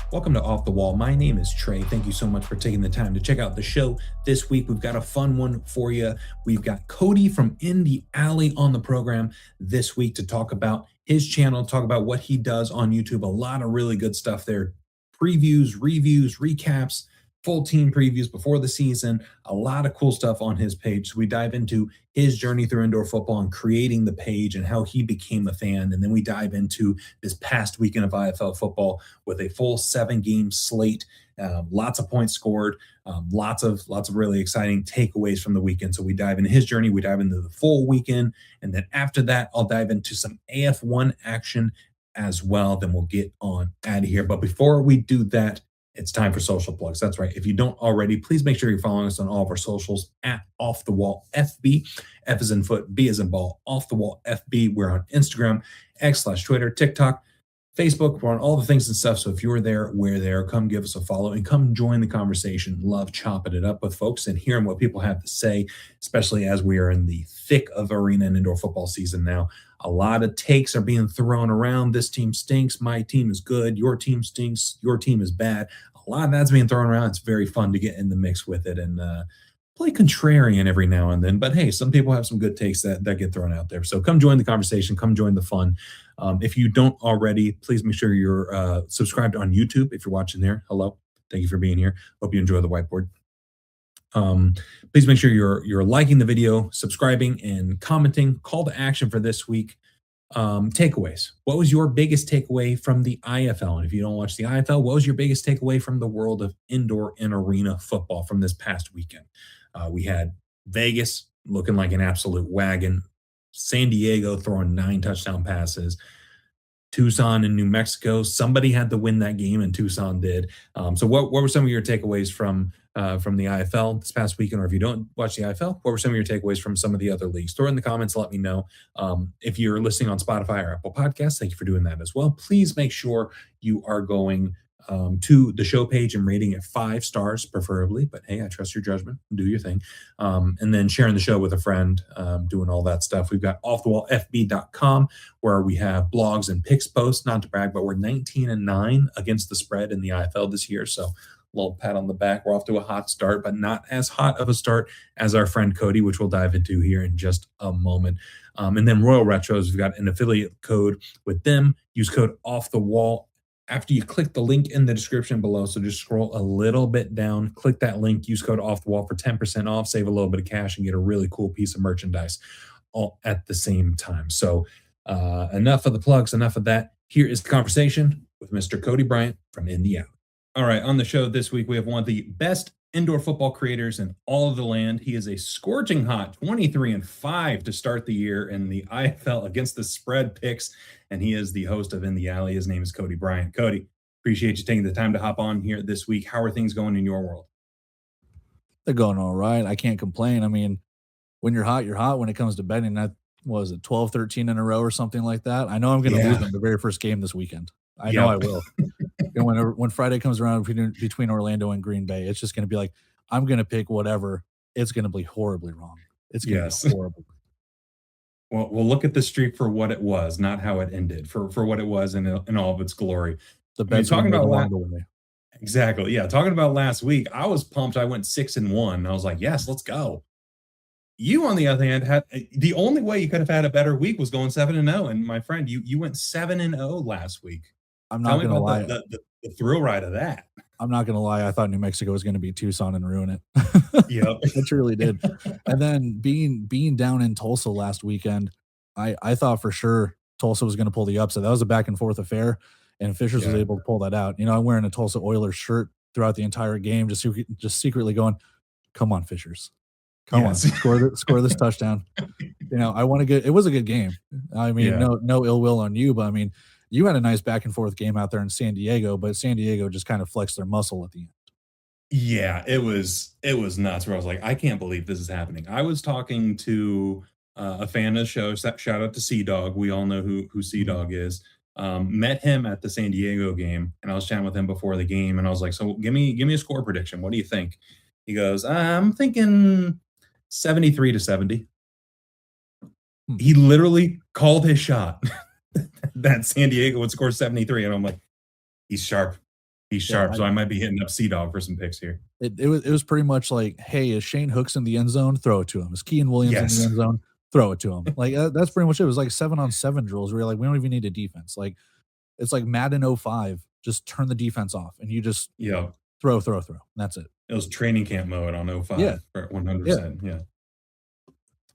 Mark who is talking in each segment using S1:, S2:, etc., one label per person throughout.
S1: Welcome to Off the Wall. My name is Trey. Thank you so much for taking the time to check out the show this week. We've got a fun one for you. We've got Cody from In the Alley on the program this week to talk about his channel, talk about what he does on YouTube. A lot of really good stuff there. Previews, reviews, recaps, full team previews before the season. A lot of cool stuff on his page. So we dive into his journey through indoor football and creating the page and how he became a fan. And then we dive into this past weekend of IFL football with a full 7-game slate, lots of points scored, lots of really exciting takeaways from the weekend. So we dive into his journey, we dive into the full weekend, and then after that, I'll dive into some AF1 action as well. Then we'll get on out of here. But before we do that, it's time for social plugs. That's right. If you don't already, please make sure you're following us on all of our socials at Off the Wall FB. F as in foot, B as in ball, Off the Wall FB. We're on Instagram, X/Twitter, TikTok, Facebook. We're on all the things and stuff. So if you're there, we're there. Come give us a follow and come join the conversation. Love chopping it up with folks and hearing what people have to say, especially as we are in the thick of arena and indoor football season now. A lot of takes are being thrown around. This team stinks. My team is good. Your team stinks. Your team is bad. A lot of that's being thrown around. It's very fun to get in the mix with it and play contrarian every now and then. But hey, some people have some good takes that get thrown out there. So come join the conversation. Come join the fun. If you don't already, please make sure you're subscribed on YouTube if you're watching there. Hello. Thank you for being here. Hope you enjoy the whiteboard. Please make sure you're liking the video, subscribing, and commenting. Call to action for this week. Takeaways. What was your biggest takeaway from the IFL? And if you don't watch the IFL, what was your biggest takeaway from the world of indoor and arena football from this past weekend? We had Vegas looking like an absolute wagon, San Diego throwing 9 touchdown passes, Tucson and New Mexico. Somebody had to win that game, and Tucson did. So what were some of your takeaways from the IFL this past weekend? Or if you don't watch the IFL, what were some of your takeaways from some of the other leagues? Throw in the comments, let me know. If you're listening on Spotify or Apple Podcasts, thank you for doing that as well. Please make sure you are going to the show page and rating it 5 stars, preferably. But hey, I trust your judgment. Do your thing. And then sharing the show with a friend, doing all that stuff. We've got offthewallfb.com where we have blogs and picks posts. Not to brag, but we're 19-9 against the spread in the IFL this year. So a little pat on the back. We're off to a hot start, but not as hot of a start as our friend Cody, which we'll dive into here in just a moment. And then Royal Retros, we've got an affiliate code with them. Use code OFFTHEWALL after you click the link in the description below. So just scroll a little bit down, click that link, use code Off the Wall for 10% off, save a little bit of cash, and get a really cool piece of merchandise all at the same time. So enough of the plugs, enough of that. Here is the conversation with Mr. Cody Bryant from In the Alley. All right, on the show this week, we have one of the best indoor football creators in all of the land. He is a scorching hot 23-5 to start the year in the IFL against the spread picks, and he is the host of In the Alley. His name is Cody Bryant. Cody, appreciate you taking the time to hop on here this week. How are things going in your world?
S2: They're going all right. I can't complain. I mean, when you're hot, you're hot. When it comes to betting, that was it 12, 13 in a row or something like that. I know I'm going to lose them the very first game this weekend. I know I will. And when Friday comes around between Orlando and Green Bay, it's just going to be like, I'm going to pick whatever. It's going to be horribly wrong. It's going to be horrible.
S1: Well, we'll look at the streak for what it was, not how it ended, for what it was in all of its glory.
S2: The best
S1: talking about exactly. Yeah. Talking about last week, I was pumped. I went 6-1. I was like, yes, let's go. You, on the other hand, had the only way you could have had a better week was going 7-0. And my friend, you went 7-0 last week.
S2: I'm not going to lie.
S1: The thrill ride of that.
S2: I'm not going to lie. I thought New Mexico was going to beat Tucson and ruin it.
S1: Yep.
S2: It truly did. And then being down in Tulsa last weekend, I thought for sure Tulsa was going to pull the upset. That was a back and forth affair, and Fishers was able to pull that out. You know, I'm wearing a Tulsa Oilers shirt throughout the entire game, just secretly going, "Come on, Fishers, come on, score this touchdown." You know, it was a good game. I mean, no ill will on you, but I mean, you had a nice back and forth game out there in San Diego, but San Diego just kind of flexed their muscle at the end.
S1: Yeah, it was nuts. Where I was like, I can't believe this is happening. I was talking to a fan of the show. Shout out to Sea Dog. We all know who Sea Dog is. Met him at the San Diego game, and I was chatting with him before the game, and I was like, "So give me a score prediction. What do you think?" He goes, "I'm thinking 73-70." He literally called his shot that San Diego would score 73, and I'm like, he's sharp. He's
S2: Yeah,
S1: sharp, so I might be hitting up Sea-Dog for some picks here.
S2: it was pretty much like, "Hey, is Shane Hooks in the end zone? Throw it to him. Is Kean Williams in the
S1: Yes.
S2: end zone? Throw it to him." Like, that's pretty much it. It was like 7-on-7 drills where you're like, "We don't even need a defense." Like, it's like Madden '05, just turn the defense off, and you just
S1: Yeah.
S2: throw, throw, throw, and that's it.
S1: It was training camp mode on
S2: Yeah,
S1: '05 for
S2: yeah,
S1: 100%, yeah.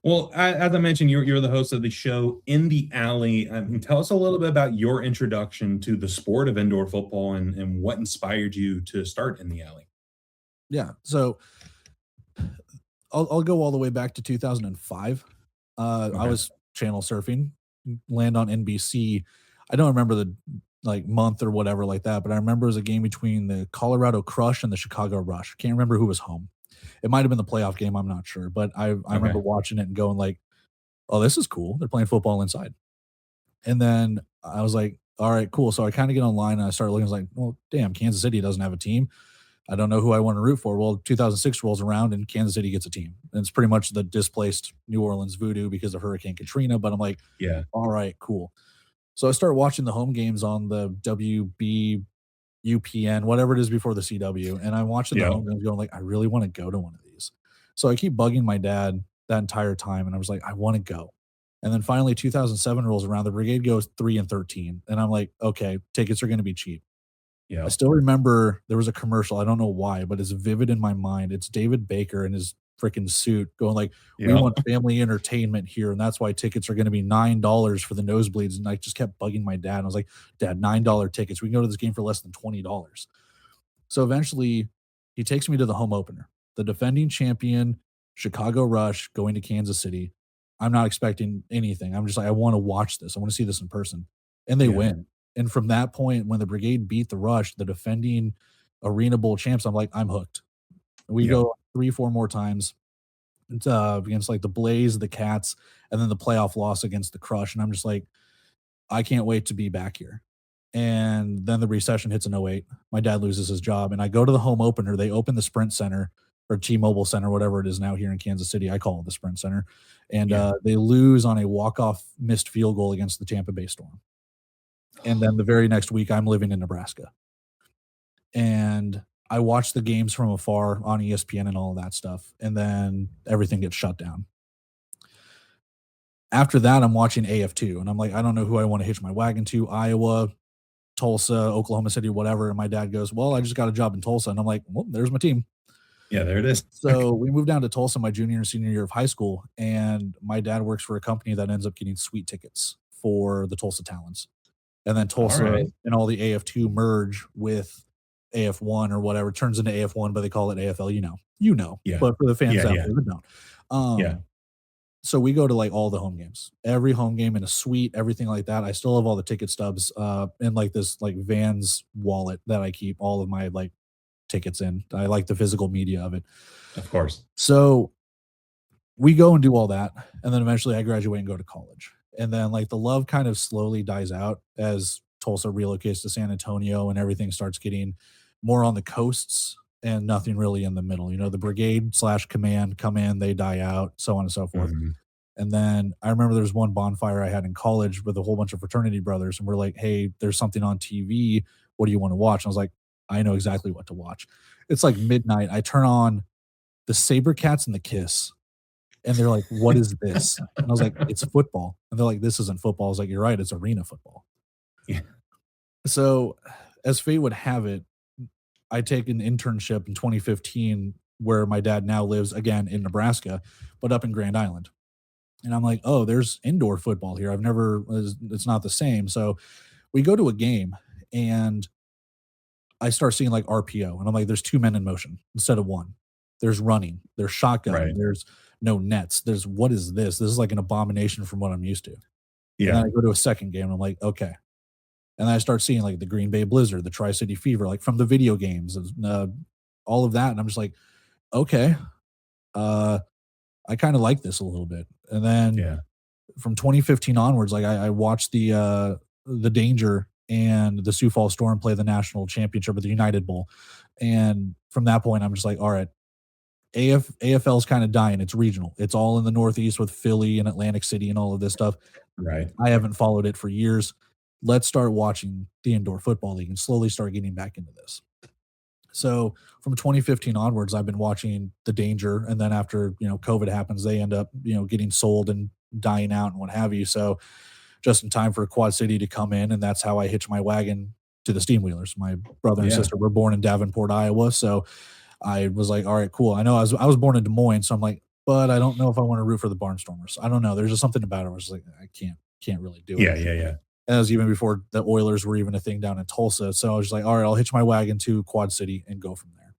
S1: Well, as I mentioned, you're the host of the show In the Alley. Tell us a little bit about your introduction to the sport of indoor football and what inspired you to start In the Alley.
S2: yeah. So, I'll go all the way back to 2005. I
S1: Okay.
S2: was channel surfing, land on NBC. I don't remember the, like, month or whatever like that, but I remember it was a game between the Colorado Crush and the Chicago Rush. Can't remember who was home. It might have been the playoff game, I'm not sure, but I remember
S1: Okay.
S2: watching it and going like, "Oh, this is cool. They're playing football inside." And then I was like, "All right, cool." So I kinda get online and I started looking, I was like, "Well, damn, Kansas City doesn't have a team. I don't know who I want to root for." Well, 2006 rolls around and Kansas City gets a team. And it's pretty much the displaced New Orleans Voodoo because of Hurricane Katrina, but I'm like,
S1: Yeah.
S2: "All right, cool." So I started watching the home games on the WB UPN, whatever it is before the CW, and I'm watching the
S1: Yeah.
S2: home games going like, "I really wanna go to one of these." So I keep bugging my dad that entire time, and I was like, "I wanna go." And then finally 2007 rolls around, the brigade goes 3-13, and I'm like, "Okay, tickets are gonna be cheap." I
S1: Yeah.
S2: still remember there was a commercial, I don't know why, but it's vivid in my mind. It's David Baker in his freaking suit going like, "We
S1: Yeah.
S2: want family entertainment here, and that's why tickets are gonna be $9 for the nosebleeds," and I just kept bugging my dad. I was like, "Dad, $9 tickets. We can go to this game for less than $20." So eventually, he takes me to the home opener. The defending champion, Chicago Rush, going to Kansas City. I'm not expecting anything. I'm just like, I want to watch this. I want to see this in person. And they
S1: Yeah.
S2: win. And from that point, when the brigade beat the Rush, the defending Arena Bowl champs, I'm like, I'm hooked. We
S1: Yeah.
S2: go 3, 4 more times against like the Blaze, the Cats, and then the playoff loss against the Crush. And I'm just like, I can't wait to be back here. And then the recession hits in '08. My dad loses his job, and I go to the home opener. They open the Sprint Center or T-Mobile Center, whatever it is now here in Kansas City. I call it the Sprint Center. And
S1: Yeah.
S2: they lose on a walk-off missed field goal against the Tampa Bay Storm. And then the very next week, I'm living in Nebraska. And I watch the games from afar on ESPN and all of that stuff. And then everything gets shut down. After that, I'm watching AF2, and I'm like, I don't know who I want to hitch my wagon to. Iowa, Tulsa, Oklahoma City, whatever. And my dad goes, "Well, I just got a job in Tulsa." And I'm like, "Well, there's my team."
S1: Yeah, there it is.
S2: So we moved down to Tulsa my junior and senior year of high school. And my dad works for a company that ends up getting suite tickets for the Tulsa Talons. And then
S1: All
S2: Tulsa
S1: right.
S2: and all the AF2 merge with AF1 or whatever, turns into AF1, but they call it AFL.
S1: Yeah.
S2: But for the fans
S1: Yeah,
S2: out
S1: yeah,
S2: there that don't.
S1: yeah,
S2: So we go to like all the home games, every home game in a suite, everything like that. I still have all the ticket stubs in like this like Vans wallet that I keep all of my like tickets in. I like the physical media of it.
S1: of course.
S2: So we go and do all that, and then eventually I graduate and go to college. And then like the love kind of slowly dies out as Tulsa relocates to San Antonio and everything starts getting more on the coasts and nothing really in the middle. The brigade slash command come in, they die out, so on and so forth.
S1: Mhm.
S2: And then I remember there was one bonfire I had in college with a whole bunch of fraternity brothers, and we're like, "Hey, there's something on TV. What do you want to watch?" And I was like, "I know exactly what to watch." It's like midnight. I turn on the Sabercats and the Kiss, and they're like, "What is this?" And I was like, "It's football." And they're like, "This isn't football." I was like, "You're right. It's arena football."
S1: Yeah.
S2: So, as fate would have it, I take an internship in 2015 where my dad now lives again in Nebraska, but up in Grand Island. And I'm like, "Oh, there's indoor football here. It's not the same." So we go to a game and I start seeing like RPO and I'm like, there's 2 men in motion instead of 1. There's running, there's shotgun,
S1: Right.
S2: there's no nets. There's what is this? This is like an abomination from what I'm used to. And then
S1: Yeah.
S2: I go to a second game and I'm like, okay. And then I start seeing like the Green Bay Blizzard, the Tri-City Fever, like from the video games, all of that. And I'm just like, okay, uh, I kind of like this a little bit. And then
S1: Yeah.
S2: from 2015 onwards, like I watched the Danger and the Sioux Falls Storm play the national championship at the United Bowl, and from that point, I'm just like, all right, AFL is kind of dying. It's regional. It's all in the Northeast with Philly and Atlantic City and all of this stuff.
S1: Right.
S2: I haven't followed it for years. let's start watching the indoor football league and slowly start getting back into this. So from 2015 onwards, I've been watching the Danger, and then after COVID happens, they end up getting sold and dying out and what have you. So just in time for Quad City to come in, and that's how I hitched my wagon to the Steam Wheelers. My brother and
S1: Yeah.
S2: sister were born in Davenport, Iowa, so I was like, all right, cool. I know I was born in Des Moines, so I'm like, but I don't know if I want to root for the Barnstormers. I don't know. There's just something about it. I was like, I can't really do it.
S1: Yeah. Yeah. Yeah.
S2: And that was even before the Oilers were even a thing down in Tulsa. So I was just like, all right, I'll hitch my wagon to Quad City and go from there.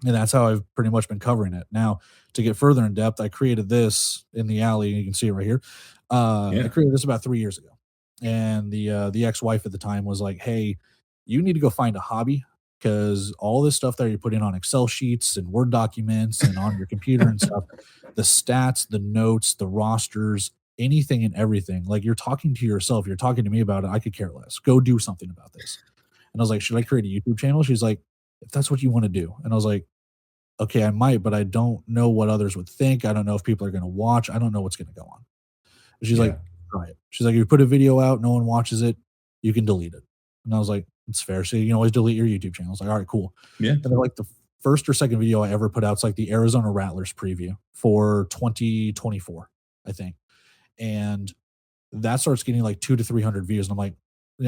S2: And that's how I've pretty much been covering it. Now, to get further in depth, I created this in the alley. You can see it right here. I created this about 3 years ago, and the ex-wife at the time was like, "Hey, you need to go find a hobby because all this stuff that you're putting on Excel sheets and Word documents and on your computer and stuff, the stats, the notes, the rosters, anything and everything, like you're talking to yourself, you're talking to me about it. I could care less. Go do something about this." And I was like, "Should I create a YouTube channel?" She's like, "If that's what you want to do." And I was like, "Okay, I might, but I don't know what others would think. I don't know if people are going to watch. I don't know what's going to go on." And she's like,
S1: Yeah.
S2: "Try it." She's like, "If you put a video out, no one watches it, you can delete it." And I was like, "It's fair. So you can always delete your YouTube channel." I was like, "All right, cool."
S1: Yeah.
S2: And then like the first or second video I ever put out, it's like the Arizona Rattlers preview for 2024, I think. And that starts getting like 200 to 300 views. And I'm like,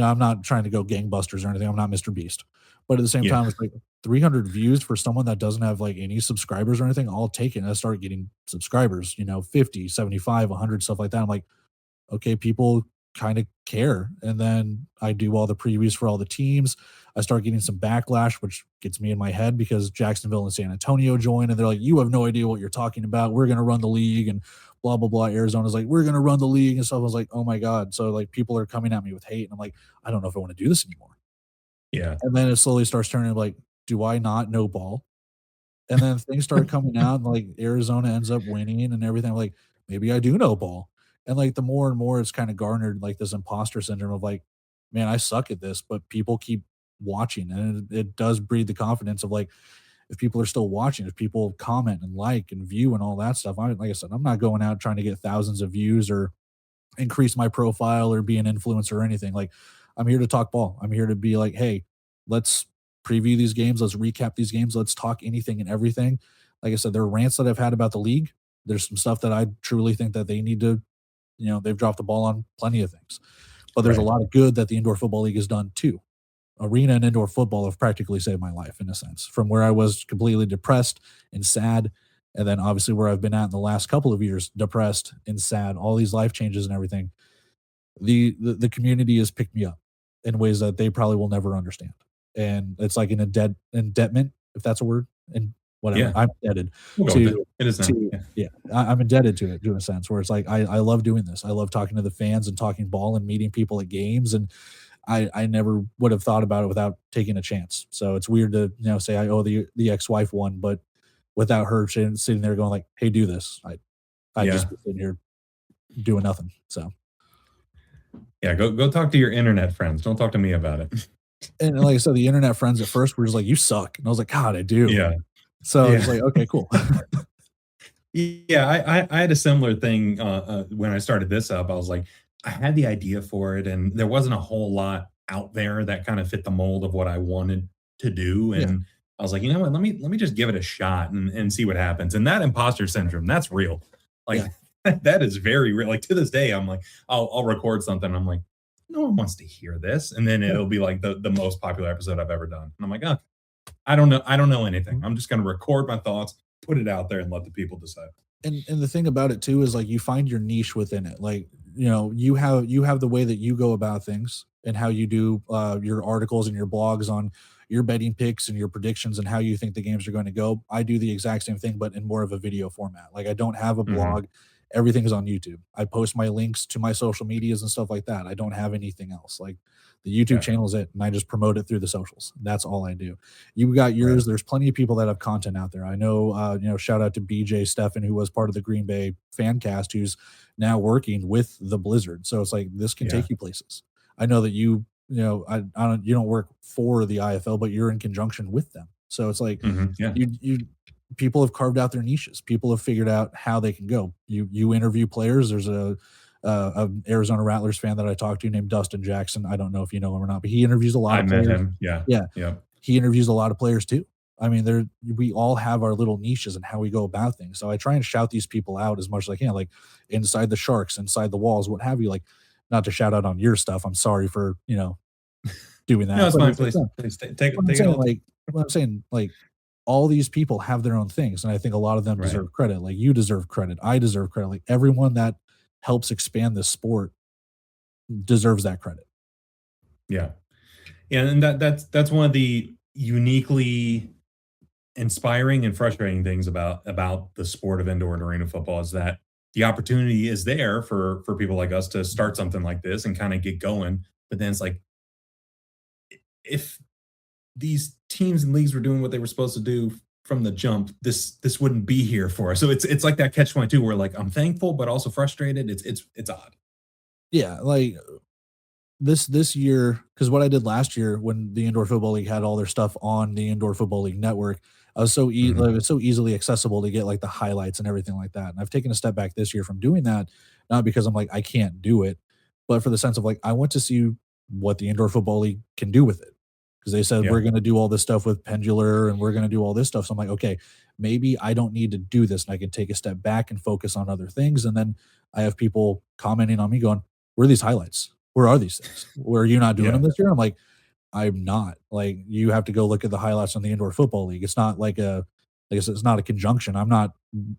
S2: I'm not trying to go gangbusters or anything. I'm not Mr. Beast. But at the same
S1: Yeah.
S2: time, it's like 300 views for someone that doesn't have like any subscribers or anything. I'll take it. And I start getting subscribers, 50, 75, 100, stuff like that. I'm like, okay, people kind of care. And then I do all the previews for all the teams. I start getting some backlash, which gets me in my head because Jacksonville and San Antonio join, and they're like, "You have no idea what you're talking about. We're going to run the league," and blah, blah, blah. Arizona's like, "We're going to run the league," and stuff. I was like, oh my God. So, like, people are coming at me with hate. And I'm like, I don't know if I want to do this anymore.
S1: Yeah.
S2: And then it slowly starts turning like, do I not know ball? And then things start coming out, and like Arizona ends up winning and everything. I'm like, maybe I do know ball. And like the more and more it's kind of garnered like this imposter syndrome of like, man, I suck at this, but people keep watching. And it does breed the confidence of like, if people are still watching, if people comment and like and view and all that stuff, like I said, I'm not going out trying to get thousands of views or increase my profile or be an influencer or anything. Like, I'm here to talk ball. I'm here to be like, hey, let's preview these games, let's recap these games, let's talk anything and everything. Like I said, there are rants that I've had about the league. There's some stuff that I truly think that they need to, they've dropped the ball on plenty of things. But there's a
S1: Right.
S2: lot of good that the indoor football league has done too. Arena and indoor football have practically saved my life in a sense, from where I was completely depressed and sad. And then obviously where I've been at in the last couple of years, depressed and sad, all these life changes and everything. The community has picked me up in ways that they probably will never understand. And it's like an indebtment, if that's a word, and whatever.
S1: Yeah.
S2: I'm indebted
S1: We'll go with it.
S2: to
S1: It is now.
S2: to
S1: Yeah.
S2: yeah, I'm indebted to it, to a sense where it's like I love doing this. I love talking to the fans and talking ball and meeting people at games, and I never would have thought about it without taking a chance. So it's weird to say I owe the ex-wife one, but without her sitting there going like, "Hey, do this," I'd
S1: Yeah.
S2: just be sitting here doing nothing. So
S1: Yeah. Go talk to your internet friends. Don't talk to me about it.
S2: and like I said, the internet friends at first were just like, "You suck," and I was like, "God, I do."
S1: Yeah.
S2: So I was
S1: Yeah.
S2: like, "Okay, cool."
S1: Yeah, I had a similar thing, when I started this up. I was like, I had the idea for it, and there wasn't a whole lot out there that kind of fit the mold of what I wanted to do,
S2: Yeah,
S1: and I was like, "You know what? Let me just give it a shot and see what happens." And that imposter syndrome, that's real. Like,
S2: yeah.
S1: that is very real. Like, to this day, I'm like, I'll record something, and I'm like, "No one wants to hear this," and then
S2: Yeah.
S1: it'll be like the most popular episode I've ever done, and I'm like, "Oh, I don't know anything.
S2: Mhm.
S1: I'm just gonna record my thoughts, put it out there, and let the people decide."
S2: And the thing about it too is like you find your niche within it. Like, you have the way that you go about things and how you do your articles and your blogs on your betting picks and your predictions and how you think the games are going to go. I do the exact same thing, but in more of a video format. Like, I don't have a
S1: Mhm.
S2: blog. Everything is on YouTube. I post my links to my social medias and stuff like that. I don't have anything else. Like, the YouTube
S1: Yeah,
S2: channel is it, and I just promote it through the socials. That's all I do. You got
S1: right.
S2: yours. There's plenty of people that have content out there. I know, shout out to BJ Steffen, who was part of the Green Bay fan cast, who's now working with the Blizzard. So it's like, this can
S1: Yeah.
S2: take you places. I know that you don't work for the IFL, but you're in conjunction with them. So it's like,
S1: Mhm. Yeah.
S2: you people have carved out their niches. People have figured out how they can go. You interview players. There's an Arizona Rattlers fan that I talked to named Dustin Jackson. I don't know if you know him or not, but he interviews a lot
S1: I
S2: of
S1: met
S2: players.
S1: him. Yeah.
S2: Yeah,
S1: Yep.
S2: he interviews a lot of players too. I mean, we all have our little niches and how we go about things. So I try and shout these people out as much as I can, like inside the Sharks, inside the walls, what have you. Like, not to shout out on your stuff. I'm sorry for doing
S1: No,
S2: that,
S1: it's
S2: but
S1: fine.
S2: it's like,
S1: Please,
S2: no,
S1: please take
S2: what I'm
S1: take it
S2: saying,
S1: all.
S2: like, what I'm saying, like, all these people have their own things, and I think a lot of them
S1: Right.
S2: deserve credit. Like, you deserve credit, I deserve credit. Like, everyone that helps expand this sport deserves that credit.
S1: Yeah. Yeah, and that's one of the uniquely inspiring and frustrating things about the sport of indoor and arena football is that the opportunity is there for people like us to start something like this and kind of get going. But then it's like if these teams and leagues were doing what they were supposed to do from the jump, this wouldn't be here for us. So it's like that catch 22 where like I'm thankful but also frustrated. It's odd.
S2: Yeah, like, this year, because what I did last year when the Indoor Football League had all their stuff on the Indoor Football League network, I was
S1: Mhm.
S2: like, it's so easily accessible to get, like, the highlights and everything like that, and I've taken a step back this year from doing that, not because I'm like, I can't do it, but for the sense of, like, I want to see what the Indoor Football League can do with it, because they said, "We're
S1: Yeah.
S2: gonna do all this stuff with Pendular, and we're gonna do all this stuff," so I'm like, "Okay, maybe I don't need to do this, and I can take a step back and focus on other things," and then I have people commenting on me going, "Where are these highlights? Where are these things? Were you not doing them
S1: Yeah.
S2: this year?" I'm like, "I'm not." Like, you have to go look at the highlights on the Indoor Football League. It's not like I said, it's not a conjunction. I'm not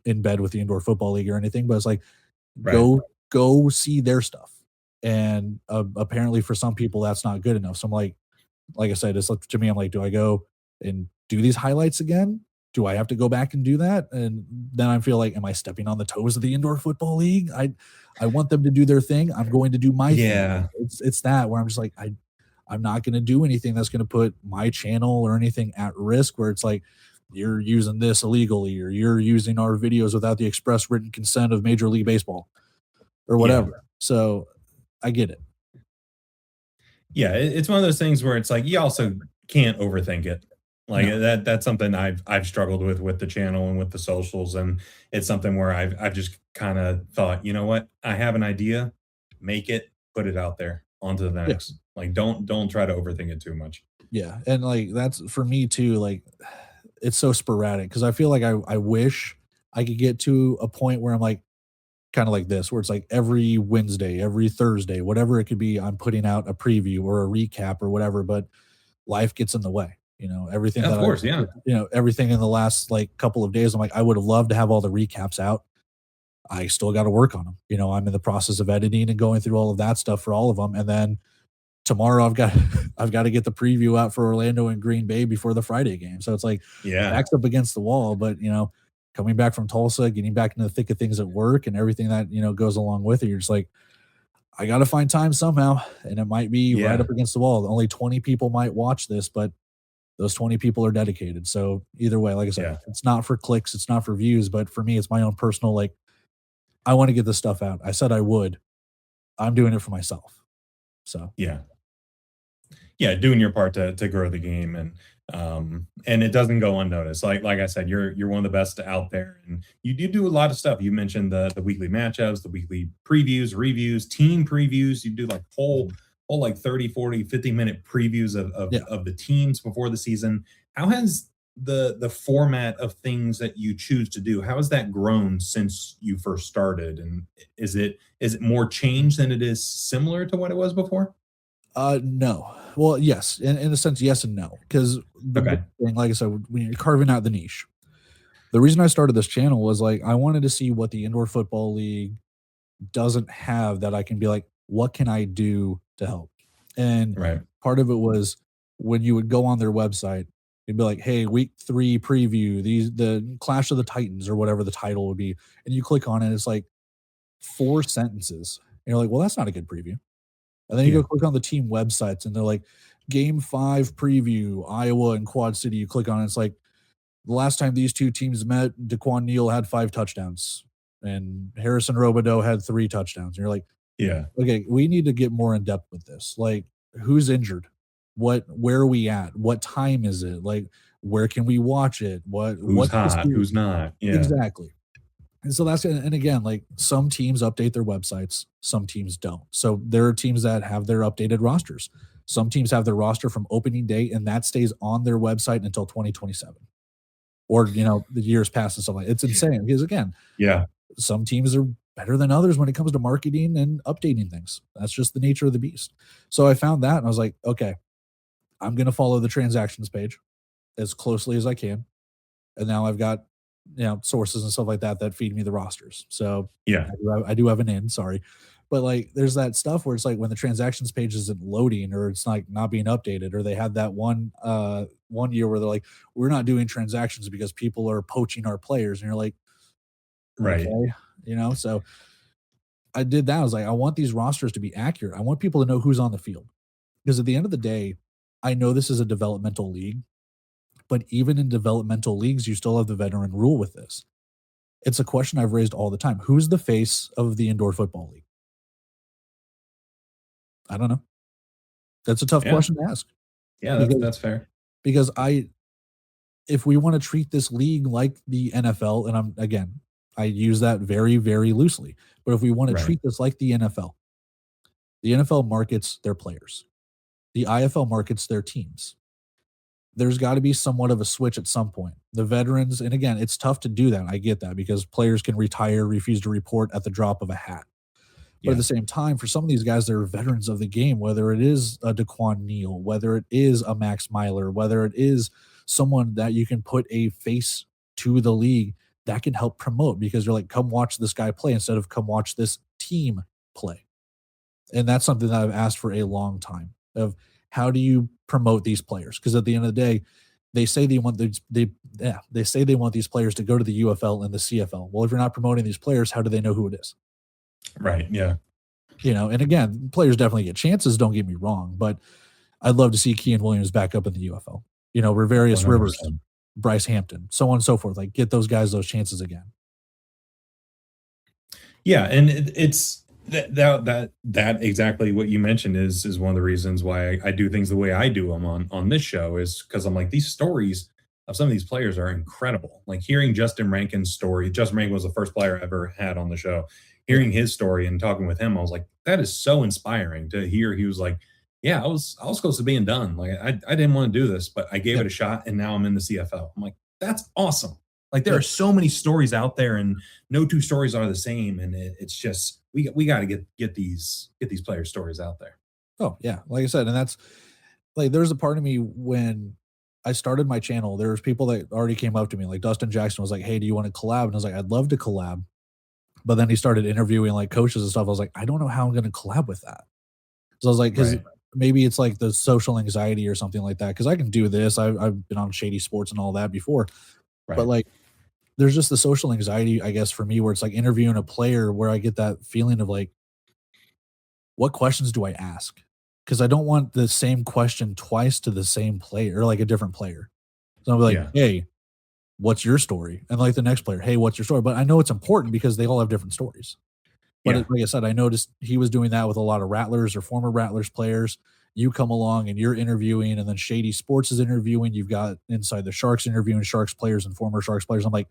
S2: in bed with the Indoor Football League or anything, but it's like,
S1: Right.
S2: go see their stuff. And, apparently for some people, that's not good enough. So I'm like I said, it's like to me, I'm like, do I go and do these highlights again? Do I have to go back and do that? And then I feel like, am I stepping on the toes of the Indoor Football League? I want them to do their thing. I'm going to do my thing.
S1: Yeah.
S2: It's that where I'm just like, I'm not going to do anything that's going to put my channel or anything at risk. Where it's like, you're using this illegally, or you're using our videos without the express written consent of Major League Baseball or
S1: Yeah.
S2: whatever. So I get it.
S1: Yeah, it's one of those things where it's like you also can't overthink it. Like
S2: No.
S1: that's something I've struggled with the channel and with the socials, and it's something where I've just kind of thought, you know what, I have an idea, make it, put it out there, on to the
S2: Yeah.
S1: next. Like don't try to overthink it too much.
S2: Yeah, and, like, that's for me too, like, it's so sporadic because I feel like I wish I could get to a point where I'm, like, kinda like this, where it's, like, every Wednesday, every Thursday, whatever it could be, I'm putting out a preview or a recap or whatever, but life gets in the way, everything
S1: Of
S2: that I've
S1: course, yeah,
S2: everything in the last, like, couple of days, I'm like, I would have loved to have all the recaps out. I still gotta work on them. I'm in the process of editing and going through all of that stuff for all of them, and then tomorrow I've got I've got to get the preview out for Orlando and Green Bay before the Friday game. So it's like
S1: yeah,
S2: backs up against the wall, but coming back from Tulsa, getting back into the thick of things at work and everything that, goes along with it, you're just like, I got to find time somehow. And it might be right
S1: yeah,
S2: up against the wall. Only 20 people might watch this, but those 20 people are dedicated. So either way, like I said,
S1: yeah,
S2: it's not for clicks, it's not for views, but for me, it's my own personal, like, I want to get this stuff out. I said I would. I'm doing it for myself. So
S1: yeah. Yeah, doing your part to grow the game and it doesn't go unnoticed. Like I said, you're one of the best out there and you do a lot of stuff. You mentioned the weekly matchups, the weekly previews, reviews, team previews. You do like whole like 30, 40, 50-minute previews
S2: yeah.
S1: of the teams before the season. How has the format of things that you choose to do, how has that grown since you first started? And is it more changed than it is similar to what it was before?
S2: No. Well, yes, in a sense, yes and no. Because the big
S1: Okay.
S2: thing, like I said, when you're carving out the niche, the reason I started this channel was like I wanted to see what the indoor football league doesn't have that I can be like, what can I do to help? And
S1: Right.
S2: part of it was when you would go on their website, it'd be like, hey, week 3 preview, the Clash of the Titans or whatever the title would be. And you click on it, it's like 4 sentences. And you're like, well, that's not a good preview. And then you
S1: Yeah.
S2: go click on the team websites and they're like, game 5 preview, Iowa and Quad City. You click on it, it's like, the last time these 2 teams met, Daquan Neal had 5 touchdowns and Harrison Robideau had 3 touchdowns. And you're like,
S1: Yeah.
S2: okay, we need to get more in depth with this. Like, who's injured? Where are we at? What time is it? Like, where can we watch it?
S1: Who's
S2: What's the
S1: hot?
S2: series?
S1: Who's not? Yeah.
S2: Exactly. And so and again, like some teams update their websites, some teams don't. So there are teams that have their updated rosters. Some teams have their roster from opening day and that stays on their website until 2027 or, the years past and stuff like that. It's insane because again,
S1: Yeah.
S2: some teams are better than others when it comes to marketing and updating things. That's just the nature of the beast. So I found that and I was like, okay, I'm going to follow the transactions page as closely as I can. And now I've got, sources and stuff like that that feed me the rosters. So
S1: Yeah.
S2: I do have an in, sorry. But like there's that stuff where it's like when the transactions page isn't loading or it's like not being updated, or they had that one year where they're like, we're not doing transactions because people are poaching our players. And you're like,
S1: Right.
S2: okay, so I did that. I was like, I want these rosters to be accurate. I want people to know who's on the field. Because at the end of the day, I know this is a developmental league, but even in developmental leagues, you still have the veteran rule with this. It's a question I've raised all the time. Who's the face of the indoor football league? I don't know. That's a tough
S1: Yeah.
S2: question to ask
S1: Yeah.
S2: because
S1: That's fair.
S2: because if we want to treat this league like the NFL, and I use that very, very loosely, but if we want to
S1: Right.
S2: treat this like the NFL markets their players. The IFL markets their teams. There's got to be somewhat of a switch at some point. The veterans, and again, it's tough to do that. I get that because players can retire, refuse to report at the drop of a hat. But at
S1: Yeah.
S2: the same time, for some of these guys, they're veterans of the game, whether it is a Daquan Neal, whether it is a Max Myler, whether it is someone that you can put a face to the league that can help promote because you're like, come watch this guy play instead of come watch this team play. And that's something that I've asked for a long time of how do you promote these players? Because at the end of the day, they say they say they want these players to go to the UFL and the CFL. Well, if you're not promoting these players, how do they know who it is?
S1: Right. Yeah.
S2: And again, players definitely get chances, don't get me wrong, but I'd love to see Kean Williams back up in the UFL. Riverius Rivers,
S1: 100%.
S2: Bryce Hampton, so on and so forth. Like get those guys those chances again.
S1: Yeah, and it's that exactly what you mentioned is one of the reasons why I do things the way I do them on this show is because I'm like these stories of some of these players are incredible. Like hearing Justin Rankin's story. Justin Rankin was the first player I ever had on the show.
S2: Yeah.
S1: Hearing his story and talking with him, I was like, that is so inspiring to hear. He was like, yeah, I was close to being done. Like I didn't want to do this, but I gave
S2: Yeah.
S1: it a shot, and now I'm in the CFL. I'm like, that's awesome. Like there
S2: Yeah.
S1: are so many stories out there, and no two stories are the same, and it's just we got to get these players' stories out there.
S2: Oh, yeah. Like I said, and that's like there's a part of me when I started my channel, there was people that already came up to me. Like Dustin Jackson was like, "Hey, do you want to collab?" And I was like, "I'd love to collab." But then he started interviewing like coaches and stuff. I was like, I don't know how I'm going to collab with that. So I was like, because
S1: Right,
S2: maybe it's like the social anxiety or something like that. Because I can do this. I've been on Shady Sports and all that before. But
S1: right.
S2: like, there's just the social anxiety, I guess, for me, where it's like interviewing a player where I get that feeling of like, what questions do I ask? Because I don't want the same question twice to the same player or like a different player. So I'll be like,
S1: Yeah,
S2: hey, what's your story? And like the next player, hey, what's your story? But I know it's important because they all have different stories. But
S1: yeah,
S2: like I said, I noticed he was doing that with a lot of Rattlers or former Rattlers players. You come along and you're interviewing, and then Shady Sports is interviewing. You've got Inside the Sharks interviewing Sharks players and former Sharks players. I'm like,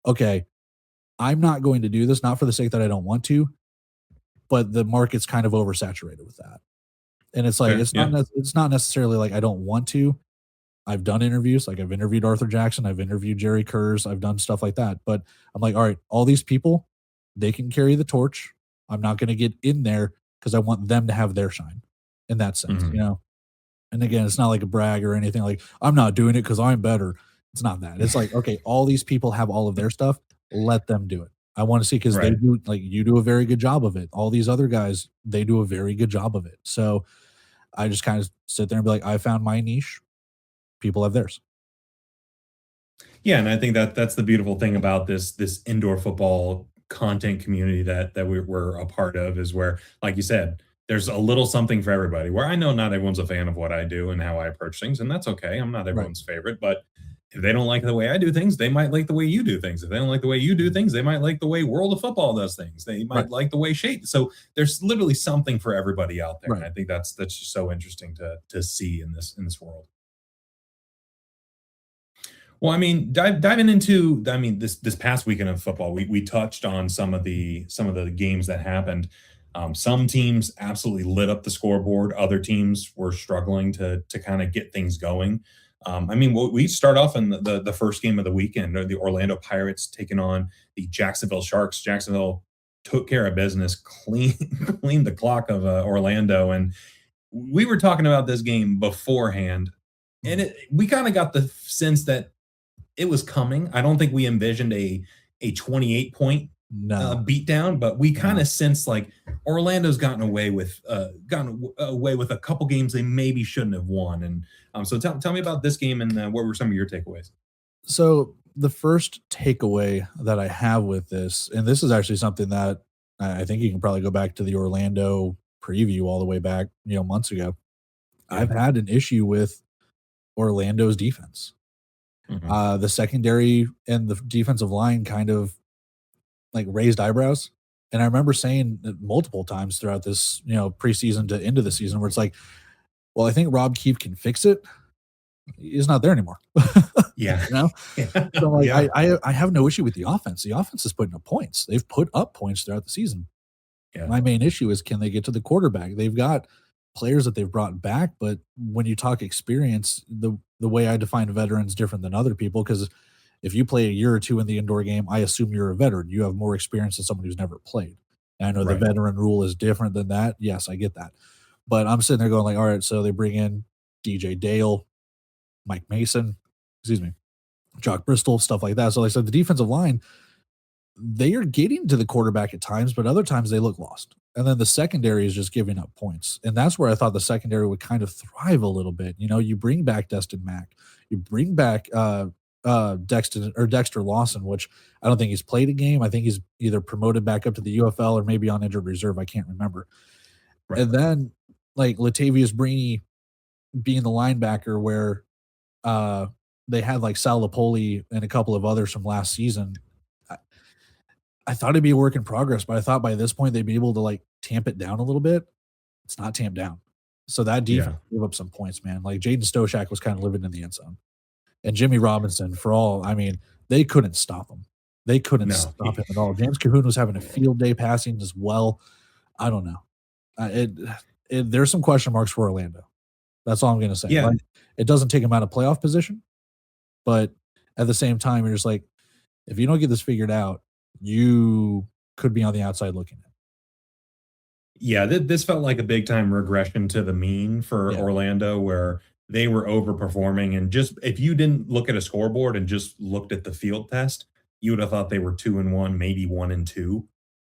S2: okay, I'm not going to do this, not for the sake that I don't want to, but the market's kind of oversaturated with that. And it's like
S1: fair. Yeah,
S2: it's not necessarily like I don't want to. I've done interviews, like I've interviewed Arthur Jackson, I've interviewed Jerry Kurz, I've done stuff like that. But I'm like, all right, all these people, they can carry the torch. I'm not going to get in there because I want them to have their shine in that sense,
S1: mhm.
S2: And again, it's not like a brag or anything like I'm not doing it because I'm better. It's not that. It's like, okay, all these people have all of their stuff. Let them do it. I want to see because they
S1: Right.
S2: do like you do a very good job of it. All these other guys, they do a very good job of it. So I just kind of sit there and be like, I found my niche. People have theirs.
S1: Yeah, and I think that's the beautiful thing about this indoor football content community that we're a part of is where, like you said, there's a little something for everybody. Where I know not everyone's a fan of what I do and how I approach things, and that's okay. I'm not
S2: Right.
S1: everyone's favorite, but if they don't like the way I do things, they might like the way you do things. If they don't like the way you do things, they might like the way World of Football does things. They
S2: Right.
S1: might like the way Shape. So there's literally something for everybody out there, and
S2: Right.
S1: I think that's just so interesting to see in this world. Well, I mean, diving into, I mean, this past weekend of football, we touched on some of the games that happened. Some teams absolutely lit up the scoreboard. Other teams were struggling to kind of get things going. I mean, we start off in the first game of the weekend, the Orlando Pirates taking on the Jacksonville Sharks. Jacksonville took care of business, clean cleaned the clock of Orlando, and we were talking about this game beforehand, and
S2: Mhm.
S1: we kind of got the sense that it was coming. I don't think we envisioned a 28 point
S2: No,
S1: beatdown, but we kind
S2: no.
S1: of sensed like Orlando's gotten away with a couple games they maybe shouldn't have won. And so tell me about this game and what were some of your takeaways?
S2: So the first takeaway that I have with this, and this is actually something that I think you can probably go back to the Orlando preview all the way back, months ago.
S1: Yeah.
S2: I've had an issue with Orlando's defense.
S1: Hmm.
S2: The secondary and the defensive line kind of like raised eyebrows. And I remember saying it multiple times throughout this, preseason to into the season where it's like, well, I think Rob Keefe can fix it. He's not there anymore.
S1: Yeah.
S2: You know?
S1: Yeah.
S2: So like
S1: Yeah.
S2: I have no issue with the offense. The offense is putting up points. They've put up points throughout the season.
S1: Yeah.
S2: My main issue is can they get to the quarterback? They've got players that they've brought back, but when you talk experience, the way I define veterans different than other people because if you play a year or two in the indoor game, I assume you're a veteran. You have more experience than someone who's never played. And I know the
S1: Right.
S2: veteran rule is different than that. Yes, I get that. But I'm sitting there going like, all right, so they bring in DJ Dale, Mike Mason, excuse me, Jock Bristol, stuff like that. So like I said, the defensive line, they are getting to the quarterback at times, but other times they look lost. And then the secondary is just giving up points. And that's where I thought the secondary would kind of thrive a little bit. You bring back Destin Mack, you bring back Dexter Lawson, which I don't think he's played a game. I think he's either promoted back up to the UFL or maybe on injured reserve. I can't remember.
S1: Right.
S2: And then like Latavius Brini being the linebacker where uh they had like Sal Lapoli and a couple of others from last season. I, I thought it'd be a work in progress, but I thought by this point they'd be able to like tamp it down a little bit. It's not tamped down. So that defense
S1: Yeah.
S2: gave up some points, man. Like Jaden Stoshak was kind of living in the end zone. And Jimmy Robinson, for all, I mean, they couldn't stop him. They couldn't
S1: No.
S2: stop him at all. James Cahoon was having a field day passing as well. I don't know. There's some question marks for Orlando. That's all I'm going to say.
S1: Yeah.
S2: Like, it doesn't take him out of playoff position, but at the same time, you're just like, if you don't get this figured out, you could be on the outside looking in.
S1: Yeah, this felt like a big time regression to the mean for
S2: Yeah,
S1: Orlando, where they were overperforming. And just if you didn't look at a scoreboard and just looked at the field test, you would have thought they were 2-1, maybe 1-2,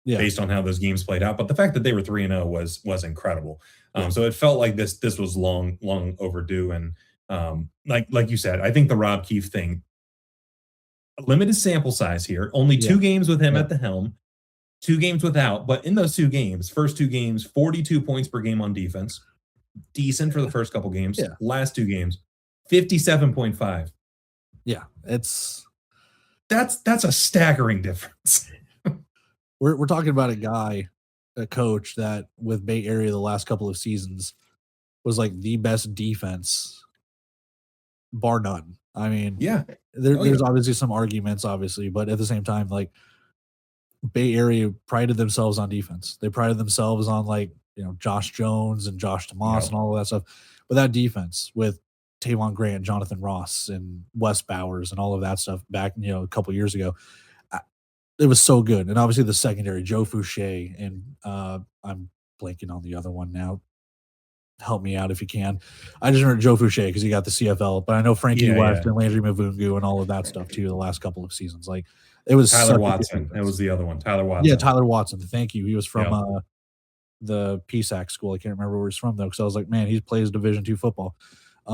S2: yeah,
S1: based on how those games played out. But the fact that they were 3-0 was incredible.
S2: yeah,
S1: So it felt like this was long overdue. And like you said, I think the Rob Keefe thing, limited sample size here, only
S2: yeah,
S1: 2 games with him
S2: yeah,
S1: at the helm. 2 games without, but in those 2 games, first 2 games, 42 points per game on defense. Decent for the first couple games.
S2: yeah,
S1: Last 2 games, 57.5.
S2: yeah. It's
S1: That's a staggering difference.
S2: we're talking about a guy, a coach that with Bay Area the last couple of seasons was like the best defense, bar none. I mean,
S1: Yeah. Oh yeah.
S2: there's obviously some arguments, obviously, but at the same time, like Bay Area prided themselves on defense. They prided themselves on like Josh Jones and Josh Tomas
S1: Yep.
S2: and all of that stuff. But that defense with Tavon Grant, Jonathan Ross, and Wes Bowers and all of that stuff back a couple years ago, I, it was so good. And obviously the secondary, Joe Fouché and I'm blanking on the other one now. Help me out if you can. I just remember Joe Fouché because he got the CFL, but I know Frankie
S1: Yeah,
S2: West
S1: yeah.
S2: and Landry Mavungu and all of that stuff too. The last couple of seasons, like it was
S1: Tyler
S2: such a good
S1: Watson. That
S2: defense.
S1: was the other one. Tyler
S2: Yeah,
S1: Watson.
S2: Tyler Watson. Thank you. He was from
S1: Yep.
S2: the PSAC school. I can't remember where he's from though, because I was like, man, he plays Division II football. I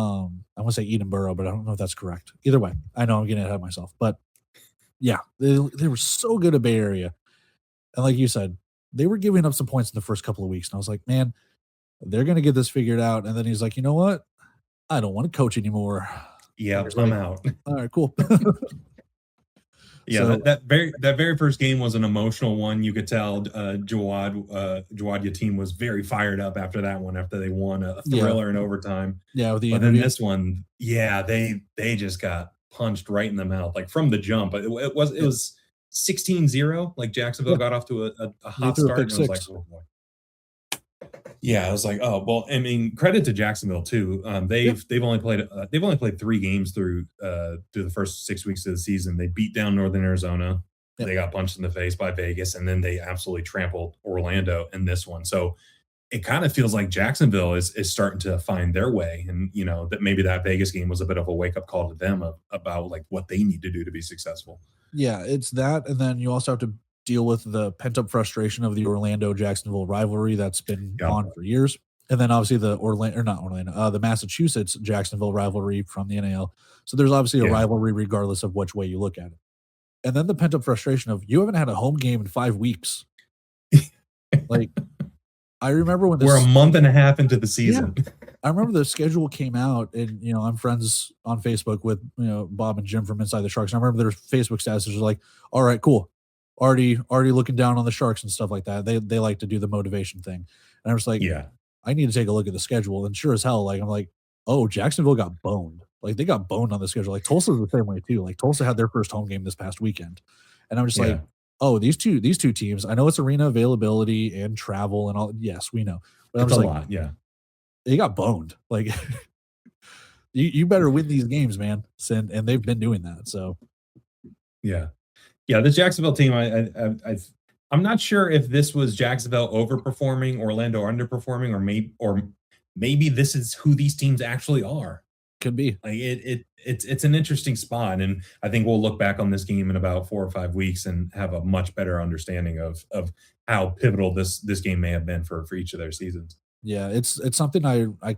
S2: want to say Edinburgh, but I don't know if that's correct. Either way, I know I'm getting ahead of myself. But yeah, they were so good at Bay Area, and like you said, they were giving up some points in the first couple of weeks, and I was like, man, they're gonna get this figured out. And then he's like, you know what? I don't want to coach anymore. And
S1: Yep.
S2: it's
S1: I'm
S2: like,
S1: out.
S2: all right, cool.
S1: Yeah,
S2: So
S1: that very first game was an emotional one. You could tell Jawad Yateem was very fired up after that one, after they won a
S2: yeah,
S1: thriller in overtime.
S2: yeah, with the
S1: But then
S2: interview.
S1: this one, yeah, they just got punched right in the mouth, like from the jump. But it was 16-0. Like Jacksonville
S2: Yeah,
S1: got off to a
S2: they
S1: hot
S2: threw a
S1: start,
S2: pick
S1: and it was like,
S2: six.
S1: oh boy. Yeah, I was like, oh well. I mean, credit to Jacksonville too.
S2: Yeah,
S1: They've only played 3 games through the first 6 weeks of the season. They beat down Northern Arizona.
S2: yeah,
S1: They got punched in the face by Vegas, and then they absolutely trampled Orlando in this one. So it kind of feels like Jacksonville is starting to find their way, and that maybe that Vegas game was a bit of a wake up call to them about like what they need to do to be successful.
S2: yeah. It's that, and then you also have to deal with the pent up frustration of the Orlando Jacksonville rivalry that's been
S1: Yeah,
S2: on for years, and then obviously the Orlando or not Orlando, the Massachusetts Jacksonville rivalry from the NAL. So there's obviously a
S1: yeah.
S2: rivalry regardless of which way you look at it. And then the pent up frustration of you haven't had a home game in 5 weeks. Like I remember when
S1: We're a
S2: this
S1: month and a half into the
S2: yeah.
S1: season.
S2: I remember the schedule came out and, I'm friends on Facebook with, Bob and Jim from Inside the Sharks. And I remember their Facebook statuses were like, all right, cool. Already looking down on the Sharks and stuff like that. They like to do the motivation thing. And I was like,
S1: Yeah,
S2: I need to take a look at the schedule. And sure as hell, like I'm like, oh, Jacksonville got boned. Like they got boned on the schedule. Like Tulsa's the same way too. Like Tulsa had their first home game this past weekend. And I'm just like,
S1: yeah.
S2: oh, these two teams, I know it's arena availability and travel and all. Yes, we know. But I'm
S1: It's a
S2: just like,
S1: lot. Yeah,
S2: they got boned. Like you better win these games, man. And they've been doing that. So
S1: yeah. Yeah, this Jacksonville team, I'm not sure if this was Jacksonville overperforming, Orlando underperforming, or maybe this is who these teams actually are.
S2: could be.
S1: Like it's an interesting spot, and I think we'll look back on this game in about 4 or 5 weeks and have a much better understanding of how pivotal this game may have been for each of their seasons.
S2: Yeah, it's something I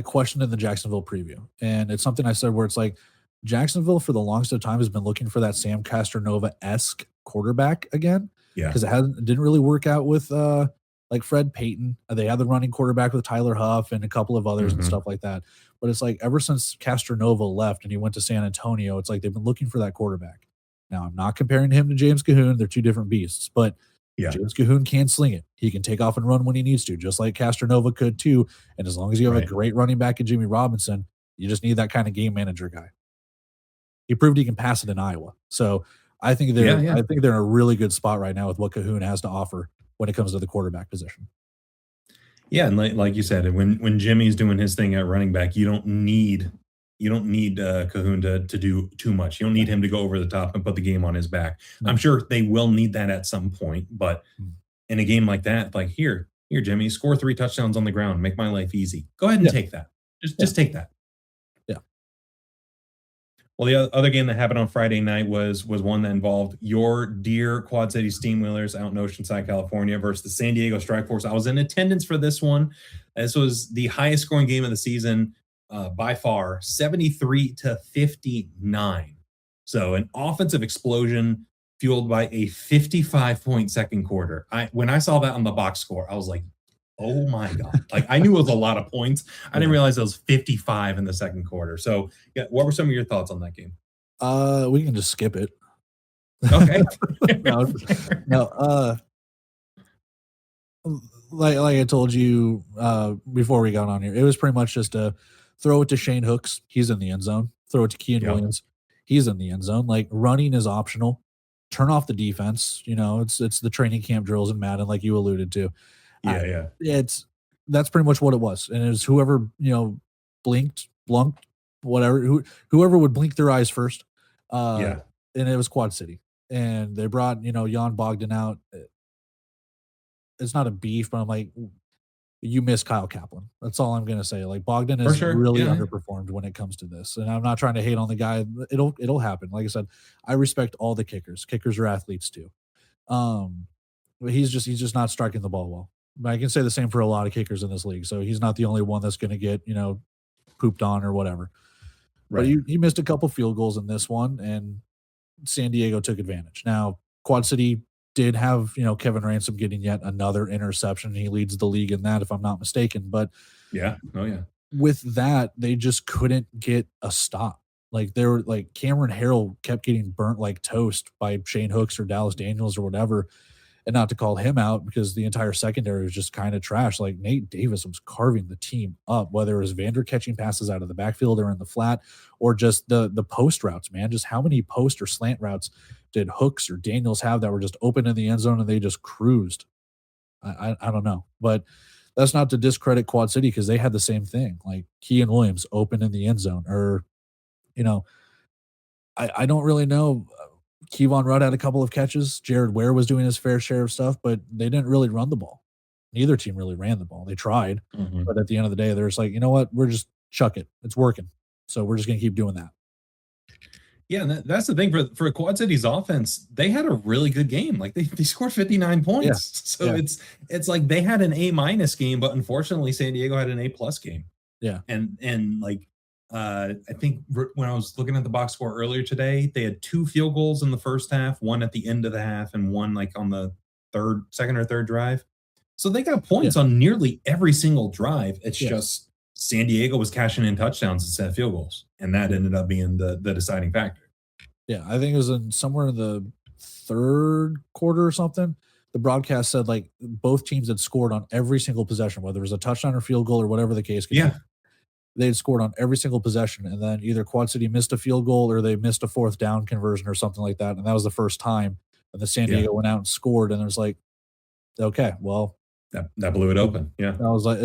S2: questioned in the Jacksonville preview. And it's something I said where it's like Jacksonville for the longest of time has been looking for that Sam Castronova-esque quarterback again.
S1: Yeah,
S2: Because it didn't really work out with like Fred Payton. They had the running quarterback with Tyler Huff and a couple of others and
S1: hmm
S2: stuff like that. But it's like ever since Castronova left and he went to San Antonio, it's like they've been looking for that quarterback. Now I'm not comparing him to James Cahoon; they're two different beasts. But
S1: yeah,
S2: James Cahoon can sling it. He can take off and run when he needs to, just like Castronova could too. And as long as you have a
S1: right,
S2: great running back in Jimmy Robinson, you just need that kind of game manager guy. He proved he can pass it in Iowa. So I think
S1: yeah, yeah.
S2: they're in a really good spot right now with what Cahoon has to offer when it comes to the quarterback position.
S1: Yeah, and like you said, when Jimmy's doing his thing at running back, you don't need Cahoon to do too much. You don't need him to go over the top and put the game on his back. I'm
S2: No.
S1: sure they will need that at some point, but
S2: Mm.
S1: in a game like that, like here, Jimmy, score 3 touchdowns on the ground, make my life easy. Go ahead and
S2: Yeah.
S1: take that. Just
S2: Yeah.
S1: just take that.
S2: Yeah.
S1: Well, the other game that happened on Friday night was one that involved your dear Quad City Steamwheelers out in Oceanside, California versus the San Diego Strike Force. I was in attendance for this one. This was the highest scoring game of the season by far, 73-59. So an offensive explosion fueled by a 55-point second quarter. When I saw that on the box score, I was like, oh my God. Like I knew it was a lot of points. I didn't
S2: Yeah.
S1: realize it was 55 in the second quarter. So yeah, what were some of your thoughts on that game?
S2: We can just skip it.
S1: Okay.
S2: No, no, like I told you before we got on here, it was pretty much just a throw it to Shane Hooks, he's in the end zone. Throw it to Kean
S1: Yep.
S2: Williams, he's in the end zone. Like running is optional. Turn off the defense. It's the training camp drills in Madden, like you alluded to. I,
S1: Yeah, yeah.
S2: that's pretty much what it was, and it was whoever blinked, blunked, whatever, whoever would blink their eyes first.
S1: Yeah.
S2: And it was Quad City, and they brought Jan Bogdan out. It's not a beef, but I'm like, you miss Kyle Kaplan. That's all I'm gonna say. Like Bogdan
S1: For
S2: has
S1: sure.
S2: really
S1: Yeah.
S2: underperformed when it comes to this, and I'm not trying to hate on the guy. It'll happen. Like I said, I respect all the kickers. Kickers are athletes too. But he's just not striking the ball well. But I can say the same for a lot of kickers in this league. So he's not the only one that's going to get pooped on or whatever. But
S1: Right.
S2: he missed a couple field goals in this one, and San Diego took advantage. Now Quad City did have Kevin Ransom getting yet another interception. He leads the league in that, if I'm not mistaken. But
S1: Yeah. Oh yeah.
S2: with that, they just couldn't get a stop. Like they were Cameron Harrell kept getting burnt like toast by Shane Hooks or Dallas Daniels or whatever. and not to call him out because the entire secondary was just kind of trash. Like Nate Davis was carving the team up, whether it was Vander catching passes out of the backfield or in the flat, or just the post routes, man. Just how many post or slant routes did Hooks or Daniels have that were just open in the end zone and they just cruised? I don't know, but that's not to discredit Quad City because they had the same thing. Like Kean Williams open in the end zone, or you know, I don't really know. Kevon Rudd had a couple of catches. Jared Ware was doing his fair share of stuff, but they didn't really run the ball. Neither team really ran the ball. They tried,
S1: Mhm.
S2: but at the end of the day, they're just like, you know what? We're just chuck it. It's working. So we're just going to keep doing that.
S1: Yeah, and that's the thing for Quad City's offense. They had a really good game. Like they scored 59
S2: Yeah.
S1: points. So
S2: Yeah.
S1: it's like they had an A minus game, but unfortunately San Diego had an A plus game.
S2: Yeah.
S1: And like I think when I was looking at the box score earlier today, they had 2 field goals in the first half, one at the end of the half, and one like on the second or third drive. So they got
S2: Yeah.
S1: points on nearly every single drive. It's
S2: Yeah.
S1: just San Diego was cashing in touchdowns instead of field goals, and that ended up being the deciding factor.
S2: Yeah. I think it was in somewhere in the third quarter or something. The broadcast said like both teams had scored on every single possession, whether it was a touchdown or field goal or whatever the case could be.
S1: Yeah,
S2: They had scored on every single possession, and then either Quad City missed a field goal or they missed a fourth down conversion or something like that, and that was the first time. And the San
S1: yeah,
S2: Diego went out and scored, and it was like, okay, well,
S1: that blew it open. Yeah,
S2: I was like,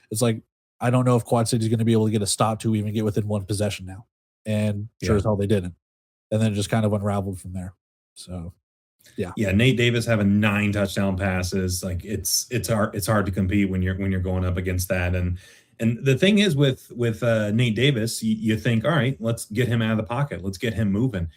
S2: it's like I don't know if Quad City's going to be able to get a stop to even get within one possession now, and sure
S1: yeah.
S2: as hell they didn't, and then it just kind of unraveled from there. So yeah,
S1: Yeah, Nate Davis having 9 touchdown passes, like it's hard to compete when you're going up against that. And the thing is with Nate Davis, you think, all right, let's get him out of the pocket, let's get him moving.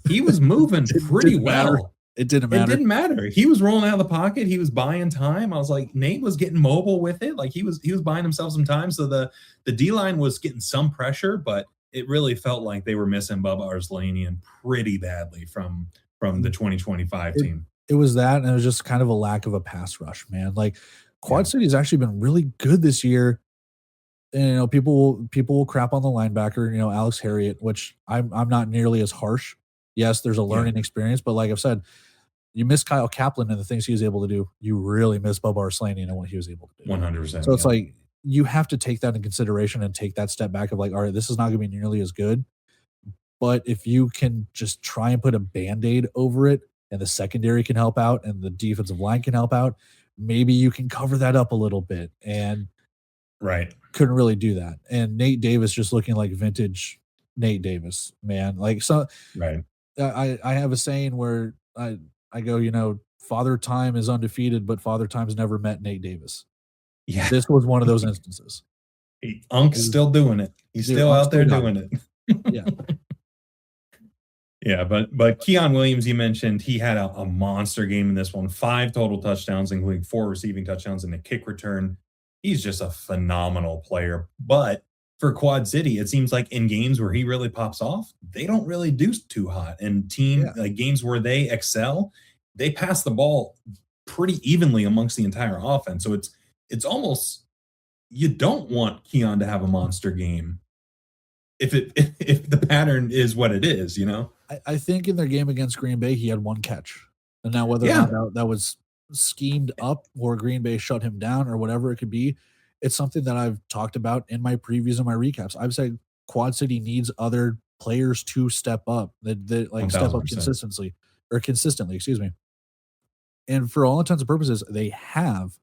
S1: He was moving
S2: it
S1: pretty
S2: didn't matter.
S1: well.
S2: It didn't
S1: It
S2: matter.
S1: didn't matter. He was rolling out of the pocket. He was buying time. I was like, Nate was getting mobile with it. Like he was buying himself some time. So the D line was getting some pressure, but it really felt like they were missing Bubba Arslanian pretty badly from the 2025
S2: It
S1: team.
S2: it was that, and it was just kind of a lack of a pass rush, man. Like
S1: Yeah.
S2: Quad City's actually been really good this year. And, people will crap on the linebacker, Alex Harriet, which I'm not nearly as harsh. Yes, there's a
S1: Yeah.
S2: learning experience, but like I've said, you miss Kyle Kaplan and the things he was able to do. You really miss Bubba Arslanian and what he was able to do.
S1: 100%.
S2: So it's
S1: Yeah.
S2: like you have to take that in consideration and take that step back of like, all right, this is not going to be nearly as good. But if you can just try and put a band-aid over it and the secondary can help out and the defensive line can help out, maybe you can cover that up a little bit. And
S1: Right.
S2: couldn't really do that. And Nate Davis just looking like vintage Nate Davis, man. Like so
S1: Right.
S2: I have a saying where I go, Father Time is undefeated, but Father Time's never met Nate Davis.
S1: Yeah.
S2: This was one of those instances.
S1: Unk's
S2: It was,
S1: still doing it. He's
S2: dude,
S1: still
S2: I'm
S1: out
S2: still
S1: there
S2: got it.
S1: doing it.
S2: Yeah.
S1: Yeah, but Keon Williams, you mentioned he had a monster game in this one. 5 total touchdowns, including 4 receiving touchdowns and a kick return. He's just a phenomenal player. But for Quad City, it seems like in games where he really pops off, they don't really do too hot. And
S2: Yeah.
S1: games where they excel, they pass the ball pretty evenly amongst the entire offense. So it's almost you don't want Keon to have a monster game if the pattern is what it is, you know?
S2: I think in their game against Green Bay, he had one catch. And now whether or
S1: Yeah.
S2: not that was schemed up or Green Bay shut him down or whatever it could be, it's something that I've talked about in my previews and my recaps. I've said Quad City needs other players to step up, that like step up
S1: 1000%.
S2: consistently, excuse me. And for all intents and purposes, they have,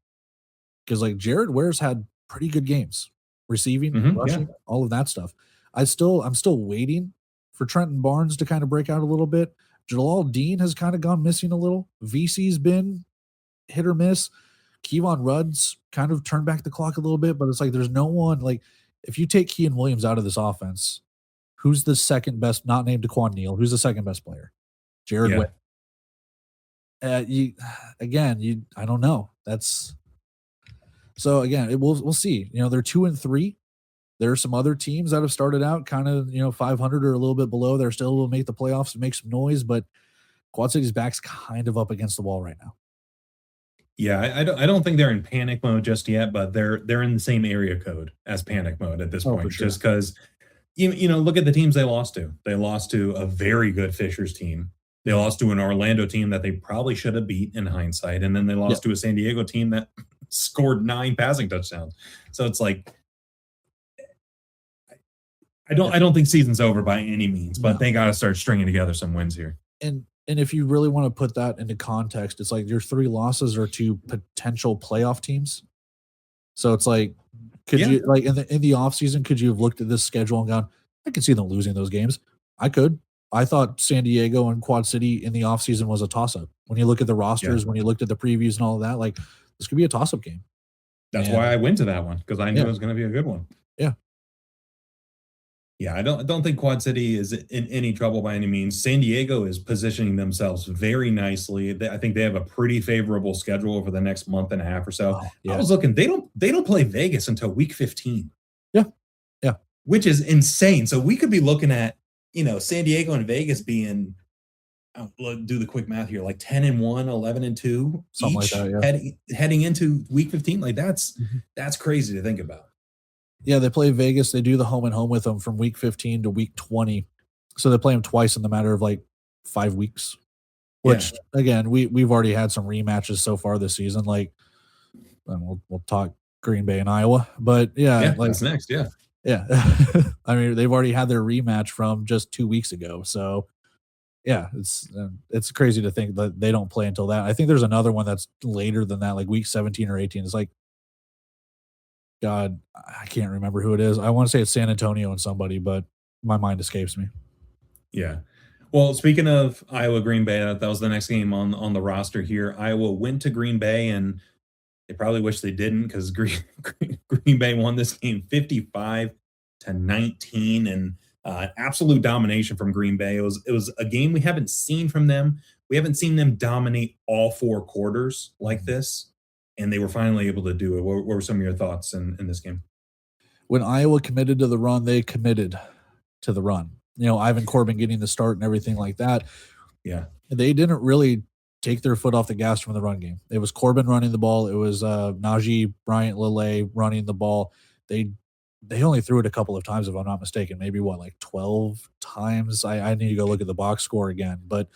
S2: because like Jared Ware's had pretty good games, receiving,
S1: Yeah.
S2: rushing, all of that stuff. I'm still waiting for Trenton Barnes to kind of break out a little bit. Jalal Dean has kind of gone missing a little. VC's been hit or miss. Kevon Rudd's kind of turned back the clock a little bit, but it's like there's no one like if you take Kean Williams out of this offense, who's the second best? Not named Daquan Neal. Who's the second best player? Jared
S1: Yeah.
S2: Ware. I don't know. That's so again. We'll see. They're 2-3. There are some other teams that have started out kind of 500 or a little bit below. They're still able to make the playoffs and make some noise, but Quad City's back's kind of up against the wall right now.
S1: Yeah, I don't think they're in panic mode just yet, but they're in the same area code as panic mode at this
S2: Oh,
S1: point.
S2: for sure.
S1: Just because look at the teams they lost to. They lost to a very good Fishers team. They lost to an Orlando team that they probably should have beat in hindsight, and then they
S2: Yeah.
S1: lost to a San Diego team that scored 9 passing touchdowns. So it's like I don't think season's over by any means, but
S2: No.
S1: they got to start stringing together some wins here.
S2: And if you really want to put that into context, it's like your 3 losses are to potential playoff teams. So it's like, could
S1: Yeah.
S2: you like in the offseason, could you have looked at this schedule and gone, I could see them losing those games? I could. I thought San Diego and Quad City in the offseason was a toss-up. When you look at the rosters, when you looked at the previews and all of that, like this could be a toss-up game.
S1: That's why I went to that one, because I knew
S2: Yeah.
S1: it was going to be a good one.
S2: Yeah.
S1: Yeah, I don't think Quad City is in any trouble by any means. San Diego is positioning themselves very nicely. I think they have a pretty favorable schedule over the next month and a half or so.
S2: Oh, yeah.
S1: I was looking; they don't play Vegas until week 15.
S2: Yeah. Yeah.
S1: Which is insane. So we could be looking at, San Diego and Vegas being, do the quick math here, like 10-1, 11-2,
S2: Something
S1: each
S2: like that, yeah.
S1: heading into week 15. Like that's crazy to think about.
S2: Yeah, they play Vegas. They do the home and home with them from week 15 to week 20. So they play them twice in the matter of like 5 weeks. Which again, we've already had some rematches so far this season. Like, and we'll talk Green Bay and Iowa, but like
S1: that's next. Yeah.
S2: I mean, they've already had their rematch from just 2 weeks ago. So yeah, it's crazy to think that they don't play until that. I think there's another one that's later than that, like week 17 or 18. It's like, God, I can't remember who it is. I want to say it's San Antonio and somebody, but my mind escapes me.
S1: Yeah. Well, speaking of Iowa Green Bay, that was the next game on the roster here. Iowa went to Green Bay, and they probably wish they didn't, because Green Bay won this game 55-19, and absolute domination from Green Bay. It was a game we haven't seen from them. We haven't seen them dominate all 4 quarters like this, and they were finally able to do it. What were some of your thoughts in this game?
S2: When Iowa committed to the run, they committed to the run. Ivan Corbin getting the start and everything like that.
S1: Yeah.
S2: They didn't really take their foot off the gas from the run game. It was Corbin running the ball. It was Najee Bryant Lille running the ball. They only threw it a couple of times, if I'm not mistaken. Maybe like 12 times. I need to go look at the box score again. But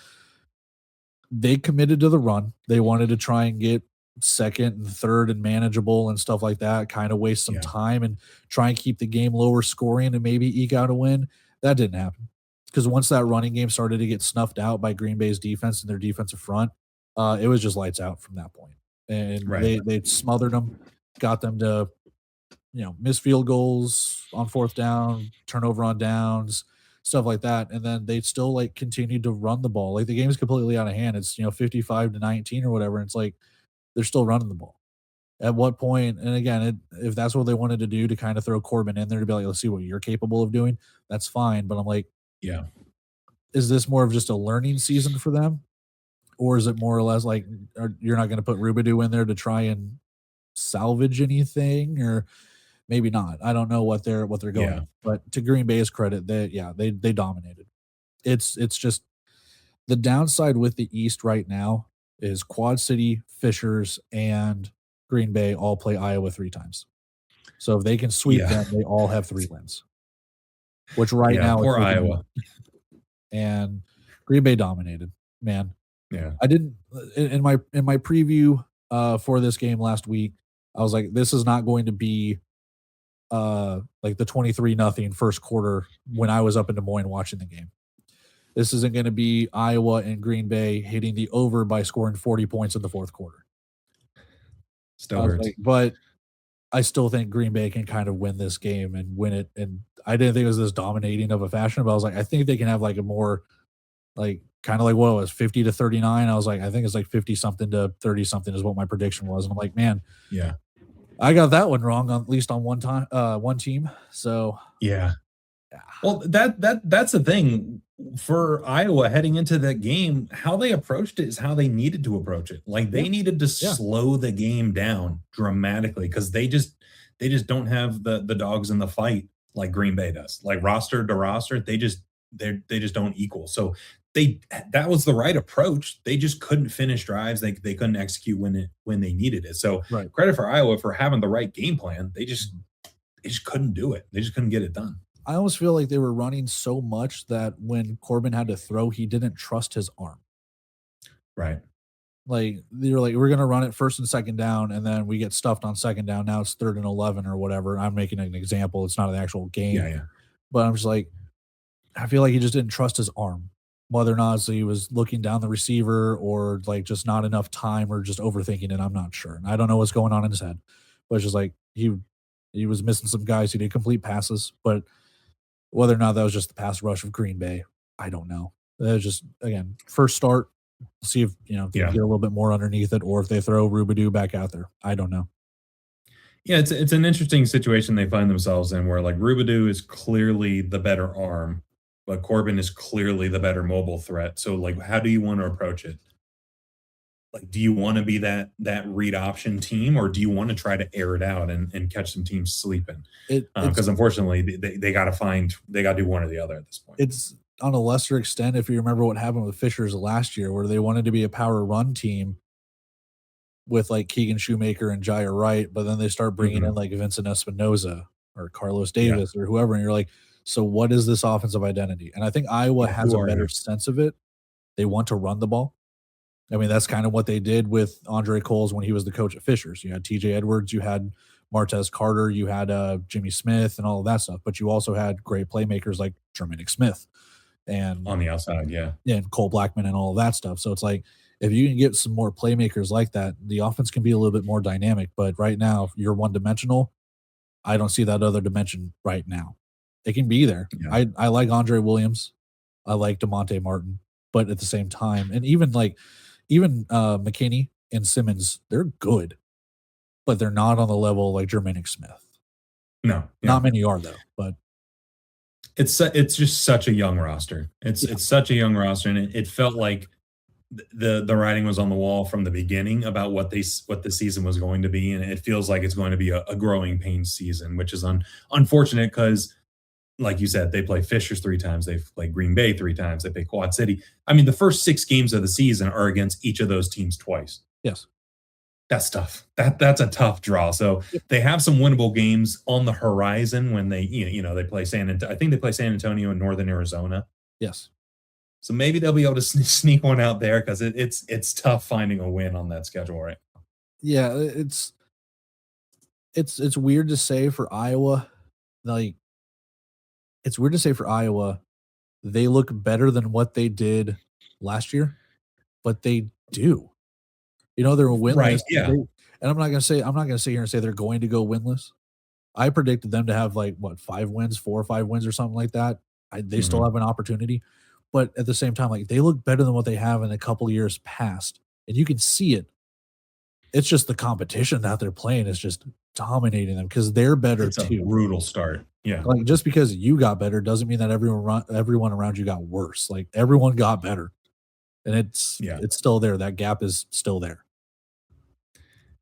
S2: they committed to the run. They wanted to try and get second and third and manageable and stuff like that, kind of waste some time and try and keep the game lower scoring and maybe eke out a win. That didn't happen, because once that running game started to get snuffed out by Green Bay's defense and their defensive front, it was just lights out from that point. And they smothered them, got them to miss field goals on 4th down, turnover on downs, stuff like that. And then they still like continued to run the ball. Like the game is completely out of hand. It's 55-19 or whatever. And it's like they're still running the ball. At what point, and again, if that's what they wanted to do, to kind of throw Corbin in there to be like, let's see what you're capable of doing, that's fine. But I'm like, is this more of just a learning season for them? Or is it more or less like you're not going to put Rubidoo in there to try and salvage anything, or maybe not? I don't know what they're going. But to Green Bay's credit, they dominated. It's just the downside with the East right now is Quad City, Fishers, and Green Bay all play Iowa 3 times. So if they can sweep them, they all have 3 wins. Which now,
S1: poor Iowa.
S2: And Green Bay dominated, man.
S1: Yeah.
S2: I didn't in my preview for this game last week, I was like, this is not going to be like the 23-0 first quarter when I was up in Des Moines watching the game. This isn't going to be Iowa and Green Bay hitting the over by scoring 40 points in the 4th quarter.
S1: Still hurts.
S2: But I still think Green Bay can kind of win this game and win it. And I didn't think it was this dominating of a fashion, but I was like, I think they can have like a more like kind of like what it was 50-39. I was like, I think it's like 50 something to 30 something is what my prediction was. And I'm like, man, I got that one wrong at least on one team. So
S1: well, that's the thing for Iowa heading into that game. How they approached it is how they needed to approach it. Like they needed to slow the game down dramatically, because they just don't have the dogs in the fight like Green Bay does. Like roster to roster, they just don't equal. So that was the right approach. They just couldn't finish drives. They couldn't execute when they needed it. So credit for Iowa for having the right game plan. They just couldn't do it. They just couldn't get it done.
S2: I almost feel like they were running so much that when Corbin had to throw, he didn't trust his arm.
S1: Right.
S2: Like, they're like, "We're gonna run it 1st and 2nd down, and then we get stuffed on 2nd down. Now it's 3rd and 11," or whatever. I'm making an example. It's not an actual game.
S1: Yeah, yeah.
S2: But I'm just like, I feel like he just didn't trust his arm, whether or not he was looking down the receiver or like just not enough time or just overthinking it. I'm not sure. And I don't know what's going on in his head, but it's just like he was missing some guys. He did complete passes, but whether or not that was just the pass rush of Green Bay, I don't know. That was just, again, first start. See if they
S1: Yeah.
S2: get a little bit more underneath it, or if they throw Rubadu back out there. I don't know.
S1: Yeah, it's an interesting situation they find themselves in where like Rubadu is clearly the better arm, but Corbin is clearly the better mobile threat. So like how do you want to approach it? Like do you want to be that read option team or do you want to try to air it out and catch some teams sleeping?
S2: It's
S1: Because unfortunately they got to do one or the other at this point.
S2: it's on a lesser extent if you remember what happened with Fishers last year, where they wanted to be a power run team with like Keegan Shoemaker and Jair Wright, but then they start bringing in
S1: Mhm.
S2: like Vincent Espinoza or Carlos
S1: Yeah.
S2: Davis or whoever, and you're like, so what is this offensive identity? And I think Iowa
S1: Yeah.
S2: has
S1: Who
S2: a
S1: are
S2: better
S1: you?
S2: sense of it. They want to run the ball. I mean, that's kind of what they did with Andre Coles when he was the coach at Fishers. You had TJ Edwards, you had Martez Carter, you had Jimmy Smith and all of that stuff, but you also had great playmakers like Jermaine Smith and
S1: On the outside, yeah.
S2: yeah, and Cole Blackman and all of that stuff. So it's like if you can get some more playmakers like that, the offense can be a little bit more dynamic. But right now, if you're one dimensional, I don't see that other dimension right now. It can be there.
S1: Yeah.
S2: I like Andre Williams. I like DeMonte Martin, but at the same time, and even McKinney and Simmons, they're good, but they're not on the level like Jermaine Smith.
S1: No,
S2: Not
S1: yeah.
S2: many are though, but
S1: It's just such a young roster.
S2: yeah,
S1: It's such a young roster, and it felt like the writing was on the wall from the beginning about what the season was going to be, and it feels like it's going to be a growing pains season, which is unfortunate because, like you said, they play Fishers 3 times, they play Green Bay 3 times, they play Quad City. I mean, the first 6 games of the season are against each of those teams twice.
S2: yes,
S1: That's tough. That's a tough draw. So
S2: yep,
S1: they have some winnable games on the horizon when they they play I think they play San Antonio and Northern Arizona.
S2: yes.
S1: So maybe they'll be able to sneak one out there because it's tough finding a win on that schedule, right?
S2: Yeah, it's weird to say for Iowa, like it's weird to say for Iowa, they look better than what they did last year, but they do. They're
S1: Right.
S2: winless.
S1: Yeah.
S2: I'm not gonna sit here and say they're going to go winless. I predicted them to have like what 5 wins, 4 or 5 wins or something like that. They still
S1: Hmm.
S2: have an opportunity, but at the same time, like they look better than what they have in a couple of years past, and you can see it. It's just the competition that they're playing is just dominating them because they're better
S1: It's a
S2: too.
S1: brutal start. Yeah.
S2: Like, just because you got better doesn't mean that everyone around you got worse. Like, everyone got better, and it's
S1: Yeah.
S2: it's still there. That gap is still there.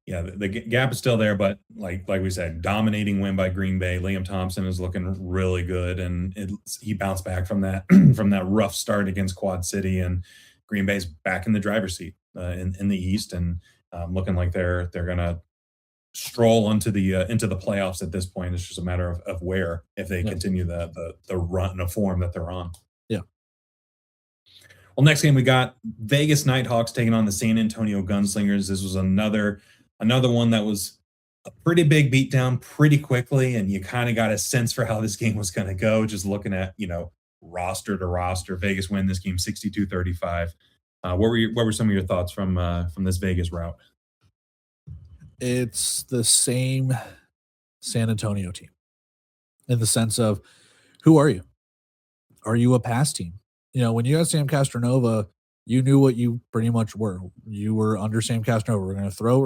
S1: Yeah. The gap is still there, but like we said, dominating win by Green Bay. Liam Thompson is looking really good, and he bounced back from that from that rough start against Quad City, and Green Bay's back in the driver's seat in the East, and looking like they're gonna stroll into the playoffs at this point. It's just a matter of where if they
S2: Yes.
S1: continue the run of form that they're on.
S2: Yeah.
S1: Well, next game we got Vegas Nighthawks taking on the San Antonio Gunslingers. This was another one that was a pretty big beatdown pretty quickly, and you kind of got a sense for how this game was going to go just looking at roster to roster. Vegas win this game 62-35. What were some of your thoughts from this Vegas route?
S2: It's the same San Antonio team in the sense of, who are you? Are you a pass team? When you had Sam Castronova, you knew what you pretty much were. You were under Sam Castronova. We're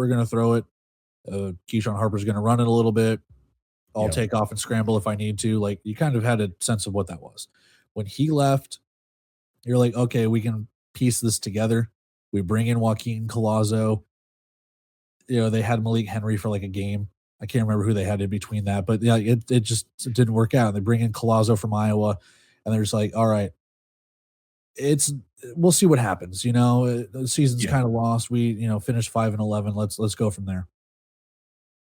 S2: going to throw it. Keyshawn Harper's going to run it a little bit. I'll
S1: Yeah,
S2: take off and scramble if I need to. Like, you kind of had a sense of what that was. When he left, you're like, okay, we can piece this together. We bring in Joaquin Colazo. They had Malik Henry for like a game. I can't remember who they had in between that, but yeah, it didn't work out. They bring in Colazo from Iowa, and they're just like, all right, it's we'll see what happens. The season's
S1: yeah,
S2: kind of lost. We finished 5-11. Let's go from there.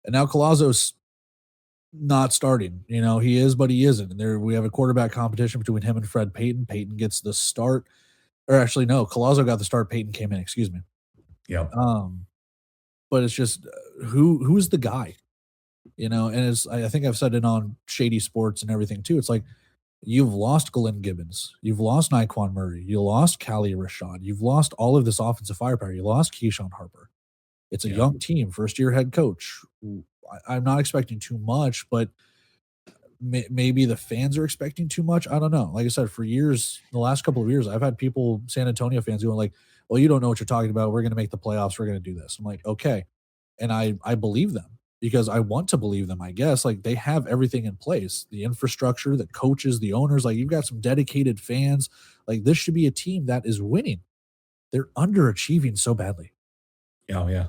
S2: And now Colazo's not starting. You know, he is, but he isn't. And there we have a quarterback competition between him and Fred Payton. Payton gets the start, or actually no, Collazo got the start. Payton came in. Excuse me.
S1: Yep.
S2: Um, but it's just who's the guy, you know? And it's I think I've said it on Shady Sports and everything too. It's like you've lost Glenn Gibbons, you've lost Naquan Murray, you lost Callie Rashad, you've lost all of this offensive firepower, you lost Keyshawn Harper. It's a
S1: Yep.
S2: young team, first year head coach. I'm not expecting too much, but maybe the fans are expecting too much. I don't know. Like I said, for years, the last couple of years, I've had people, San Antonio fans, going like, "Well, you don't know what you're talking about. We're going to make the playoffs. We're going to do this." I'm like, okay, and I believe them because I want to believe them. I guess like they have everything in place, the infrastructure, the coaches, the owners. Like you've got some dedicated fans. Like this should be a team that is winning. They're underachieving so badly,
S1: Oh yeah.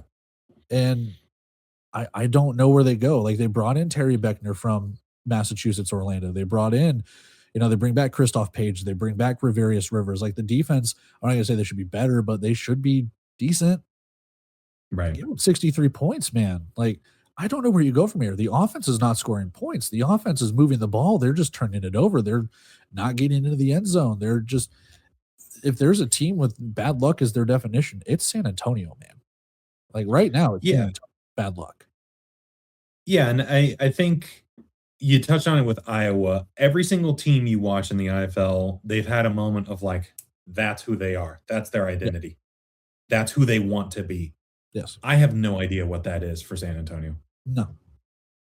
S2: and I don't know where they go. Like they brought in Terry Beckner from Massachusetts, Orlando. They brought in, you know, they bring back Christoph Page. They bring back Riverius Rivers. Like the defense, I'm not gonna say they should be better, but they should be decent.
S1: Right.
S2: Give them 63 points, man. Like I don't know where you go from here. The offense is not scoring points. The offense is moving the ball. They're just turning it over. They're not getting into the end zone. They're just if there's a team with bad luck as their definition, it's San Antonio, man. Like right now, it's San
S1: Yeah.
S2: Antonio. Bad luck.
S1: Yeah, and I think you touched on it with Iowa. Every single team you watch in the NFL, they've had a moment of like, that's who they are. That's their
S2: Yeah.
S1: identity. That's who they want to be.
S2: Yes.
S1: I have no idea what that is for San Antonio.
S2: No.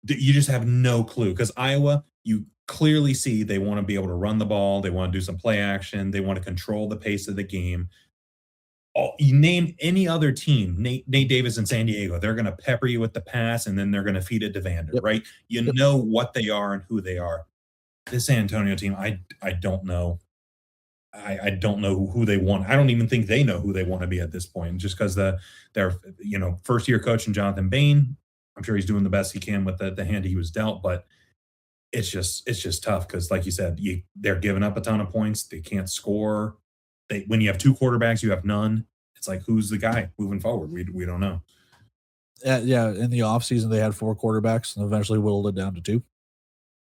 S1: You just have no clue because Iowa, you clearly see they want to be able to run the ball. They want to do some play action. They want to control the pace of the game. You name any other team, Nate Davis in San Diego, they're going to pepper you with the pass and then they're going to feed it to Vander,
S2: Yep.
S1: right? You
S2: Yep.
S1: know what they are and who they are. This San Antonio team, I don't know. I don't know who they want. I don't even think they know who they want to be at this point, just because their first year coach and Jonathan Bain, I'm sure he's doing the best he can with the hand he was dealt, but it's just tough because, like you said, they're giving up a ton of points. They can't score. When you have two quarterbacks, you have none. It's like who's the guy moving forward? We don't know.
S2: Yeah, in the offseason, they had 4 quarterbacks and eventually whittled it down to 2.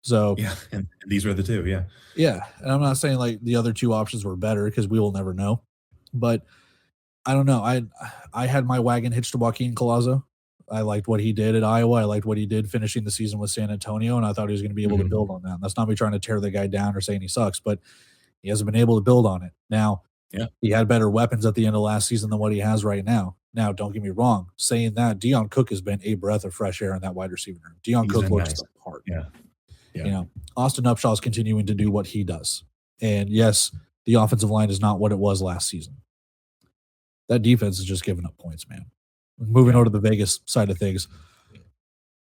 S2: So,
S1: Yeah, and these are the two. Yeah,
S2: yeah, and I'm not saying, like, the other 2 options were better because we will never know, but I don't know. I had my wagon hitched to Joaquin Collazo. I liked what he did at Iowa. I liked what he did finishing the season with San Antonio, and I thought he was gonna be able to
S1: hmm
S2: build on that. That's not me trying to tear the guy down or saying he sucks, but he hasn't been able to build on it. Now,
S1: yeah.
S2: he had better weapons at the end of last season than what he has right now. Now, don't get me wrong, saying that, Dion Cook has been a breath of fresh air in that wide receiver room. Dion
S1: He's
S2: Cook
S1: been
S2: looks
S1: nice.
S2: the part.
S1: Yeah,
S2: You
S1: yeah.
S2: know, Austin Upshaw is continuing to do what he does. And yes, the offensive line is not what it was last season. That defense is just giving up points, man. Moving
S1: Yeah.
S2: over to the Vegas side of things,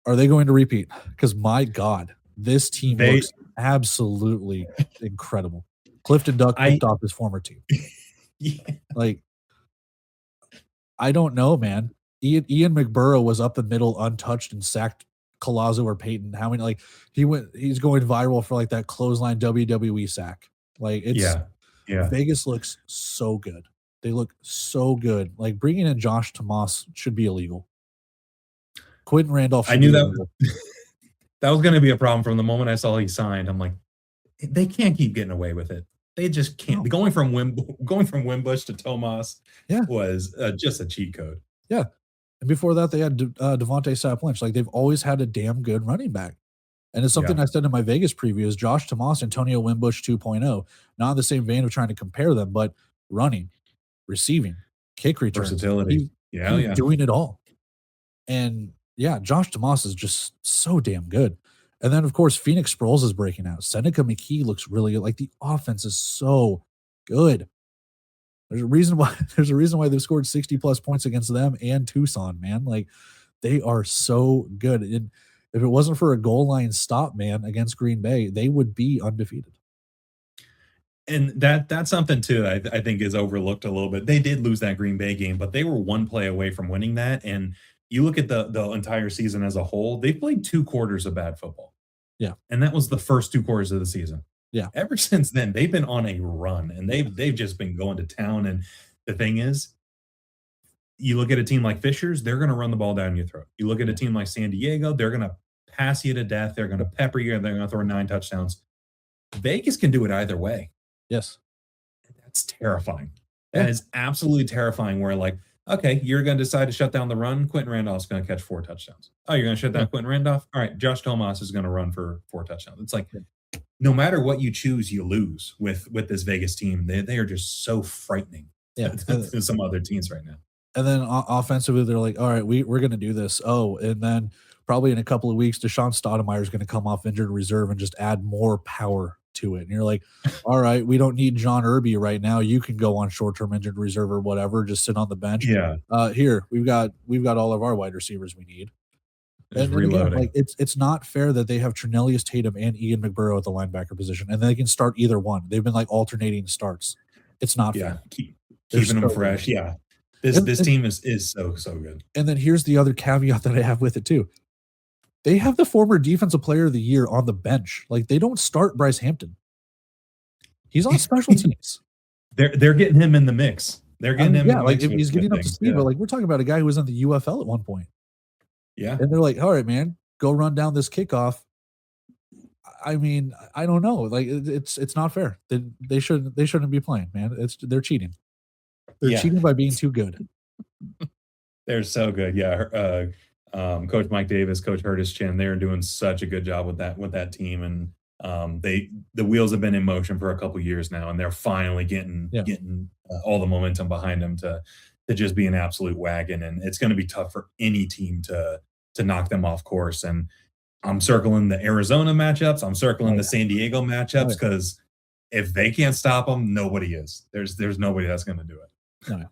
S2: are they going to repeat? Because my God, this team
S1: They,
S2: looks absolutely incredible. Clifton Duck
S1: I,
S2: picked off his former team.
S1: yeah,
S2: Like, I don't know, man. Ian McBurrow was up the middle untouched and sacked Collazo or Peyton. How many he's going viral for like that clothesline WWE sack. Like it's
S1: yeah, yeah.
S2: Vegas looks so good. They look so good. Like bringing in Josh Tomas should be illegal. Quentin Randolph
S1: I
S2: should
S1: knew
S2: be
S1: that
S2: illegal.
S1: that was going to be a problem from the moment I saw he signed. I'm like, they can't keep getting away with it. They just can't.
S2: No.
S1: Going from Wimbush to Tomas
S2: Yeah.
S1: was just a cheat code.
S2: Yeah. And before that, they had Devontae Sapp Lynch. Like they've always had a damn good running back. And it's something
S1: Yeah,
S2: I said in my Vegas preview is Josh Tomas, Antonio Wimbush 2.0. Not in the same vein of trying to compare them, but running, receiving, kick returns.
S1: versatility. Yeah,
S2: He's
S1: yeah.
S2: doing it all. And yeah, Josh Tomas is just so damn good. And then of course Phoenix Sproles is breaking out. Seneca McKee looks really good. Like the offense is so good. There's a reason why they've scored 60 plus points against them and Tucson, man. Like they are so good. And if it wasn't for a goal line stop, man, against Green Bay, they would be undefeated.
S1: And that's something too. I think is overlooked a little bit. They did lose that Green Bay game, but they were one play away from winning that. And you look at the entire season as a whole, they played 2 quarters of bad football,
S2: Yeah.
S1: and that was the first 2 quarters of the season.
S2: Yeah.
S1: Ever since then, they've been on a run, and they've just been going to town. And the thing is, you look at a team like Fishers, they're going to run the ball down your throat. You look at a
S2: Yeah.
S1: team like San Diego, they're going to pass you to death. They're going to pepper you, and they're going to throw 9 touchdowns. Vegas can do it either way.
S2: Yes.
S1: That's terrifying.
S2: Yeah.
S1: That is absolutely terrifying. Where like, okay, you're going to decide to shut down the run. Quentin Randolph's going to catch 4 touchdowns. Oh, you're going to shut down Quentin Randolph. All right, Josh Thomas is going to run for 4 touchdowns. It's like, no matter what you choose, you lose with this Vegas team. They are just so frightening.
S2: Yeah.
S1: To some other teams right now.
S2: And then offensively, they're like, all right, we're going to do this. Oh, and then probably in a couple of weeks, Deshaun Stoudemire is going to come off injured reserve and just add more power to it. And you're like, all right, we don't need John Irby right now. You can go on short-term injured reserve or whatever, just sit on the bench.
S1: Yeah.
S2: Here, we've got all of our wide receivers we need.
S1: And reloading.
S2: Again, like it's not fair that they have Trinellius Tatum and Ian McBurrow at the linebacker position, and they can start either one. They've been like alternating starts. It's not fair.
S1: Keeping them fresh. Good. Yeah. This team is so good.
S2: And then here's the other caveat that I have with it too. They have the former defensive player of the year on the bench. Like they don't start Bryce Hampton. He's on special teams.
S1: They're getting him in the mix. They're getting him.
S2: Yeah, like if he's getting up to speed, but like we're talking about a guy who was in the UFL at one point.
S1: Yeah.
S2: And they're like, all right, man, go run down this kickoff. I mean, I don't know. Like it's not fair. They shouldn't be playing, man. They're cheating. They're cheating by being too good.
S1: They're so good. Yeah. Coach Mike Davis, Coach Curtis Chin, they're doing such a good job with that team. And the wheels have been in motion for a couple years now, and they're finally getting all the momentum behind them to just be an absolute wagon. And it's going to be tough for any team to knock them off course. And I'm circling the Arizona matchups. I'm circling the San Diego matchups because if they can't stop them, nobody is. There's nobody that's going to do it.
S2: No.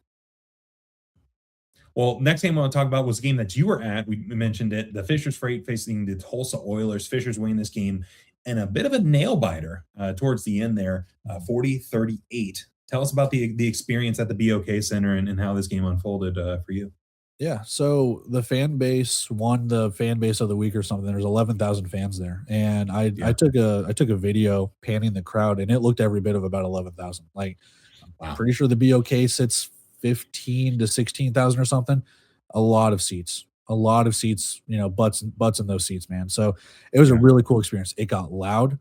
S1: Well, next game I want to talk about was a game that you were at. We mentioned it. The Fishers Freight facing the Tulsa Oilers. Fishers winning this game and a bit of a nail biter towards the end there, 40-38. Tell us about the experience at the BOK Center and how this game unfolded for you.
S2: Yeah, so the fan base won the fan base of the week or something. There's 11,000 fans there, and I took a video panning the crowd, and it looked every bit of about 11,000. Like, I'm pretty sure the BOK sits 15 to 16,000 or something. A lot of seats, you know, butts in those seats, man. So it was a really cool experience. It got loud.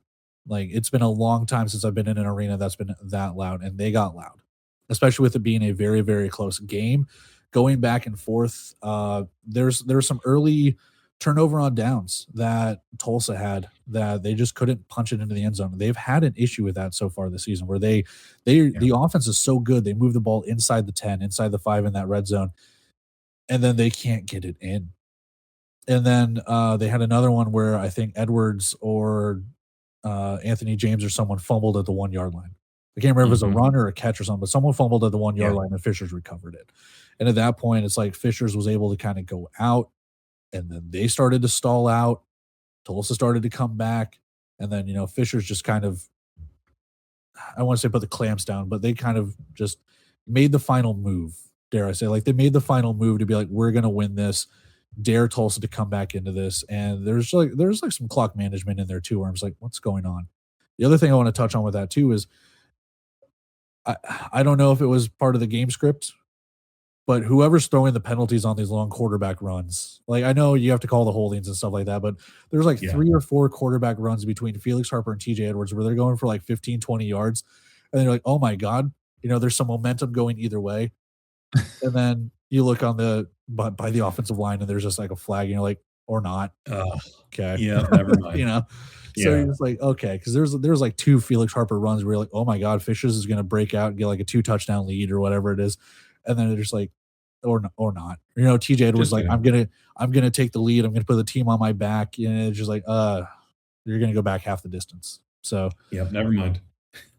S2: Like, it's been a long time since I've been in an arena that's been that loud, and they got loud, especially with it being a very, very close game. Going back and forth, there's some early turnover on downs that Tulsa had that they just couldn't punch it into the end zone. They've had an issue with that so far this season, where the offense is so good, they move the ball inside the 10, inside the 5 in that red zone, and then they can't get it in. And then they had another one where I think Edwards or Anthony James or someone fumbled at the 1 yard line. I can't remember if it was a run or a catch or something, but someone fumbled at the 1 yard line and Fishers recovered it. And at that point, it's like Fishers was able to kind of go out, and then they started to stall out. Tulsa started to come back, and then, you know, Fishers just kind of, I want to say put the clamps down, but they kind of just made the final move, dare I say. Like, they made the final move to be like, we're going to win this, dare Tulsa to come back into this. And there's like some clock management in there too, where I'm just like, what's going on? The other thing I want to touch on with that too is I don't know if it was part of the game script, but whoever's throwing the penalties on these long quarterback runs, like, I know you have to call the holdings and stuff like that, but there's like 3 or 4 quarterback runs between Felix Harper and TJ Edwards where they're going for like 15, 20 yards. And they're like, oh my God, you know, there's some momentum going either way. And then you look on by the offensive line and there's just like a flag, and you're like, or not. Okay.
S1: Yeah, never mind.
S2: You know? So you're just like, okay, because there's like 2 Felix Harper runs where you're like, oh my God, Fishers is going to break out and get like a 2 touchdown lead or whatever it is. And then they're just like, or not. You know, TJ Edwards like, I'm gonna take the lead. I'm gonna put the team on my back. And it's just like, you're gonna go back half the distance. So
S1: never mind.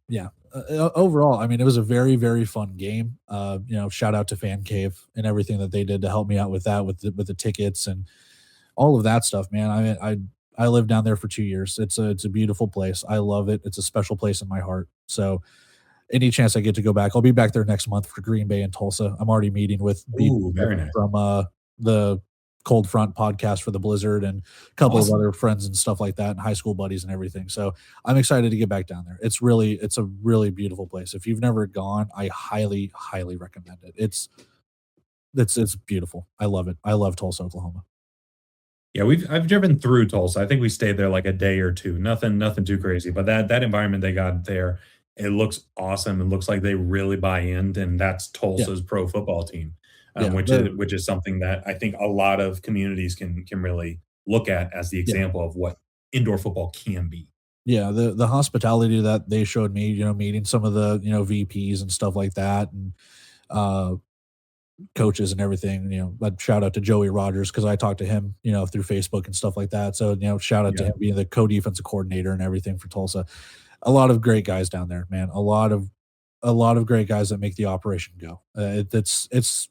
S2: Yeah. Overall, I mean, it was a very, very fun game. You know, shout out to Fan Cave and everything that they did to help me out with that, with the tickets and all of that stuff, man. I mean, I lived down there for 2 years. It's a beautiful place. I love it. It's a special place in my heart. So any chance I get to go back, I'll be back there next month for Green Bay and Tulsa. I'm already meeting with people from the Cold Front podcast for the Blizzard and a couple of other friends and stuff like that, and high school buddies and everything. So I'm excited to get back down there. It's a really beautiful place. If you've never gone, I highly, highly recommend it. It's beautiful. I love it. I love Tulsa, Oklahoma.
S1: Yeah, I've driven through Tulsa. I think we stayed there like a day or two. Nothing too crazy. But that environment they got there, it looks awesome. It looks like they really buy in, and that's
S2: Yeah,
S1: Tulsa's pro football team,
S2: yeah,
S1: which is something that I think a lot of communities can really look at as the
S2: yeah,
S1: example of what indoor football can be.
S2: yeah. The hospitality that they showed me, meeting some of the VPs and stuff like that, and uh, coaches and everything. But shout out to Joey Rogers because I talked to him, through Facebook and stuff like that. So shout out to
S1: Yeah.
S2: him being the co-defensive coordinator and everything for Tulsa. A lot of great guys down there, man. A lot of great guys that make the operation go. It's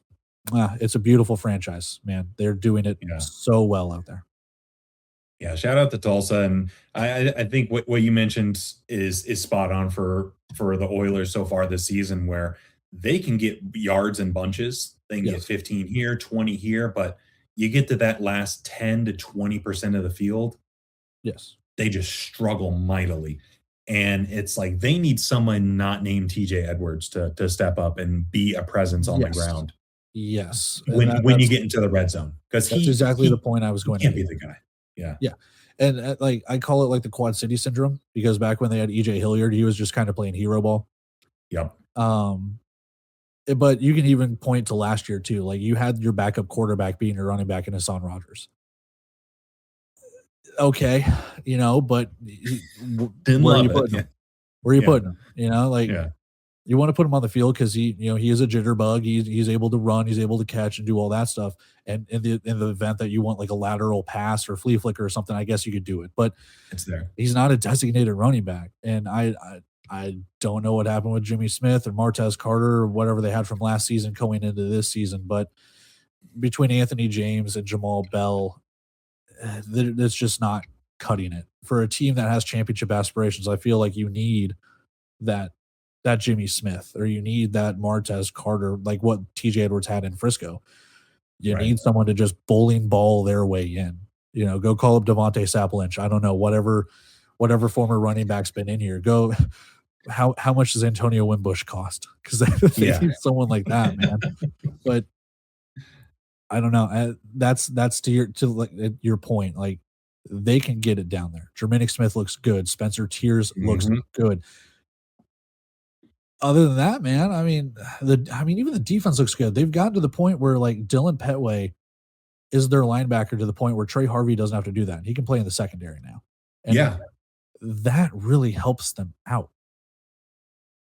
S2: a beautiful franchise, man. They're doing it
S1: Yeah.
S2: so well out there.
S1: Yeah, shout out to Tulsa, and I think what you mentioned is spot on for the Oilers so far this season, where they can get yards in bunches. They can get
S2: Yes.
S1: 15 here, 20 here, but you get to that last 10 to 20% of the field,
S2: Yes.
S1: they just struggle mightily. And it's like they need someone not named TJ Edwards to step up and be a presence on the
S2: Yes.
S1: ground
S2: Yes. And
S1: when you get into the red zone because
S2: that's exactly the point I was
S1: he
S2: going to
S1: can't
S2: make.
S1: be the guy. Yeah.
S2: Yeah. And like I call it like the Quad City syndrome because back when they had EJ Hilliard, he was just kind of playing hero ball.
S1: Yep.
S2: Um, but you can even point to last year too. Like you had your backup quarterback being your running back in Hassan Rodgers. Okay, but
S1: Didn't
S2: where are you
S1: love it.
S2: putting
S1: Yeah.
S2: him? Where are you
S1: Yeah.
S2: putting him? Like
S1: Yeah.
S2: you want to put him on the field because he is a jitterbug. He's able to run, he's able to catch and do all that stuff. And in the event that you want like a lateral pass or flea flicker or something, I guess you could do it. But
S1: It's there.
S2: he's not a designated running back. And I don't know what happened with Jimmy Smith and Martez Carter or whatever they had from last season going into this season, but between Anthony James and Jamal Bell, that's just not cutting it for a team that has championship aspirations. I feel like you need that that Jimmy Smith or you need that Martez Carter, like what TJ Edwards had in Frisco. You
S1: Right.
S2: need someone to just bowling ball their way in. Go call up Devontae Saplinch. I don't know, whatever former running back's been in here. Go how much does Antonio Wimbush cost? Because they
S1: Yeah.
S2: need someone like that, man. But I don't know. That's your point. Like they can get it down there. Jermaine Smith looks good. Spencer Tiers looks
S1: Mhm.
S2: good. Other than that, man, even the defense looks good. They've gotten to the point where like Dylan Petway is their linebacker to the point where Trey Harvey doesn't have to do that. He can play in the secondary now. And
S1: Yeah.
S2: that really helps them out.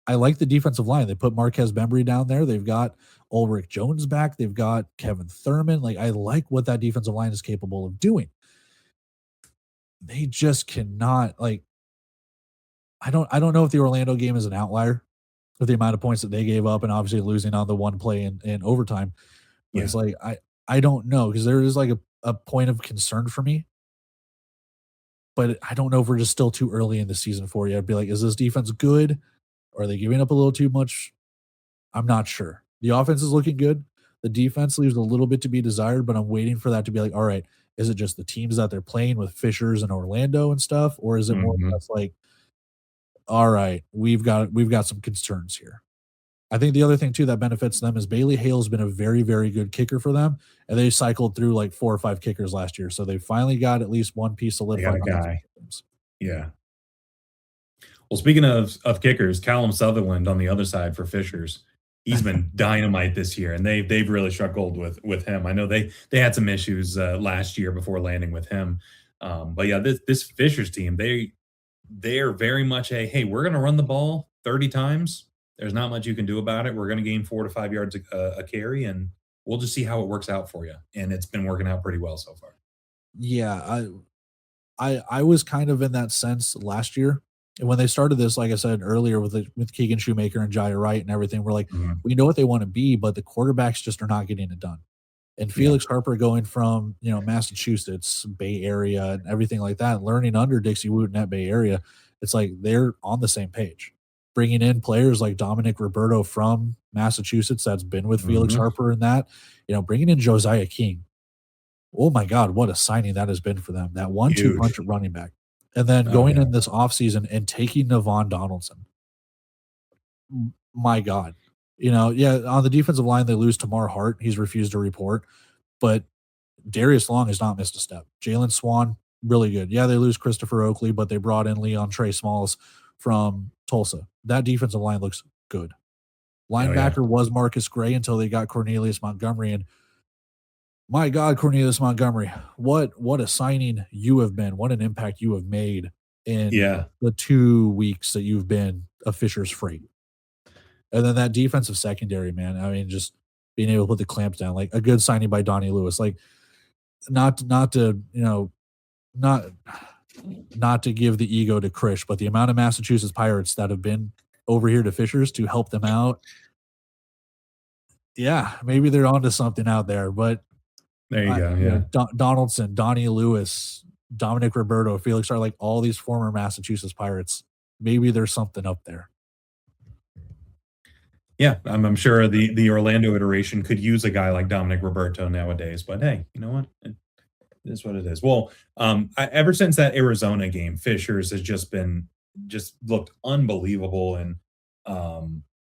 S2: I like the defensive line. They put Marquez Bembry down there. They've got Ulrich Jones back. They've got Kevin Thurman. Like I like what that defensive line is capable of doing. They just cannot I don't know if the Orlando game is an outlier with the amount of points that they gave up and obviously losing on the one play in overtime. But
S1: Yeah.
S2: it's like I don't know because there is like a point of concern for me. But I don't know if we're just still too early in the season for you. I'd be like, is this defense good? Or are they giving up a little too much? I'm not sure. The offense is looking good. The defense leaves a little bit to be desired, but I'm waiting for that to be like, all right, is it just the teams that they're playing with Fishers and Orlando and stuff, or is it more or
S1: Mhm.
S2: less like, all right, we've got some concerns here. I think the other thing too that benefits them is Bailey Hale's been a very, very good kicker for them, and they cycled through like 4 or 5 kickers last year, so they finally got at least one piece
S1: They got
S2: solidified
S1: a
S2: on those
S1: guy.
S2: teams.
S1: Yeah. Well, speaking of kickers, Callum Sutherland on the other side for Fishers, he's been dynamite this year, and they've really struggled with him. I know they had some issues last year before landing with him, but yeah, this Fishers team they're very much a hey, we're going to run the ball 30 times. There's not much you can do about it. We're going to gain 4 to 5 yards a carry, and we'll just see how it works out for you. And it's been working out pretty well so far.
S2: Yeah, I was kind of in that sense last year. And when they started this, like I said earlier, with Keegan Shoemaker and Jaya Wright and everything, we're like,
S1: Mhm.
S2: we know what they want to be, but the quarterbacks just are not getting it done. And
S1: Yeah.
S2: Felix Harper going from Massachusetts, Bay Area, and everything like that, learning under Dixie Woot in that Bay Area, it's like they're on the same page. Bringing in players like Dominic Roberto from Massachusetts, that's been with Felix
S1: Mhm.
S2: Harper and that, bringing in Josiah King. Oh my God, what a signing that has been for them. That 1-2
S1: Huge.
S2: punch at running back. And then
S1: Oh
S2: going
S1: yeah.
S2: in this offseason and taking Navon Donaldson. My God. Yeah, on the defensive line, they lose Tamar Hart. He's refused to report. But Darius Long has not missed a step. Jalen Swan, really good. Yeah, they lose Christopher Oakley, but they brought in Leon Trey Smalls from Tulsa. That defensive line looks good.
S1: Oh, yeah.
S2: Linebacker was Marcus Gray until they got Cornelius Montgomery. And my God, Cornelius Montgomery, what a signing you have been. What an impact you have made in
S1: Yeah.
S2: the 2 weeks that you've been a Fisher's freight. And then that defensive secondary, man. I mean, just being able to put the clamps down, like a good signing by Donnie Lewis. Like not to, not not to give the ego to Krish, but the amount of Massachusetts Pirates that have been over here to Fishers to help them out. Yeah, maybe they're onto something out there, but
S1: There you go. Yeah.
S2: Donaldson, Donnie Lewis, Dominic Roberto, Felix are like all these former Massachusetts Pirates. Maybe there's something up there.
S1: Yeah, I'm sure the Orlando iteration could use a guy like Dominic Roberto nowadays, but hey, you know what? It is what it is. Well, ever since that Arizona game, Fishers has just looked unbelievable. And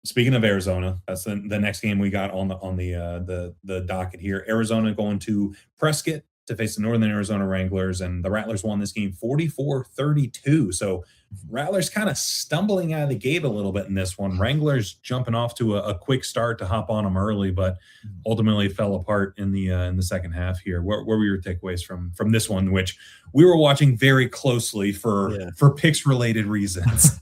S1: speaking of Arizona, that's the next game we got on the docket here. Arizona going to Prescott to face the Northern Arizona Wranglers, and the Rattlers won this game 44-32. So Rattlers kind of stumbling out of the gate a little bit in this one. Wranglers jumping off to a quick start to hop on them early, but ultimately fell apart in the second half here. What were your takeaways from this one, which we were watching very closely for picks related reasons?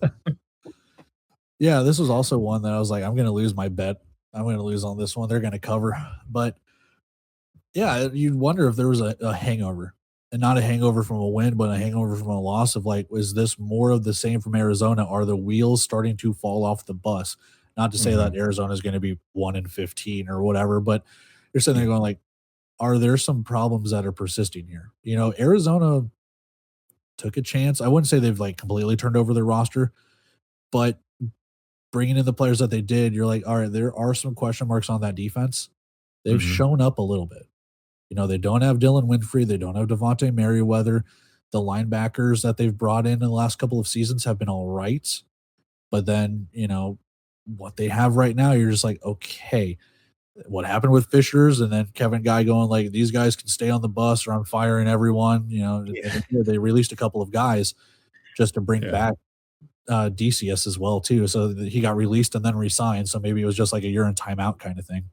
S2: Yeah, this was also one that I was like, I'm going to lose my bet. I'm going to lose on this one. They're going to cover. But yeah, you'd wonder if there was a hangover, and not a hangover from a win, but a hangover from a loss of like, is this more of the same from Arizona? Are the wheels starting to fall off the bus? Not to say that Arizona is going to be 1-15 or whatever, but you're sitting there going like, are there some problems that are persisting here? Arizona took a chance. I wouldn't say they've like completely turned over their roster, but bringing in the players that they did, you're like, all right, there are some question marks on that defense. They've shown up a little bit. They don't have Dylan Winfrey. They don't have Devontae Merriweather. The linebackers that they've brought in the last couple of seasons have been all right. But then, what they have right now, you're just like, okay, what happened with Fishers and then Kevin Guy going like, these guys can stay on the bus or I'm firing everyone. They released a couple of guys just to bring back DCS as well too. So he got released and then re-signed. So maybe it was just like a year in timeout kind of thing.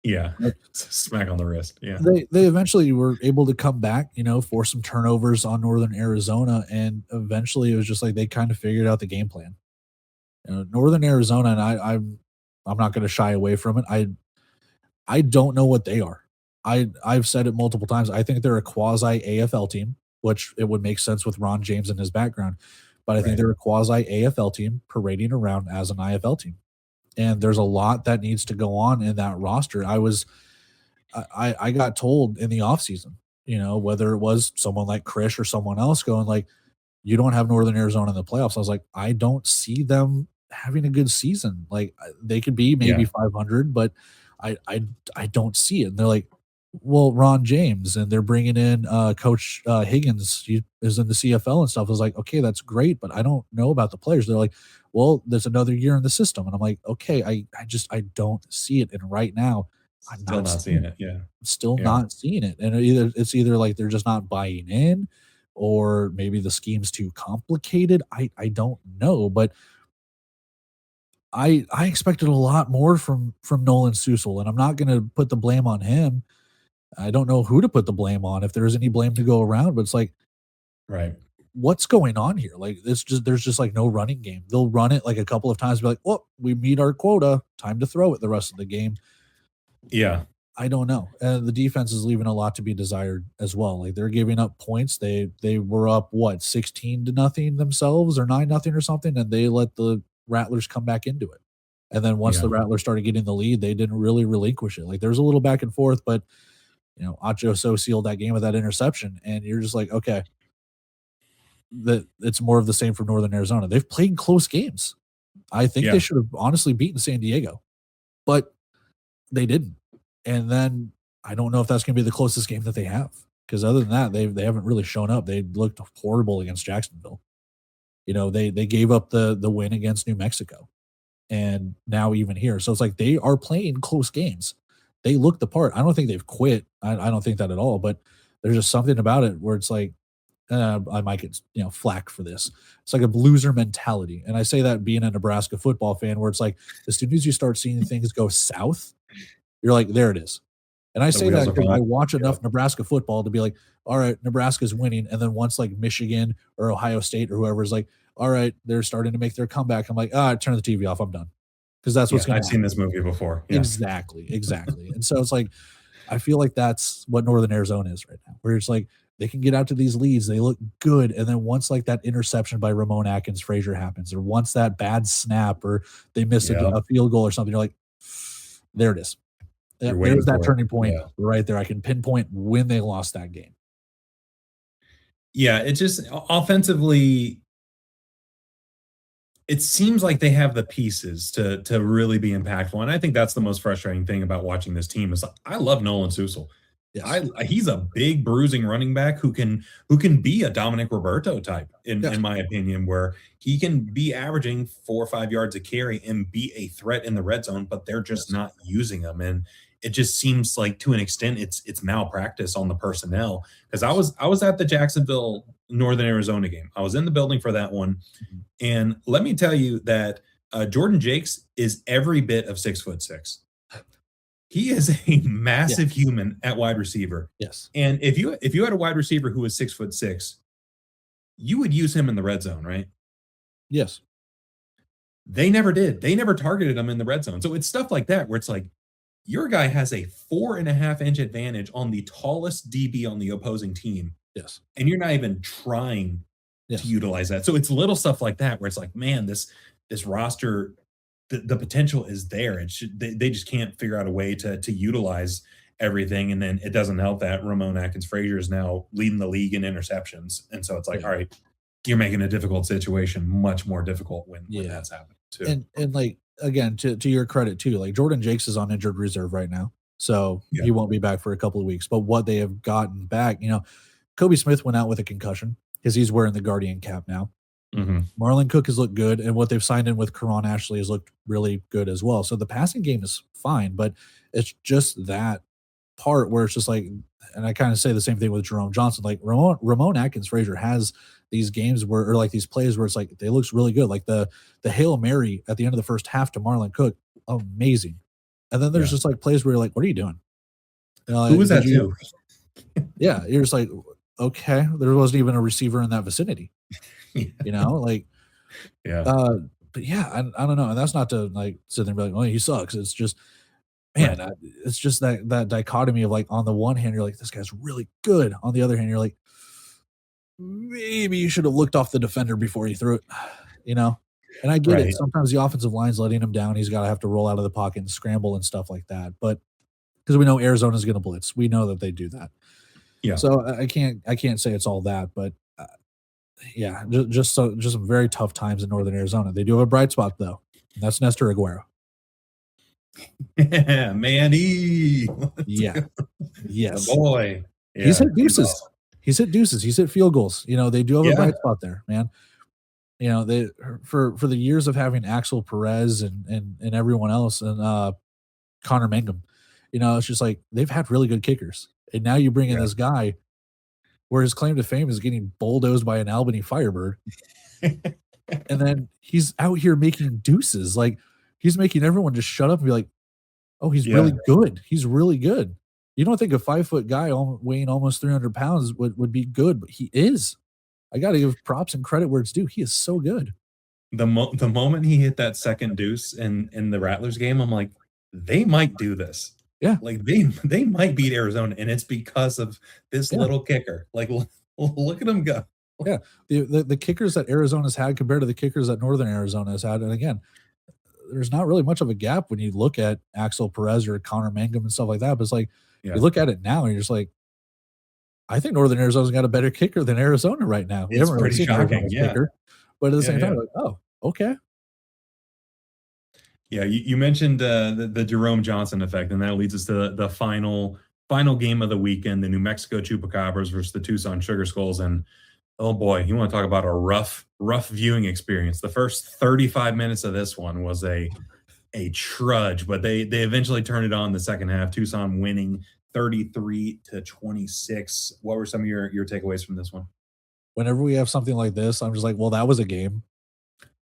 S1: Yeah. Smack on the wrist. Yeah.
S2: They eventually were able to come back, force some turnovers on Northern Arizona. And eventually it was just like they kind of figured out the game plan. Northern Arizona, and I'm not going to shy away from it. I don't know what they are. I've said it multiple times. I think they're a quasi AFL team, which it would make sense with Ron James and his background. But I think they're a quasi AFL team parading around as an IFL team. And there's a lot that needs to go on in that roster. I got told in the offseason, whether it was someone like Krish or someone else going like, you don't have Northern Arizona in the playoffs. I was like, I don't see them having a good season. Like they could be maybe 500, but I don't see it. And they're like, well, Ron James, and they're bringing in Coach Higgins. He is in the CFL and stuff. I was like, okay, that's great, but I don't know about the players. They're like, well, there's another year in the system, and I'm like, okay, I don't see it. And right now, I'm
S1: Still not seeing it. Yeah,
S2: still not seeing it. And it's either like they're just not buying in, or maybe the scheme's too complicated. I don't know, but I expected a lot more from Nolan Susel, and I'm not going to put the blame on him. I don't know who to put the blame on, if there's any blame to go around, but it's like, what's going on here? Like, there's just like no running game. They'll run it like a couple of times, be like, well, we meet our quota, time to throw it the rest of the game.
S1: Yeah.
S2: I don't know. The defense is leaving a lot to be desired as well. Like they're giving up points. They were up 16-0 themselves, or 9-0 or something, and they let the Rattlers come back into it. And then once the Rattlers started getting the lead, they didn't really relinquish it. Like there's a little back and forth, but Acho so sealed that game with that interception, and you're just like, okay, that it's more of the same for Northern Arizona. They've played close games. I think they should have honestly beaten San Diego, but they didn't. And then I don't know if that's going to be the closest game that they have, because other than that, they haven't really shown up. They looked horrible against Jacksonville. They gave up the win against New Mexico, and now even here. So it's like they are playing close games. they look the part. I don't think they've quit. I don't think that at all. But there's just something about it where it's like, I might get flack for this. It's like a loser mentality, and I say that being a Nebraska football fan, where it's like as soon as you start seeing things go south, you're like, there it is. And I
S1: The
S2: say
S1: wheels
S2: that
S1: are
S2: because
S1: falling.
S2: I watch
S1: Yeah.
S2: enough Nebraska football to be like, all right, Nebraska's winning, and then once like Michigan or Ohio State or whoever is like, all right, they're starting to make their comeback. I'm like, turn the TV off. I'm done because that's what's
S1: Yeah,
S2: going
S1: I've
S2: to
S1: seen
S2: happen.
S1: this movie before. Yeah.
S2: Exactly, exactly. And so it's like, I feel like that's what Northern Arizona is right now, where it's like they can get out to these leads, they look good, and then once like that interception by Ramon Atkins Frazier happens, or once that bad snap, or they miss
S1: Yeah.
S2: a field goal or something, you're like, there it is.
S1: You're
S2: There's
S1: waiting
S2: that
S1: for it.
S2: turning point
S1: Yeah.
S2: right there. I can pinpoint when they lost that game.
S1: Yeah, it just offensively, it seems like they have the pieces to really be impactful, and I think that's the most frustrating thing about watching this team is I love Nolan Susel.
S2: Yes.
S1: He's a big bruising running back who can be a Dominic Roberto type
S2: Yes.
S1: in my opinion, where he can be averaging 4 or 5 yards a carry and be a threat in the red zone, but they're just
S2: Yes.
S1: not using him. And it just seems like to an extent it's malpractice on the personnel. Because
S2: Yes.
S1: I was at the Jacksonville Northern Arizona game. I was in the building for that one.
S2: Mhm.
S1: And let me tell you that Jordan Jakes is every bit of 6'6". He is a massive
S2: Yes.
S1: human at wide receiver.
S2: Yes.
S1: And if you had a wide receiver who was 6'6", you would use him in the red zone, right?
S2: Yes.
S1: They never did. They never targeted him in the red zone. So it's stuff like that where it's like your guy has a 4.5-inch advantage on the tallest DB on the opposing team,
S2: Yes.
S1: and you're not even trying to
S2: Yes.
S1: utilize that. So it's little stuff like that where it's like, man, this roster, the potential is there. They just can't figure out a way to utilize everything. And then it doesn't help that Ramon Atkins Frazier is now leading the league in interceptions. And so it's like,
S2: Yeah.
S1: all right, you're making a difficult situation much more difficult when
S2: Yeah.
S1: that's happening too.
S2: And like again, to your credit too, like Jordan Jakes is on injured reserve right now. So
S1: Yeah.
S2: he won't be back for a couple of weeks. But what they have gotten back, Kobe Smith went out with a concussion because he's wearing the Guardian cap now.
S1: Mhm.
S2: Marlon Cook has looked good, and what they've signed in with Karan Ashley has looked really good as well. So the passing game is fine, but it's just that part where it's just like, and I kind of say the same thing with Jerome Johnson. Like Ramon Atkins Frazier has these games where, or like these plays where it's like they looks really good, like the Hail Mary at the end of the first half to Marlon Cook, amazing. And then there's
S1: Yeah.
S2: just like plays where you're like, what are you doing?
S1: Who was
S2: Did
S1: that
S2: you?
S1: too?
S2: Yeah, you're just like, okay, there wasn't even a receiver in that vicinity.
S1: Yeah.
S2: Like,
S1: Yeah.
S2: but yeah, I don't know, and that's not to like sit there and be like, oh, he sucks. It's just, man,
S1: Right.
S2: it's just that dichotomy of like, on the one hand, you're like, this guy's really good. On the other hand, you're like, maybe you should have looked off the defender before you threw it, you know? And I get it.
S1: Right.
S2: Sometimes the offensive line's letting him down. He's got to have to roll out of the pocket and scramble and stuff like that. But because we know Arizona's going to blitz, we know that they do that.
S1: Yeah.
S2: So I can't say it's all that, but yeah, just some very tough times in Northern Arizona. They do have a bright spot though. And that's Nestor Aguero.
S1: Manny.
S2: Yeah. Yes.
S1: The boy. Yeah,
S2: He's hit deuces.
S1: awesome.
S2: He's hit deuces. He's hit field goals. They do have
S1: Yeah.
S2: a bright spot there, man. They for the years of having Axel Perez and everyone else and Connor Mangum, it's just like they've had really good kickers. And now you bring in
S1: Yeah.
S2: this guy where his claim to fame is getting bulldozed by an Albany Firebird. And then he's out here making deuces. Like he's making everyone just shut up and be like, oh, he's
S1: Yeah.
S2: really good. He's really good. You don't think a 5-foot guy weighing almost 300 pounds would be good, but he is. I got to give props and credit where it's due. He is so good.
S1: The moment he hit that second deuce in the Rattlers game, I'm like, they might do this.
S2: Yeah.
S1: Like they might beat Arizona, and it's because of this
S2: Yeah.
S1: little kicker. Like look at him go.
S2: Yeah. The kickers that Arizona's had compared to the kickers that Northern Arizona has had. And again, there's not really much of a gap when you look at Axel Perez or Connor Mangum and stuff like that. But it's like,
S1: Yeah.
S2: you look at it now and you're just like, I think Northern Arizona's got a better kicker than Arizona right now. We
S1: It's
S2: haven't really
S1: pretty
S2: seen
S1: shocking,
S2: Arizona's
S1: yeah.
S2: kicker, but at the
S1: Yeah,
S2: same time,
S1: yeah.
S2: like, oh, okay.
S1: Yeah, you mentioned the Jerome Johnson effect, and that leads us to the final game of the weekend, the New Mexico Chupacabras versus the Tucson Sugar Skulls. And oh boy, you want to talk about a rough viewing experience. The first 35 minutes of this one was a a trudge, but they eventually turned it on the second half. Tucson winning 33-26. What were some of your takeaways from this one?
S2: Whenever we have something like this, I'm just like, well, that was a game.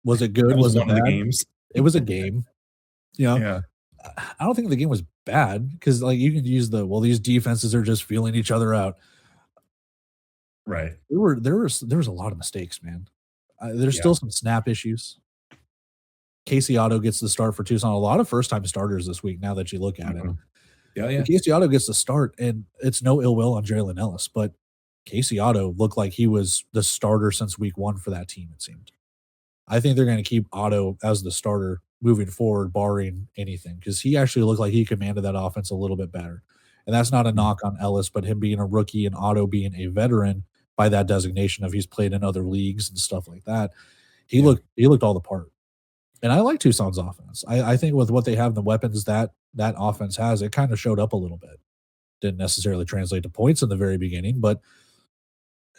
S2: Was it good?
S1: That was
S2: Was it
S1: one of the
S2: bad?
S1: games.
S2: It was a game. You know,
S1: Yeah,
S2: I don't think the game was bad because like you can use well, these defenses are just feeling each other out.
S1: right.
S2: There was a lot of mistakes, man. There's
S1: Yeah.
S2: still some snap issues. Casey Otto gets the start for Tucson. A lot of first time starters this week. Now that you look at it,
S1: Mhm. Yeah, yeah.
S2: but Casey Otto gets the start, and it's no ill will on Jalen Ellis, but Casey Otto looked like he was the starter since week 1 for that team. It seemed. I think they're going to keep Otto as the starter moving forward, barring anything, because he actually looked like he commanded that offense a little bit better. And that's not a
S1: Mhm.
S2: knock on Ellis, but him being a rookie and Otto being a veteran by that designation of he's played in other leagues and stuff like that.
S1: Yeah.
S2: He looked all the part. And I like Tucson's offense. I think with what they have, the weapons that offense has, it kind of showed up a little bit. Didn't necessarily translate to points in the very beginning, but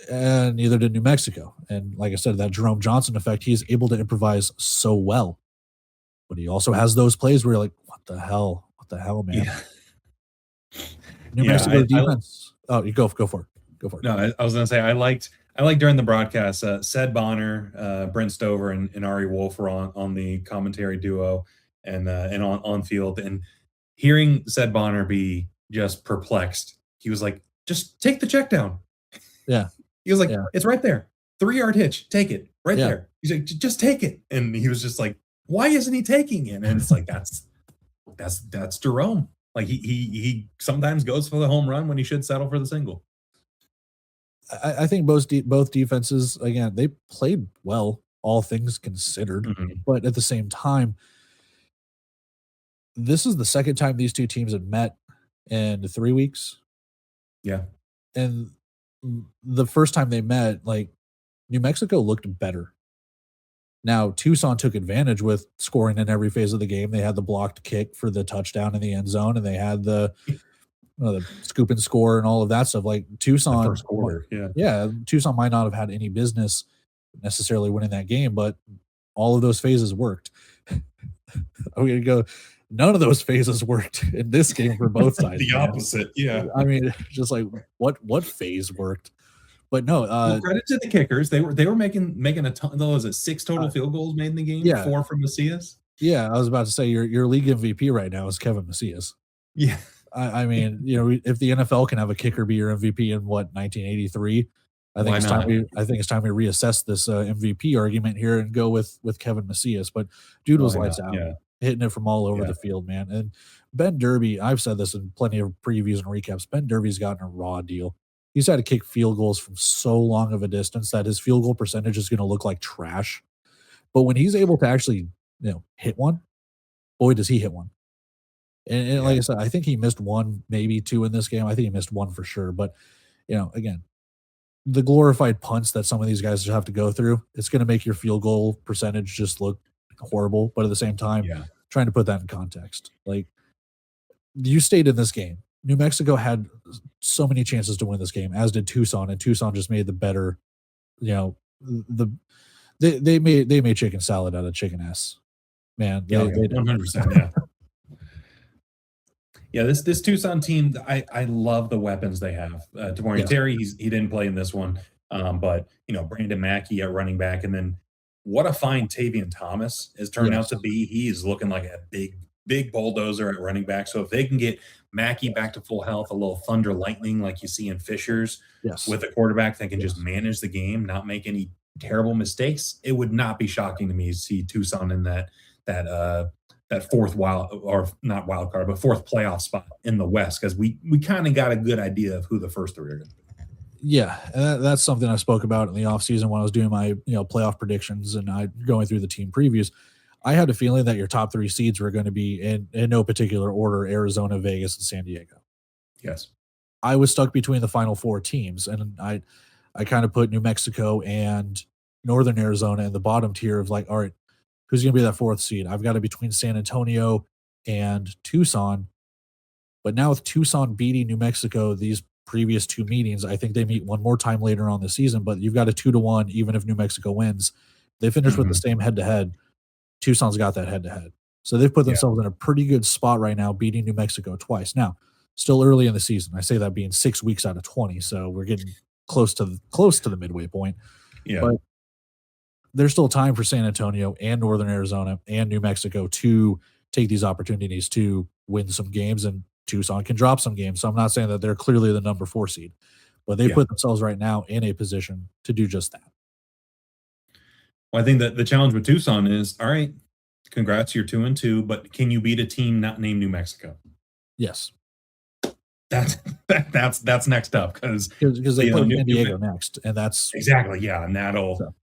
S2: neither did New Mexico. And like I said, that Jerome Johnson effect, he's able to improvise so well. But he also has those plays where you're like, what the hell? What the hell, man?
S1: Yeah.
S2: New
S1: Yeah,
S2: Mexico defense. Oh, you go for it. Go for it.
S1: no, I was gonna say I liked during the broadcast, Sed Bonner, Brent Stover, and Ari Wolf were on the commentary duo and on field, and hearing Sed Bonner be just perplexed, he was like, "Just take the check down."
S2: Yeah.
S1: He was like,
S2: Yeah.
S1: "It's right there, 3-yard hitch, take it right
S2: Yeah.
S1: there." He's like, "Just take it," and he was just like, "Why isn't he taking it?" And it's like that's Jerome. Like he sometimes goes for the home run when he should settle for the single.
S2: I think both defenses, again, they played well, all things considered.
S1: Mhm.
S2: But at the same time, this is the second time these two teams have met in 3 weeks.
S1: Yeah.
S2: And the first time they met, like, New Mexico looked better. Now, Tucson took advantage with scoring in every phase of the game. They had the blocked kick for the touchdown in the end zone, and they had the scoop and score and all of that stuff. Like
S1: The
S2: Tucson,
S1: first quarter, yeah.
S2: yeah, Tucson might not have had any business necessarily winning that game, but all of those phases worked. I'm gonna go. None of those phases worked in this game for both sides.
S1: The
S2: man.
S1: opposite, yeah.
S2: I mean, just like what phase worked? But no,
S1: Well, credit to the kickers. They were making a ton. Was it 6 total field goals made in the game?
S2: yeah.
S1: 4 from Macias?
S2: yeah, I was about to say your league MVP right now is Kevin Macias.
S1: Yeah.
S2: I mean, you know, if the NFL can have a kicker be your MVP in what 1983, I think
S1: Why
S2: it's time
S1: not?
S2: we reassess this MVP argument here and go with Kevin Macias. But dude was
S1: Why
S2: lights
S1: not?
S2: out,
S1: Yeah.
S2: hitting it from all over
S1: Yeah.
S2: the field, man. And Ben Derby, I've said this in plenty of previews and recaps. Ben Derby's gotten a raw deal. He's had to kick field goals from so long of a distance that his field goal percentage is going to look like trash. But when he's able to actually, hit one, boy, does he hit one. And
S1: Yeah.
S2: like I said, I think he missed 1, maybe 2 in this game. I think he missed 1 for sure. But, again, the glorified punts that some of these guys have to go through, it's going to make your field goal percentage just look horrible. But at the same time,
S1: Yeah.
S2: trying to put that in context. Like, you stayed in this game. New Mexico had so many chances to win this game, as did Tucson, and Tucson just made the better, the they made chicken salad out of chicken ass. Man,
S1: Yeah,
S2: they did.
S1: 100%, yeah. Yeah, this Tucson team, I love the weapons they have. Tamori
S2: Yes.
S1: Terry, he didn't play in this one, but Brandon Mackey at running back, and then what a fine Tavian Thomas has turned out
S2: Yes.
S1: to be. He is looking like a big bulldozer at running back. So if they can get Mackey back to full health, a little thunder lightning like you see in Fishers,
S2: Yes.
S1: with a quarterback that can just
S2: Yes.
S1: manage the game, not make any terrible mistakes, it would not be shocking to me to see Tucson in that fourth wild card, but fourth playoff spot in the West, because we kind of got a good idea of who the first 3 are going to be.
S2: Yeah, and that's something I spoke about in the offseason when I was doing my playoff predictions and I going through the team previews. I had a feeling that your top 3 seeds were going to be in no particular order: Arizona, Vegas, and San Diego.
S1: Yes.
S2: I was stuck between the final 4 teams, and I kind of put New Mexico and Northern Arizona in the bottom tier of like, all right, who's going to be that 4th seed? I've got it between San Antonio and Tucson. But now with Tucson beating New Mexico these previous 2 meetings, I think they meet one more time later on the season, but you've got a 2-1, even if New Mexico wins. They finish with the
S1: Mhm.
S2: same head-to-head. Tucson's got that head-to-head. So they've put
S1: Yeah.
S2: themselves in a pretty good spot right now, beating New Mexico twice. Now, still early in the season. I say that being 6 weeks out of 20, so we're getting close to the midway point.
S1: Yeah.
S2: But there's still time for San Antonio and Northern Arizona and New Mexico to take these opportunities to win some games, and Tucson can drop some games. So I'm not saying that they're clearly the number 4 seed, but they
S1: Yeah.
S2: put themselves right now in a position to do just that.
S1: Well, I think that the challenge with Tucson is, all right, congrats, you're 2-2, but can you beat a team not named New Mexico?
S2: Yes.
S1: That's next up because
S2: they play San Diego next, and that's
S1: exactly, yeah, and that'll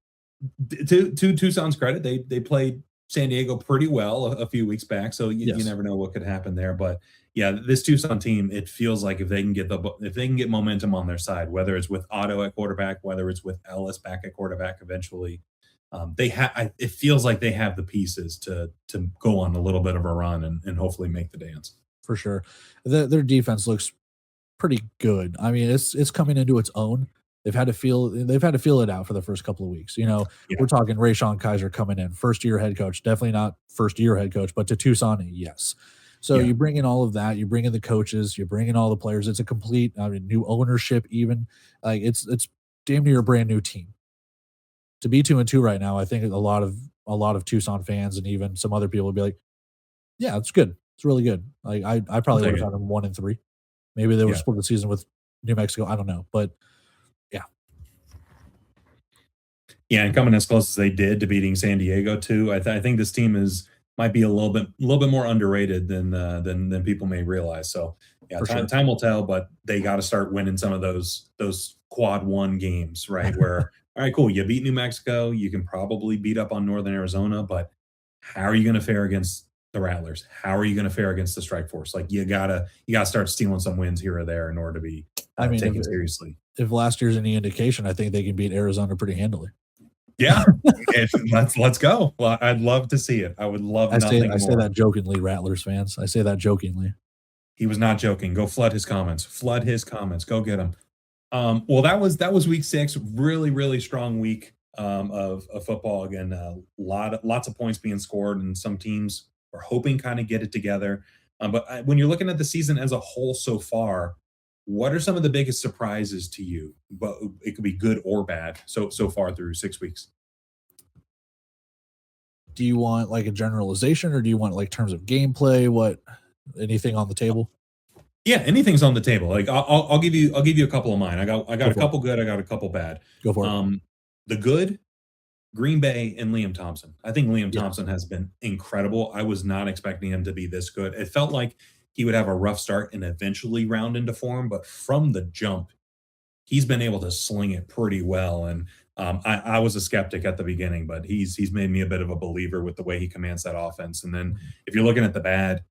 S1: to Tucson's credit, they played San Diego pretty well a few weeks back, so you never know what could happen there. But yeah, this Tucson team, it feels like if they can get momentum on their side, whether it's with Otto at quarterback, whether it's with Ellis back at quarterback eventually, it feels like they have the pieces to go on a little bit of a run and hopefully make the dance.
S2: For sure. Their defense looks pretty good. I mean, it's coming into its own. They've had to feel it out for the first couple of weeks. We're talking Rayshon Kaiser coming in, first-year head coach, definitely not first-year head coach, but to Tucson, yes. So you bring in all of that, you bring in the coaches, you bring in all the players. It's a complete, new ownership even. Like it's damn near a brand new team. To be 2-2 right now, I think a lot of Tucson fans and even some other people would be like, yeah, it's good. It's really good. Like I probably would have had them 1-3. Maybe they would split the season with New Mexico. I don't know, but yeah.
S1: Yeah, and coming as close as they did to beating San Diego too, I think this team might be a little bit more underrated than people may realize. So yeah, time will tell, but they got to start winning some of those quad one games, right? Where all right, cool, you beat New Mexico, you can probably beat up on Northern Arizona, but how are you going to fare against the Rattlers? How are you going to fare against the Strike Force? Like you gotta start stealing some wins here or there in order to be taken seriously.
S2: If last year's any indication, I think they can beat Arizona pretty handily.
S1: Yeah, let's go. Well, I'd love to see it. I would love nothing more.
S2: I say that jokingly, Rattlers fans. I say that jokingly.
S1: He was not joking. Go flood his comments. Flood his comments. Go get him. Well, that was week 6. Really, really strong week of football. Again, lots of points being scored, and some teams are hoping kind of get it together. But when you're looking at the season as a whole so far, what are some of the biggest surprises to you? But it could be good or bad so far through 6 weeks.
S2: Do you want like a generalization, or do you want like terms of gameplay? What, anything on the table?
S1: Yeah, anything's on the table. Like I'll give you a couple of mine. I got a couple good. I got a couple bad.
S2: Go for it.
S1: The good, Green Bay and Liam Thompson. I think Liam Thompson has been incredible. I was not expecting him to be this good. It felt like he would have a rough start and eventually round into form, but from the jump, he's been able to sling it pretty well. And I was a skeptic at the beginning, but he's made me a bit of a believer with the way he commands that offense. And then if you're looking at the bad,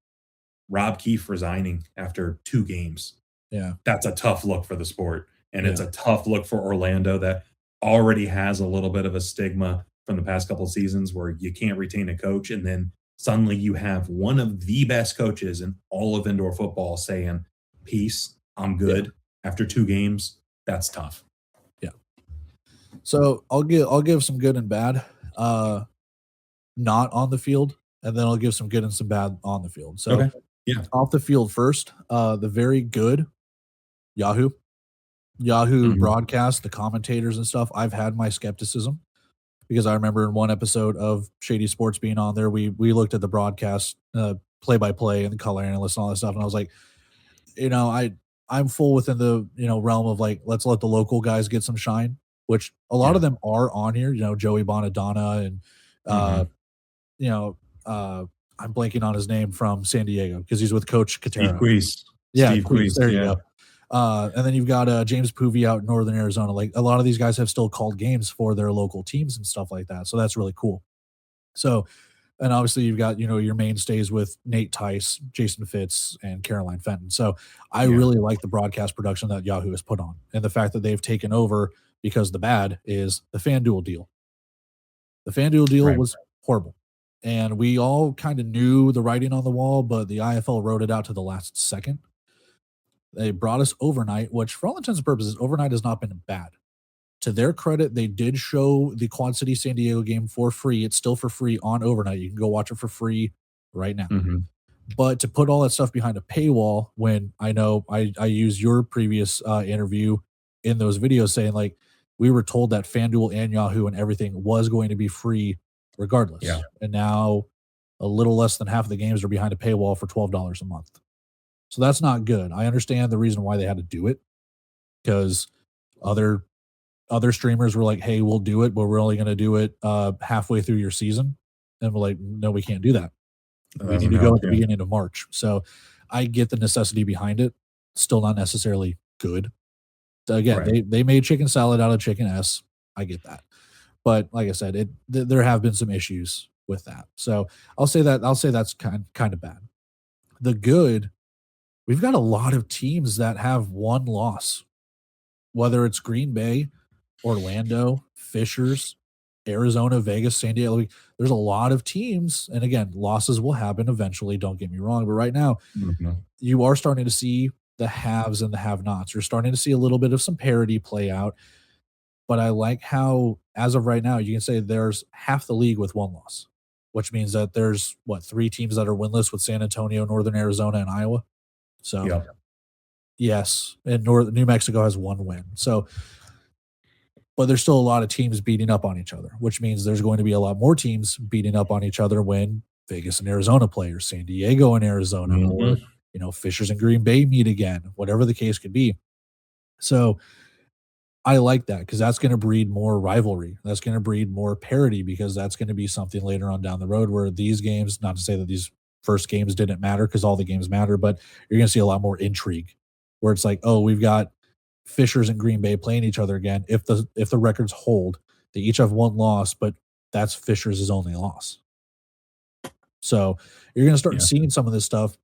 S1: Rob Keefe resigning after 2 games.
S2: Yeah.
S1: That's a tough look for the sport. And it's a tough look for Orlando that already has a little bit of a stigma from the past couple of seasons where you can't retain a coach. And then suddenly you have one of the best coaches in all of indoor football saying, peace, I'm good after 2 games. That's tough.
S2: Yeah. So I'll give some good and bad, not on the field, and then I'll give some good and some bad on the field. So off the field first, the very good Yahoo broadcast, the commentators and stuff. I've had my skepticism because I remember in one episode of Shady Sports being on there, we looked at the broadcast, play by play and the color analysts and all that stuff, and I was like, I'm full within the realm of like, let's let the local guys get some shine, which a lot of them are on here. Joey Bonadonna and I'm blanking on his name from San Diego because he's with Coach Katera.
S1: Steve Queese.
S2: There you go. And then you've got James Poovey out in Northern Arizona. Like a lot of these guys have still called games for their local teams and stuff like that. So that's really cool. So, and obviously you've got, your mainstays with Nate Tice, Jason Fitz, and Caroline Fenton. So I really like the broadcast production that Yahoo has put on and the fact that they've taken over, because the bad is the FanDuel deal. The FanDuel deal was horrible. And we all kind of knew the writing on the wall, but the IFL wrote it out to the last second. They brought us overnight, which for all intents and purposes, overnight has not been bad. To their credit, they did show the Quad City San Diego game for free. It's still for free on overnight. You can go watch it for free right now.
S1: Mhm.
S2: But to put all that stuff behind a paywall, when I know I use your previous interview in those videos saying like we were told that FanDuel and Yahoo and everything was going to be free
S1: Yeah.
S2: regardless, and now a little less than half of the games are behind a paywall for $12 a month. So that's not good. I understand the reason why they had to do it because other streamers were like, "Hey, we'll do it, but we're only going to do it halfway through your season," and we're like, "No, we can't do that.
S1: That
S2: We need
S1: doesn't
S2: to go
S1: help.
S2: at the
S1: Yeah.
S2: beginning of March." So I get the necessity behind it. Still not necessarily good. So again,
S1: Right.
S2: they made chicken salad out of chicken S. I get that. But like I said, there have been some issues with that. So I'll say that's kind of bad. The good, we've got a lot of teams that have one loss, whether it's Green Bay, Orlando, Fishers, Arizona, Vegas, San Diego. Like, there's a lot of teams, and again, losses will happen eventually. Don't get me wrong, but right now
S1: Mhm.
S2: you are starting to see the haves and the have-nots. You're starting to see a little bit of some parity play out. But I like how, as of right now, you can say there's half the league with one loss, which means that there's what, three teams that are winless with San Antonio, Northern Arizona, and Iowa. So
S1: Yeah.
S2: yes, and New Mexico has one win. So, but there's still a lot of teams beating up on each other, which means there's going to be a lot more teams beating up on each other when Vegas and Arizona play, or San Diego and Arizona, or
S1: Mhm.
S2: Fishers and Green Bay meet again, whatever the case could be. So I like that because that's going to breed more rivalry. That's going to breed more parity because that's going to be something later on down the road where these games, not to say that these first games didn't matter because all the games matter, but you're going to see a lot more intrigue where it's like, oh, we've got Fishers and Green Bay playing each other again. If the records hold, they each have one loss, but that's Fishers' only loss. So you're going to start
S1: Yeah.
S2: seeing some of this stuff,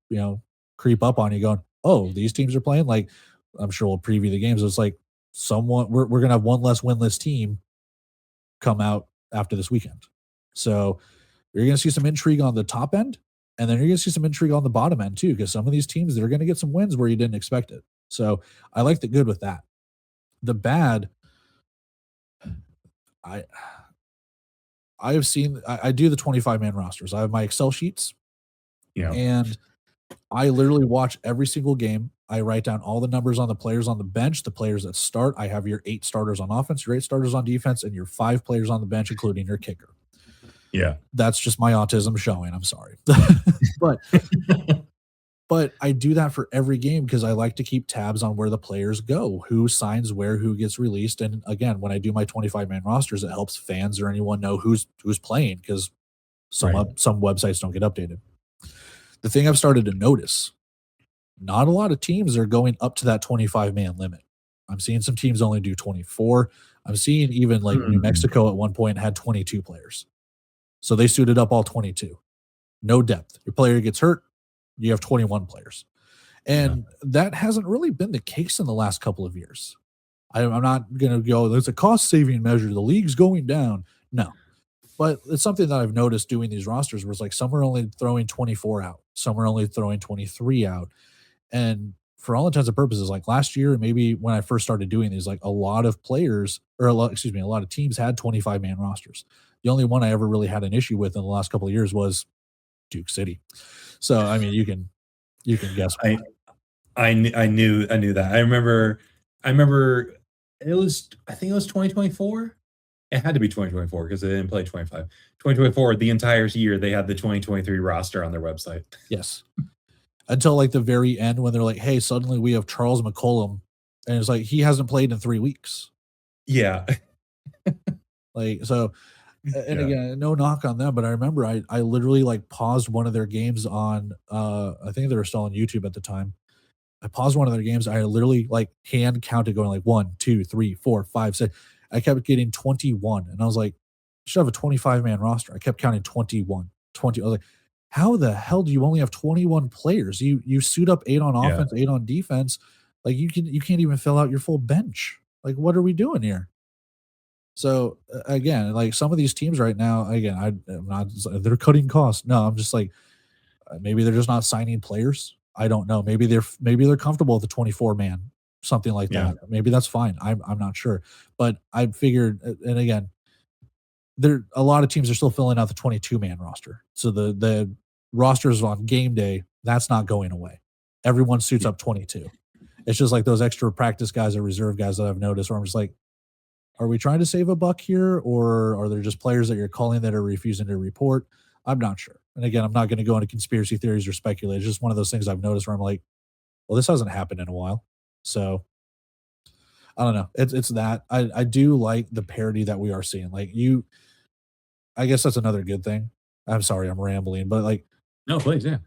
S2: creep up on you going, oh, these teams are playing. Like, I'm sure we'll preview the games. It's like we're going to have one less winless team come out after this weekend. So you're going to see some intrigue on the top end, and then you're going to see some intrigue on the bottom end too, because some of these teams, they're going to get some wins where you didn't expect it. So I like the good with that. The bad, I I have seen I do the 25-man rosters. I have my Excel sheets,
S1: Yeah.
S2: and I literally watch every single game. I write down all the numbers on the players on the bench, the players that start. I have your 8 starters on offense, your 8 starters on defense, and your 5 players on the bench, including your kicker.
S1: Yeah.
S2: That's just my autism showing. I'm sorry. but but I do that for every game because I like to keep tabs on where the players go, who signs where, who gets released. And again, when I do my 25-man rosters, it helps fans or anyone know who's playing because
S1: Right.
S2: some websites don't get updated. The thing I've started to notice, not a lot of teams are going up to that 25-man limit. I'm seeing some teams only do 24. I'm seeing even like New
S1: Mhm.
S2: Mexico at one point had 22 players. So they suited up all 22. No depth. Your player gets hurt, you have 21 players.
S1: Yeah.
S2: And that hasn't really been the case in the last couple of years. I'm not going to go, it's a cost saving measure. The league's going down. No. But it's something that I've noticed doing these rosters where it's like some are only throwing 24 out, some are only throwing 23 out. And for all intents and purposes, like last year, maybe when I first started doing these, like a lot of players, or a lot of teams had 25-man rosters. The only one I ever really had an issue with in the last couple of years was Duke City. So I mean, you can guess why.
S1: I knew that. I remember I think it was 2024. It had to be 2024 because they didn't play 25. 2024, the entire year they had the 2023 roster on their website.
S2: Yes. Until like the very end when they're like, hey, suddenly we have Charles McCollum. And it's like he hasn't played in 3 weeks.
S1: Yeah.
S2: Like, so and
S1: Yeah.
S2: again, no knock on them, but I remember I literally like paused one of their games on I think they were still on YouTube at the time. I paused one of their games. I literally like hand counted going like 1, 2, 3, 4, 5, 6. I kept getting 21. And I was like, you should have a 25-man roster. I kept counting 21, 20. I was like, how the hell do you only have 21 players? You suit up 8 on
S1: Yeah.
S2: offense, 8 on defense. Like you can't even fill out your full bench. Like, what are we doing here? So again, like some of these teams right now, again, I'm not, they're cutting costs. No, I'm just like, maybe they're just not signing players. I don't know. Maybe they're comfortable with the 24 man, something like
S1: Yeah.
S2: that. Maybe that's fine. I'm not sure. But I figured, and again, there a lot of teams are still filling out the 22 man roster. So the rosters on game day, that's not going away. Everyone suits up 22. It's just like those extra practice guys or reserve guys that I've noticed where I'm just like, are we trying to save a buck here, or are there just players that you're calling that are refusing to report? I'm not sure. And again, I'm not going to go into conspiracy theories or speculate. It's just one of those things I've noticed where I'm like, well, this hasn't happened in a while. So I don't know. It's that I do like the parody that we are seeing. Like you, I guess that's another good thing. I'm sorry, I'm rambling, but like
S1: No, please, yeah.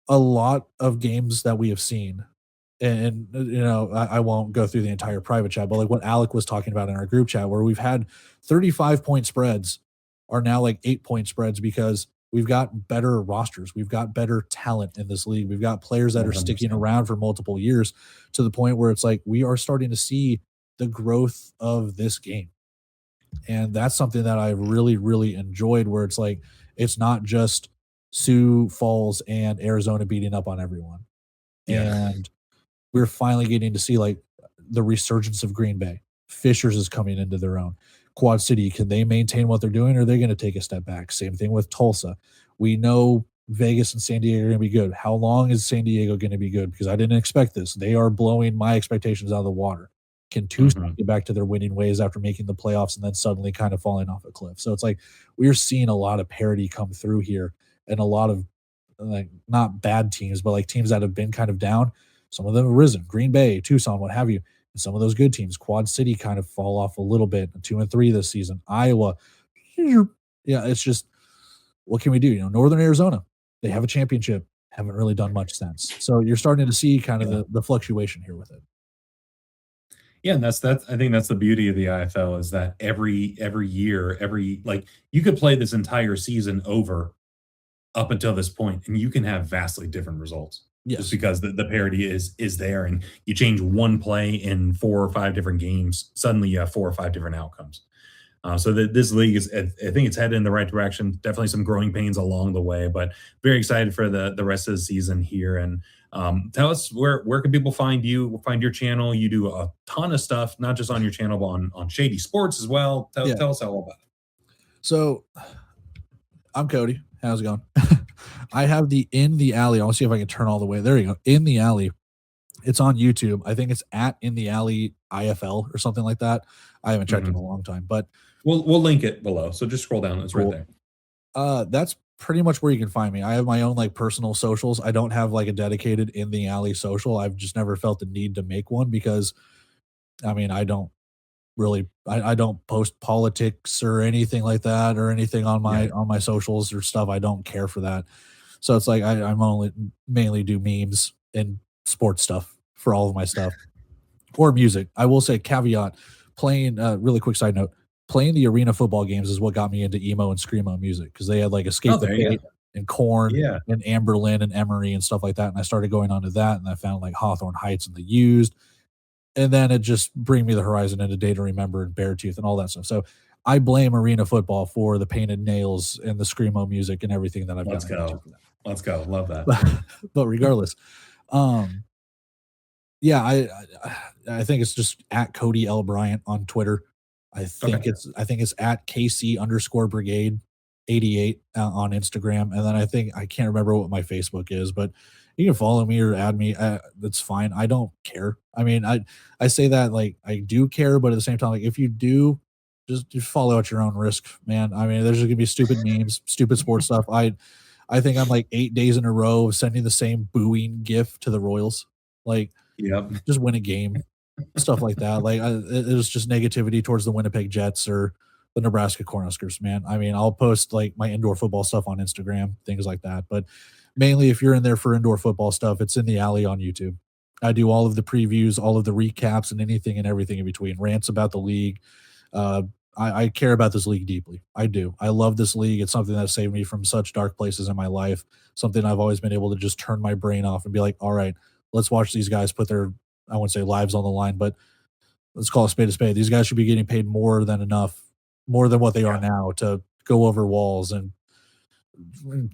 S2: a lot of games that we have seen, and you know, I won't go through the entire private chat, but like what Alec was talking about in our group chat, where we've had 35-point spreads are now like 8-point spreads because we've got better rosters, we've got better talent in this league, we've got players that are sticking
S1: 100%.
S2: around for multiple years to the point where it's like we are starting to see the growth of this game. And that's something that I really, really enjoyed, where it's like it's not just Sioux Falls and Arizona beating up on everyone.
S1: Yeah.
S2: And we're finally getting to see like the resurgence of Green Bay. Fishers is coming into their own. Quad City, can they maintain what they're doing, or are they going to take a step back? Same thing with Tulsa. We know Vegas and San Diego are going to be good. How long is San Diego going to be good? Because I didn't expect this. They are blowing my expectations out of the water. Can Tucson
S1: Mhm.
S2: get back to their winning ways after making the playoffs and then suddenly kind of falling off a cliff? So it's like we're seeing a lot of parity come through here, and a lot of like not bad teams, but like teams that have been kind of down. Some of them have risen. Green Bay, Tucson, what have you. And some of those good teams, Quad City, kind of fall off a little bit. 2-3 this season. Iowa, yeah, it's just what can we do? You know, Northern Arizona, they have a championship, haven't really done much since. So you're starting to see kind of
S1: Yeah.
S2: the fluctuation here with it.
S1: Yeah, and that's I think that's the beauty of the IFL is that every year, every like you could play this entire season over up until this point, and you can have vastly different results just
S2: Yes.
S1: because the parity is there, and you change one play in 4 or 5 different games, suddenly you have 4 or 5 different outcomes. So that this league is, I think it's headed in the right direction. Definitely some growing pains along the way, but very excited for the rest of the season here. And tell us where can people find you, find your channel? You do a ton of stuff, not just on your channel, but on Shady Sports as well. Tell,
S2: Yeah.
S1: tell us all about it.
S2: So I'm Cody. How's it going? I have the In the Alley. I'll see if I can turn all the way. There you go. In the Alley. It's on YouTube. I think it's at In the Alley IFL or something like that. I haven't checked in a
S1: Mhm.
S2: long time, but
S1: We'll link it below. So just scroll down. It's right
S2: cool.
S1: there.
S2: That's pretty much where you can find me. I have my own like personal socials. I don't have like a dedicated In the Alley social. I've just never felt the need to make one because I mean, I don't really I don't post politics or anything like that or anything
S1: Yeah.
S2: on my socials or stuff. I don't care for that. So it's like I'm only mainly do memes and sports stuff for all of my stuff or music. I will say caveat playing really quick side note, playing the arena football games is what got me into emo and screamo music because they had like
S1: Oh,
S2: Escape the
S1: there you
S2: Fate
S1: go.
S2: and Corn
S1: Yeah.
S2: and Amberlin and Emery and stuff like that. And I started going on to that and I found like Hawthorne Heights and the Used. And then it just bring me the horizon into Day to Remember and Beartooth and all that stuff. So I blame arena football for the painted nails and the screamo music and everything that I've
S1: Let's
S2: gotten into
S1: go.
S2: for that.
S1: Let's go. Love that.
S2: But, but regardless, um, yeah, I think it's just at Cody L Bryant on Twitter.
S1: Okay.
S2: I think it's at KC underscore brigade 88 on Instagram. And then I think I can't remember what my Facebook is, but you can follow me or add me. That's fine. I don't care. I mean, I say that like I do care, but at the same time, like if you do, just follow at your own risk, man. I mean, there's gonna be stupid memes, stupid sports stuff. I think I'm like 8 days in a row of sending the same booing gif to the Royals. Like
S1: Yep.
S2: just win a game, stuff like that. Like it was just negativity towards the Winnipeg Jets or the Nebraska Cornhuskers, man. I mean, I'll post like my indoor football stuff on Instagram, things like that. But mainly, if you're in there for indoor football stuff, it's In the Alley on YouTube. I do all of the previews, all of the recaps, and anything and everything in between. Rants about the league. Uh, I care about this league deeply. I do. I love this league. It's something that saved me from such dark places in my life. Something I've always been able to just turn my brain off and be like, all right, let's watch these guys put their, I wouldn't say lives on the line, but let's call a spade a spade. These guys should be getting paid more than enough, more than what they are
S1: Yeah.
S2: now to go over walls and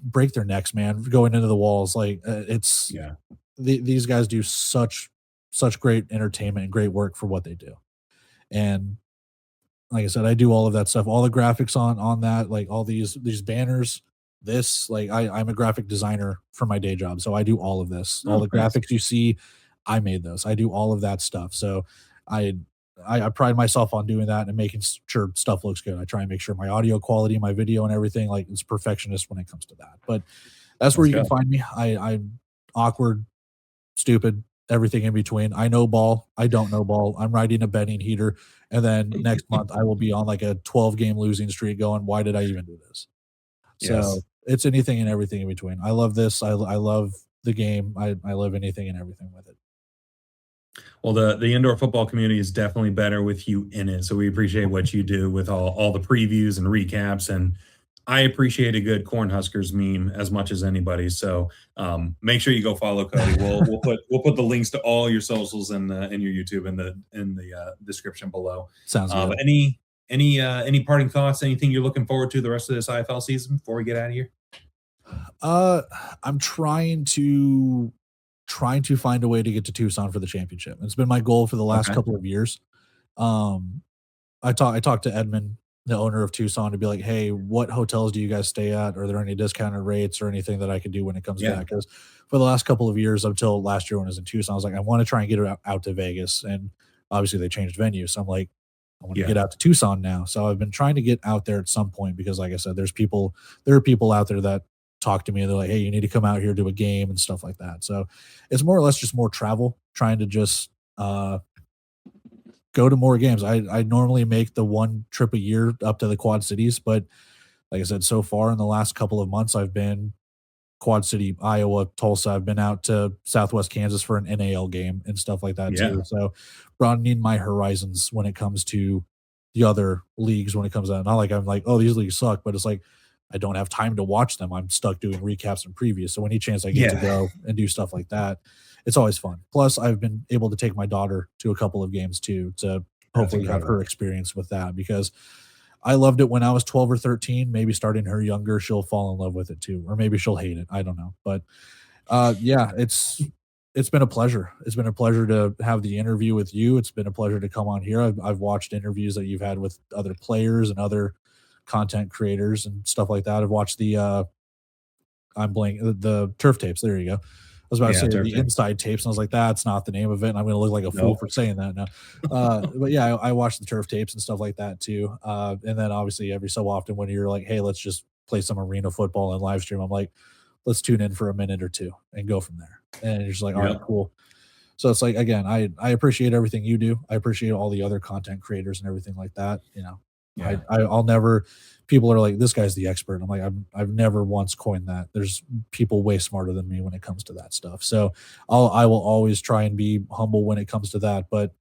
S2: break their necks, man, going into the walls. Like it's
S1: Yeah.
S2: these guys do such great entertainment and great work for what they do. And like I said, I do all of that stuff, all the graphics on that, like all these banners. this, like, I'm a graphic designer for my day job, so I do all of this. All
S1: Oh,
S2: the
S1: nice.
S2: graphics you see, I made those. I do all of that stuff. So I I pride myself on doing that and making sure stuff looks good. I try and make sure my audio quality, my video, and everything like is perfectionist when it comes to that. But that's where
S1: Let's
S2: you can
S1: go.
S2: find me. I'm awkward, stupid, everything in between. I know ball. I don't know ball. I'm riding a betting heater, and then next month I will be on like a 12 game losing streak. Going, why did I even do this? So
S1: Yes.
S2: it's anything and everything in between. I love this. I love the game. I love anything and everything with it.
S1: Well, the indoor football community is definitely better with you in it. So we appreciate what you do with all the previews and recaps. And I appreciate a good Cornhuskers meme as much as anybody. So make sure you go follow Cody. We'll put the links to all your socials and in your YouTube in the description below.
S2: Sounds good.
S1: But any parting thoughts? Anything you're looking forward to the rest of this IFL season before we get out of here?
S2: Uh, I'm trying to find a way to get to Tucson for the championship. It's been my goal for the last
S1: Okay.
S2: couple of years. Um, I talked to Edmund, the owner of Tucson, to be like, "Hey, what hotels do you guys stay at? Are there any discounted rates or anything that I could do when it comes to
S1: Yeah.
S2: that?" Because for the last couple of years, until last year when I was in Tucson, I was like, "I want to try and get it out to Vegas," and obviously they changed venues. So I'm like, "I want to
S1: Yeah.
S2: get out to Tucson now." So I've been trying to get out there at some point because, like I said, there are people out there that talk to me and they're like, "Hey, you need to come out here to a game and stuff like that." So it's more or less just more travel, trying to just go to more games. I normally make the one trip a year up to the Quad Cities, but like I said, so far in the last couple of months, I've been Quad City, Iowa, Tulsa. I've been out to Southwest Kansas for an NAL game and stuff like that
S1: Yeah.
S2: too. So broadening my horizons when it comes to the other leagues. When it comes out, not like I'm like, oh, these leagues suck, but it's like I don't have time to watch them. I'm stuck doing recaps and previews. So any chance I get to
S1: Yeah.
S2: go and do stuff like that, it's always fun. Plus, I've been able to take my daughter to a couple of games too to
S1: That's
S2: hopefully have
S1: incredible.
S2: her experience with that because I loved it when I was 12 or 13. Maybe starting her younger, she'll fall in love with it too, or maybe she'll hate it. I don't know. But yeah, it's been a pleasure. It's been a pleasure to have the interview with you. It's been a pleasure to come on here. I've watched interviews that you've had with other players and other content creators and stuff like that. I've watched I'm blank the turf tapes. There you go. I was about to
S1: Yeah.
S2: say
S1: Turf
S2: the
S1: tape.
S2: inside tapes, and I was like, "That's not the name of it." And I'm going to look like a fool
S1: No.
S2: for saying that now. But yeah, I watched the turf tapes and stuff like that too. And then obviously every so often when you're like, "Hey, let's just play some arena football and live stream," I'm like, "Let's tune in for a minute or two and go from there." And you're just like, "All right,
S1: Yep.
S2: cool." So it's like again, I appreciate everything you do. I appreciate all the other content creators and everything like that. You know,
S1: Yeah.
S2: I'll never. People are like, "This guy's the expert." I'm like, I've never once coined that. There's people way smarter than me when it comes to that stuff. So I will always try and be humble when it comes to that. But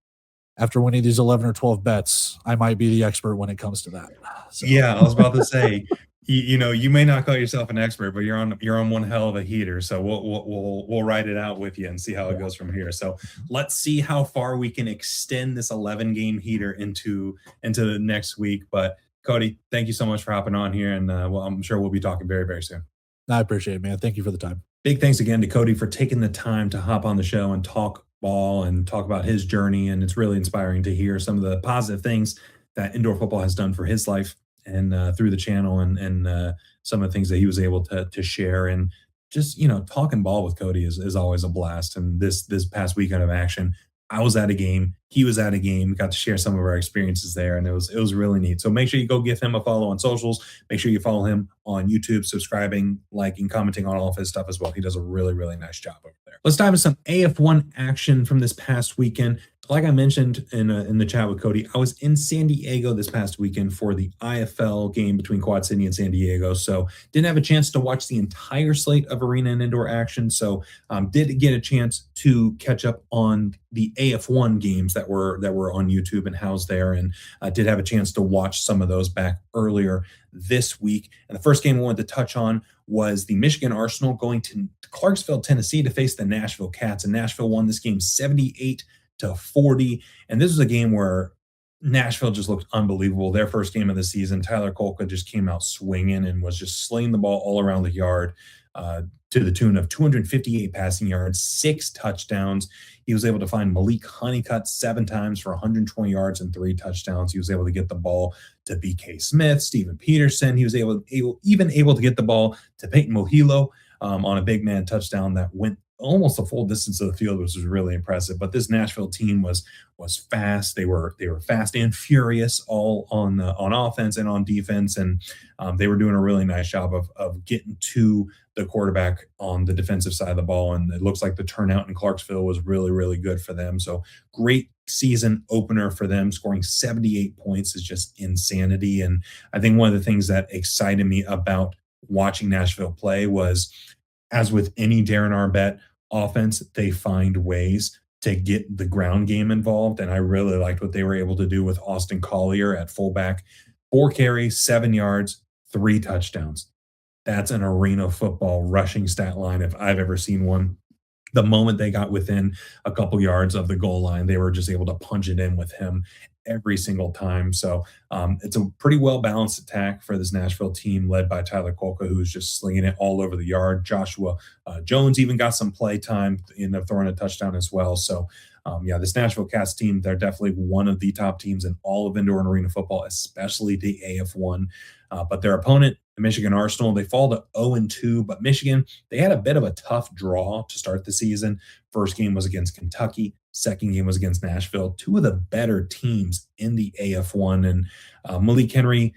S2: after winning these 11 or 12 bets, I might be the expert when it comes to that. So
S1: Yeah, I was about to say, you may not call yourself an expert, but you're on one hell of a heater. So we'll write it out with you and see how it
S2: yeah,
S1: goes from here. So let's see how far we can extend this 11 game heater into the next week. But Cody, thank you so much for hopping on here, and well, I'm sure we'll be talking very very soon.
S2: I appreciate it, man. Thank you for the time.
S1: Big thanks again to Cody for taking the time to hop on the show and talk ball and talk about his journey. And it's really inspiring to hear some of the positive things that indoor football has done for his life and through the channel and some of the things that he was able to share. And just talking ball with Cody is always a blast. And this past weekend of action, I was at a game, he was at a game, got to share some of our experiences there, and it was really neat. So make sure you go give him a follow on socials. Make sure you follow him on YouTube, subscribing, liking, commenting on all of his stuff as well. He does a really, really nice job over there. Let's dive into some AF1 action from this past weekend. Like I mentioned in the chat with Cody, I was in San Diego this past weekend for the IFL game between Quad City and San Diego. So didn't have a chance to watch the entire slate of arena and indoor action. So did get a chance to catch up on the AF1 games that were on YouTube and housed there, and did have a chance to watch some of those back earlier this week. And the first game I wanted to touch on was the Michigan Arsenal going to Clarksville, Tennessee to face the Nashville Cats. And Nashville won this game 78-40. And this was a game where Nashville just looked unbelievable. Their first game of the season, Tyler Kolka just came out swinging and was just slinging the ball all around the yard. to the tune of 258 passing yards, 6 touchdowns. He was able to find Malik Honeycutt 7 times for 120 yards and 3 touchdowns. He was able to get the ball to BK Smith, Steven Peterson. He was even able to get the ball to Peyton Mohilo on a big man touchdown that went almost a full distance of the field, which was really impressive. But this Nashville team was fast. They were fast and furious, all on offense and on defense, and they were doing a really nice job of getting to the quarterback on the defensive side of the ball. And it looks like the turnout in Clarksville was really, really good for them. So great season opener for them. Scoring 78 points is just insanity. And I think one of the things that excited me about watching Nashville play was, as with any Darren Arbette offense, they find ways to get the ground game involved. And I really liked what they were able to do with Austin Collier at fullback. 4 carries, 7 yards, 3 touchdowns. That's an arena football rushing stat line if I've ever seen one. The moment they got within a couple yards of the goal line, they were just able to punch it in with him every single time. So it's a pretty well balanced attack for this Nashville team led by Tyler Kolka, who's just slinging it all over the yard. Joshua Jones even got some play time, ended up throwing a touchdown as well. So yeah, this Nashville Cats team, they're definitely one of the top teams in all of indoor and arena football, especially the AF1. But their opponent, the Michigan Arsenal, they fall to 0-2. But Michigan, they had a bit of a tough draw to start the season. First game was against Kentucky. Second game was against Nashville, two of the better teams in the AF1. And Malik Henry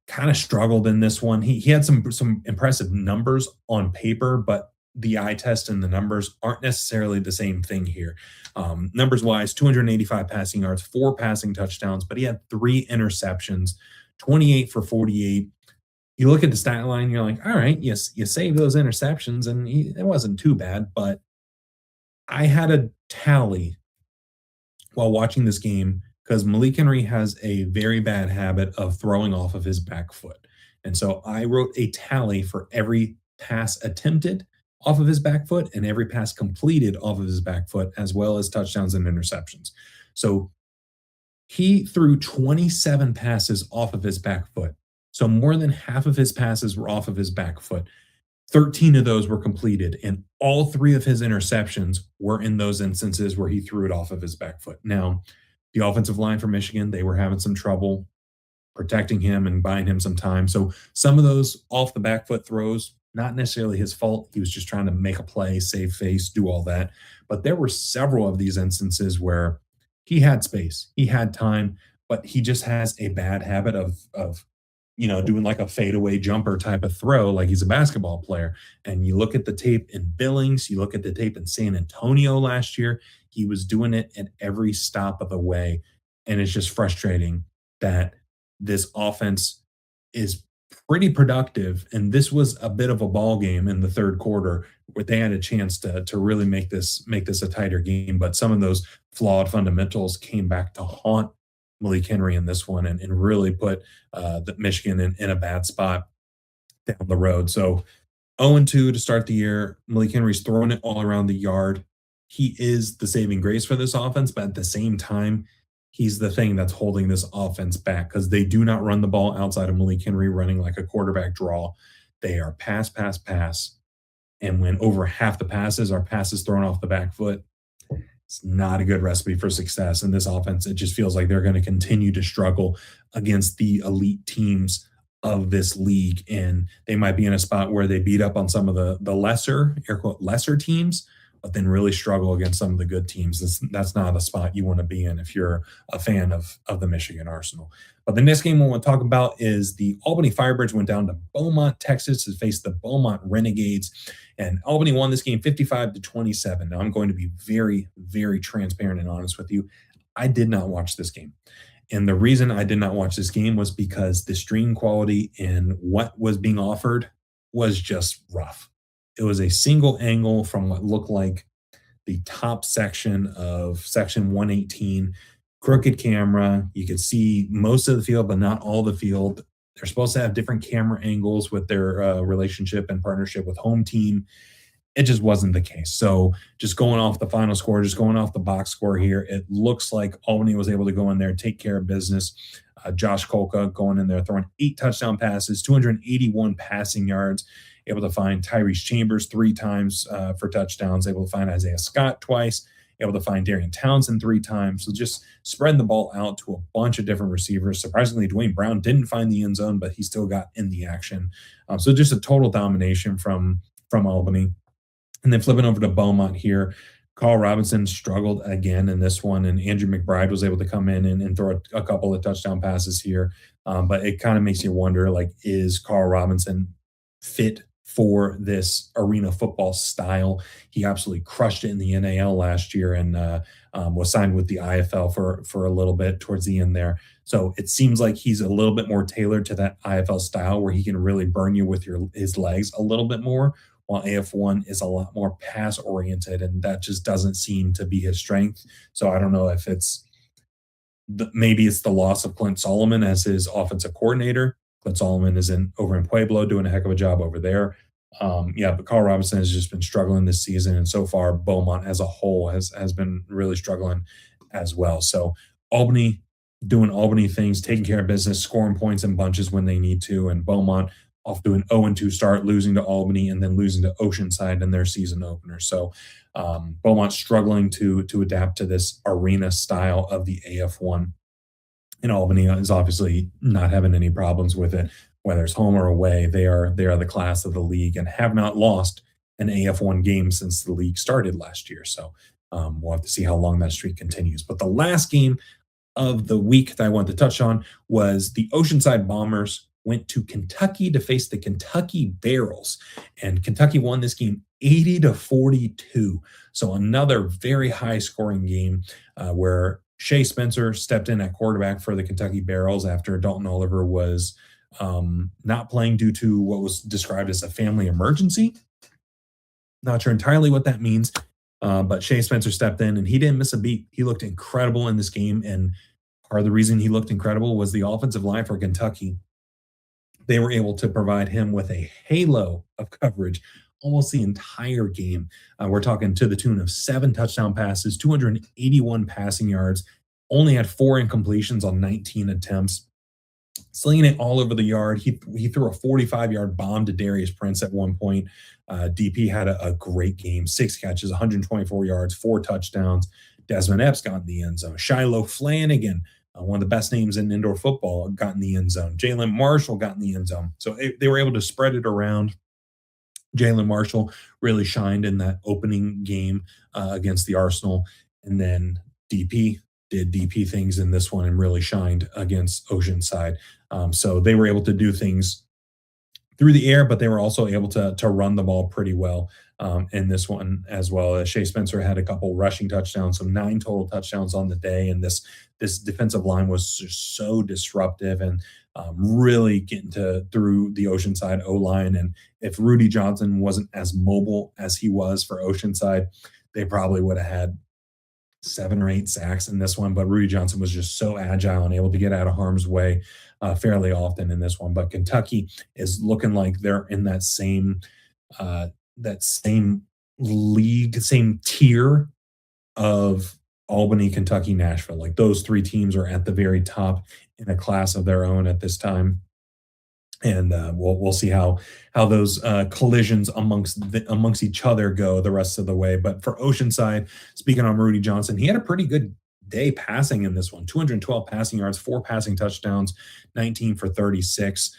S1: kind of struggled in this one. He had some impressive numbers on paper, but the eye test and the numbers aren't necessarily the same thing here. Numbers wise, 285 passing yards, 4 passing touchdowns, but he had 3 interceptions, 28 for 48. You look at the stat line, you're like, all right, yes, you saved those interceptions, and it wasn't too bad. But I had a tally while watching this game because Malik Henry has a very bad habit of throwing off of his back foot. And so I wrote a tally for every pass attempted off of his back foot and every pass completed off of his back foot, as well as touchdowns and interceptions. So he threw 27 passes off of his back foot. So more than half of his passes were off of his back foot. 13 of those were completed, and all 3 of his interceptions were in those instances where he threw it off of his back foot. Now, the offensive line for Michigan, they were having some trouble protecting him and buying him some time. So some of those off the back foot throws, not necessarily his fault. He was just trying to make a play, save face, do all that. But there were several of these instances where he had space, he had time, but he just has a bad habit of doing like a fadeaway jumper type of throw, like he's a basketball player. And you look at the tape in Billings, you look at the tape in San Antonio last year, he was doing it at every stop of the way. And it's just frustrating that this offense is pretty productive. And this was a bit of a ball game in the third quarter where they had a chance to really make this a tighter game. But some of those flawed fundamentals came back to haunt Malik Henry in this one and really put the Michigan in a bad spot down the road. So 0-2 to start the year. Malik Henry's throwing it all around the yard. He is the saving grace for this offense, but at the same time, he's the thing that's holding this offense back because they do not run the ball outside of Malik Henry running like a quarterback draw. They are pass, pass, pass. And when over half the passes are passes thrown off the back foot, it's not a good recipe for success in this offense. It just feels like they're going to continue to struggle against the elite teams of this league. And they might be in a spot where they beat up on some of the lesser, air quote, lesser teams, but then really struggle against some of the good teams. That's not a spot you want to be in if you're a fan of the Michigan Arsenal. But the next game we want to talk about is the Albany Firebirds went down to Beaumont, Texas to face the Beaumont Renegades. And Albany won this game 55-27. Now, I'm going to be very, very transparent and honest with you. I did not watch this game. And the reason I did not watch this game was because the stream quality and what was being offered was just rough. It was a single angle from what looked like the top section of section 118, crooked camera. You could see most of the field, but not all the field. They're supposed to have different camera angles with their relationship and partnership with Home Team. it just wasn't the case. So just going off the final score, just going off the box score here, it looks like Albany was able to go in there, take care of business. Josh Kolka going in there, throwing 8 touchdown passes, 281 passing yards, able to find Tyrese Chambers 3 times for touchdowns, able to find Isaiah Scott twice, able to find Darian Townsend 3 times. So just spreading the ball out to a bunch of different receivers. Surprisingly, Dwayne Brown didn't find the end zone, but he still got in the action. So just a total domination from Albany. And then flipping over to Beaumont here, Carl Robinson struggled again in this one, and Andrew McBride was able to come in and throw a couple of touchdown passes here. But it kind of makes you wonder, like, is Carl Robinson fit for this arena football style? He absolutely crushed it in the NAL last year and was signed with the IFL for a little bit towards the end there. So it seems like he's a little bit more tailored to that IFL style where he can really burn you with his legs a little bit more, while AF1 is a lot more pass oriented, and that just doesn't seem to be his strength. So I don't know if maybe it's the loss of Clint Solomon as his offensive coordinator. Clint Solomon is over in Pueblo doing a heck of a job over there. Yeah, but Carl Robinson has just been struggling this season, and so far Beaumont as a whole has been really struggling as well. So Albany doing Albany things, taking care of business, scoring points in bunches when they need to, and Beaumont off to an 0-2 start, losing to Albany and then losing to Oceanside in their season opener. So Beaumont struggling to adapt to this arena style of the AF1. And Albany is obviously not having any problems with it, whether it's home or away. They are the class of the league and have not lost an AF1 game since the league started last year. So we'll have to see how long that streak continues. But the last game of the week that I wanted to touch on was the Oceanside Bombers went to Kentucky to face the Kentucky Barrels, and Kentucky won this game 80-42. So another very high scoring game where Shea Spencer stepped in at quarterback for the Kentucky Barrels after Dalton Oliver was not playing due to what was described as a family emergency. Not sure entirely what that means, but Shea Spencer stepped in and he didn't miss a beat. He looked incredible in this game, and part of the reason he looked incredible was the offensive line for Kentucky. They were able to provide him with a halo of coverage almost the entire game. We're talking to the tune of 7 touchdown passes, 281 passing yards, only had 4 incompletions on 19 attempts, slinging it all over the yard. He threw a 45-yard bomb to Darius Prince at one point. DP had a great game, 6 catches, 124 yards, 4 touchdowns. Desmond Epps got in the end zone. Shiloh Flanagan, one of the best names in indoor football, got in the end zone. Jalen Marshall got in the end zone. So they were able to spread it around. Jalen Marshall really shined in that opening game against the Arsenal. And then DP did DP things in this one and really shined against Oceanside. So they were able to do things through the air, but they were also able to run the ball pretty well in this one as well. Shea Spencer had a couple rushing touchdowns, so 9 total touchdowns on the day. And this defensive line was just so disruptive and really getting through the Oceanside O-line. And if Rudy Johnson wasn't as mobile as he was for Oceanside, they probably would have had 7 or 8 sacks in this one. But Rudy Johnson was just so agile and able to get out of harm's way fairly often in this one. But Kentucky is looking like they're in that same league, same tier of Albany, Kentucky, Nashville. Like those 3 teams are at the very top in a class of their own at this time. And we'll see how those collisions amongst each other go the rest of the way. But for Oceanside, speaking on Rudy Johnson, he had a pretty good day passing in this one. 212 passing yards, 4 passing touchdowns, 19 for 36.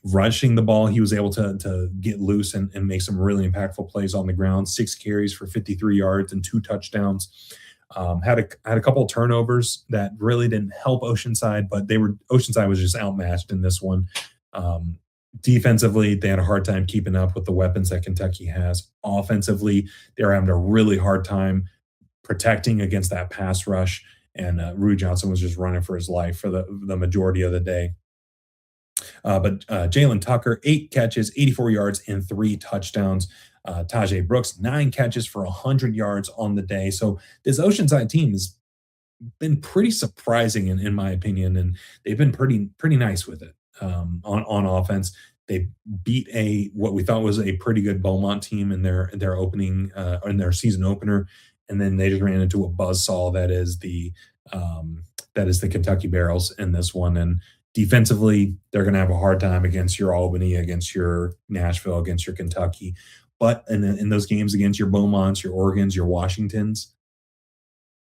S1: Rushing the ball, he was able to get loose and make some really impactful plays on the ground. 6 carries for 53 yards and 2 touchdowns. Had a couple of turnovers that really didn't help Oceanside, but Oceanside was just outmatched in this one. Defensively, they had a hard time keeping up with the weapons that Kentucky has. Offensively, they were having a really hard time protecting against that pass rush, and Rudy Johnson was just running for his life for the majority of the day. But Jalen Tucker, 8 catches, 84 yards, and 3 touchdowns. Tajay Brooks, 9 catches for 100 yards on the day. So this Oceanside team has been pretty surprising in my opinion, and they've been pretty nice with it on offense. They beat a what we thought was a pretty good Beaumont team in their opening in their season opener, and then they just ran into a buzzsaw um, that is the Kentucky Barrels in this one. And defensively, they're going to have a hard time against your Albany, against your Nashville, against your Kentucky. But in those games against your Beaumonts, your Oregons, your Washingtons,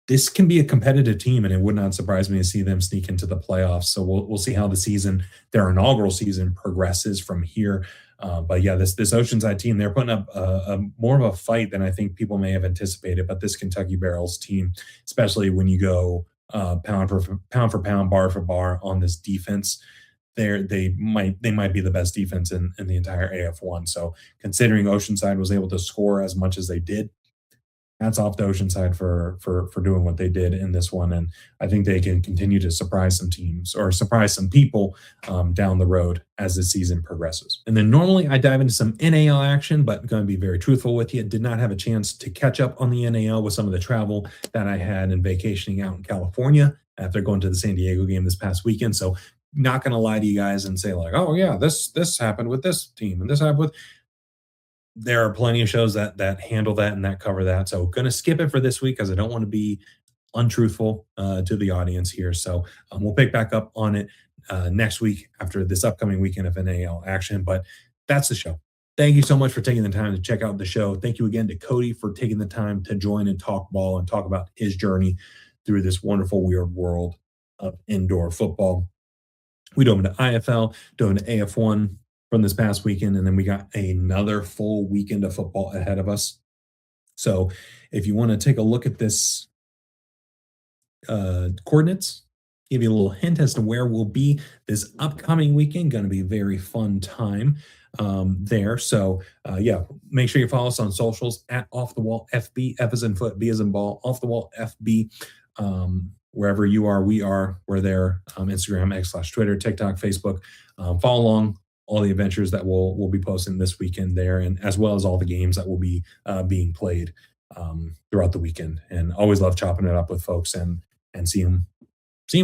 S1: this can be a competitive team, and it would not surprise me to see them sneak into the playoffs. So we'll see how the season, their inaugural season, progresses from here. But yeah, this Oceanside team, they're putting up a more of a fight than I think people may have anticipated. But this Kentucky Barrels team, especially when you go pound for pound, bar for bar on this defense, they might be the best defense in the entire AF1. So considering Oceanside was able to score as much as they did, hats off to Oceanside for doing what they did in this one, and I think they can continue to surprise some teams or surprise some people down the road as the season progresses. And then normally I dive into some NAL action, but I'm going to be very truthful with you. Did not have a chance to catch up on the NAL with some of the travel that I had in vacationing out in California after going to the San Diego game this past weekend. So not going to lie to you guys and say like, oh yeah, this happened with this team and this happened with, there are plenty of shows that handle that and that cover that. So gonna skip it for this week because I don't want to be untruthful to the audience here. So we'll pick back up on it next week after this upcoming weekend of NAL action. But that's the show. Thank you so much for taking the time to check out the show. Thank you again to Cody for taking the time to join and talk ball and talk about his journey through this wonderful, weird world of indoor football. We dove into IFL, dove into AF1 from this past weekend, and then we got another full weekend of football ahead of us. So if you want to take a look at this coordinates, give you a little hint as to where we'll be this upcoming weekend. Going to be a very fun time there. So yeah, make sure you follow us on socials at Off the Wall FB, F as in foot, B as in ball, Off the Wall FB. Wherever you are, we are. We're there. Instagram, X/Twitter, TikTok, Facebook. Follow along all the adventures that we'll be posting this weekend there, and as well as all the games that will be being played throughout the weekend. And always love chopping it up with folks and seeing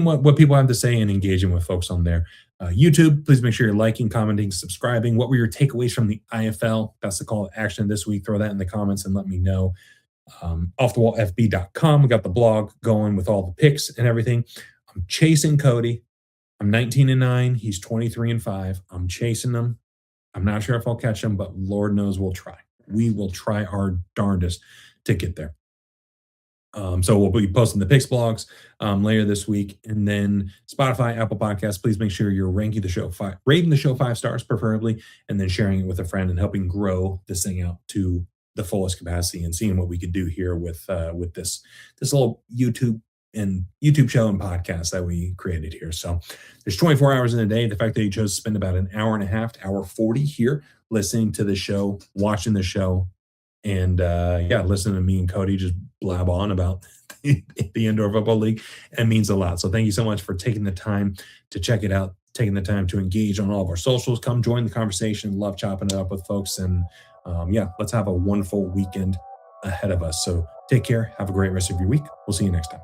S1: what people have to say and engaging with folks on there. YouTube, please make sure you're liking, commenting, subscribing. What were your takeaways from the IFL? That's the call to action this week. Throw that in the comments and let me know. Offthewallfb.com. We got the blog going with all the picks and everything. I'm chasing Cody. I'm 19-9. He's 23-5. I'm chasing him. I'm not sure if I'll catch him, but Lord knows we'll try. We will try our darndest to get there. So we'll be posting the picks blogs later this week, and then Spotify, Apple Podcasts. Please make sure you're rating the show 5 stars, preferably, and then sharing it with a friend and helping grow this thing out to the fullest capacity and seeing what we could do here with this little YouTube show and podcast that we created here. So there's 24 hours in a day. The fact that you chose to spend about an hour and a half to hour 40 here listening to the show, watching the show, and yeah, listening to me and Cody just blab on about the Indoor Football League, it means a lot. So thank you so much for taking the time to check it out, taking the time to engage on all of our socials. Come join the conversation. Love chopping it up with folks. And yeah, let's have a wonderful weekend ahead of us. So take care. Have a great rest of your week. We'll see you next time.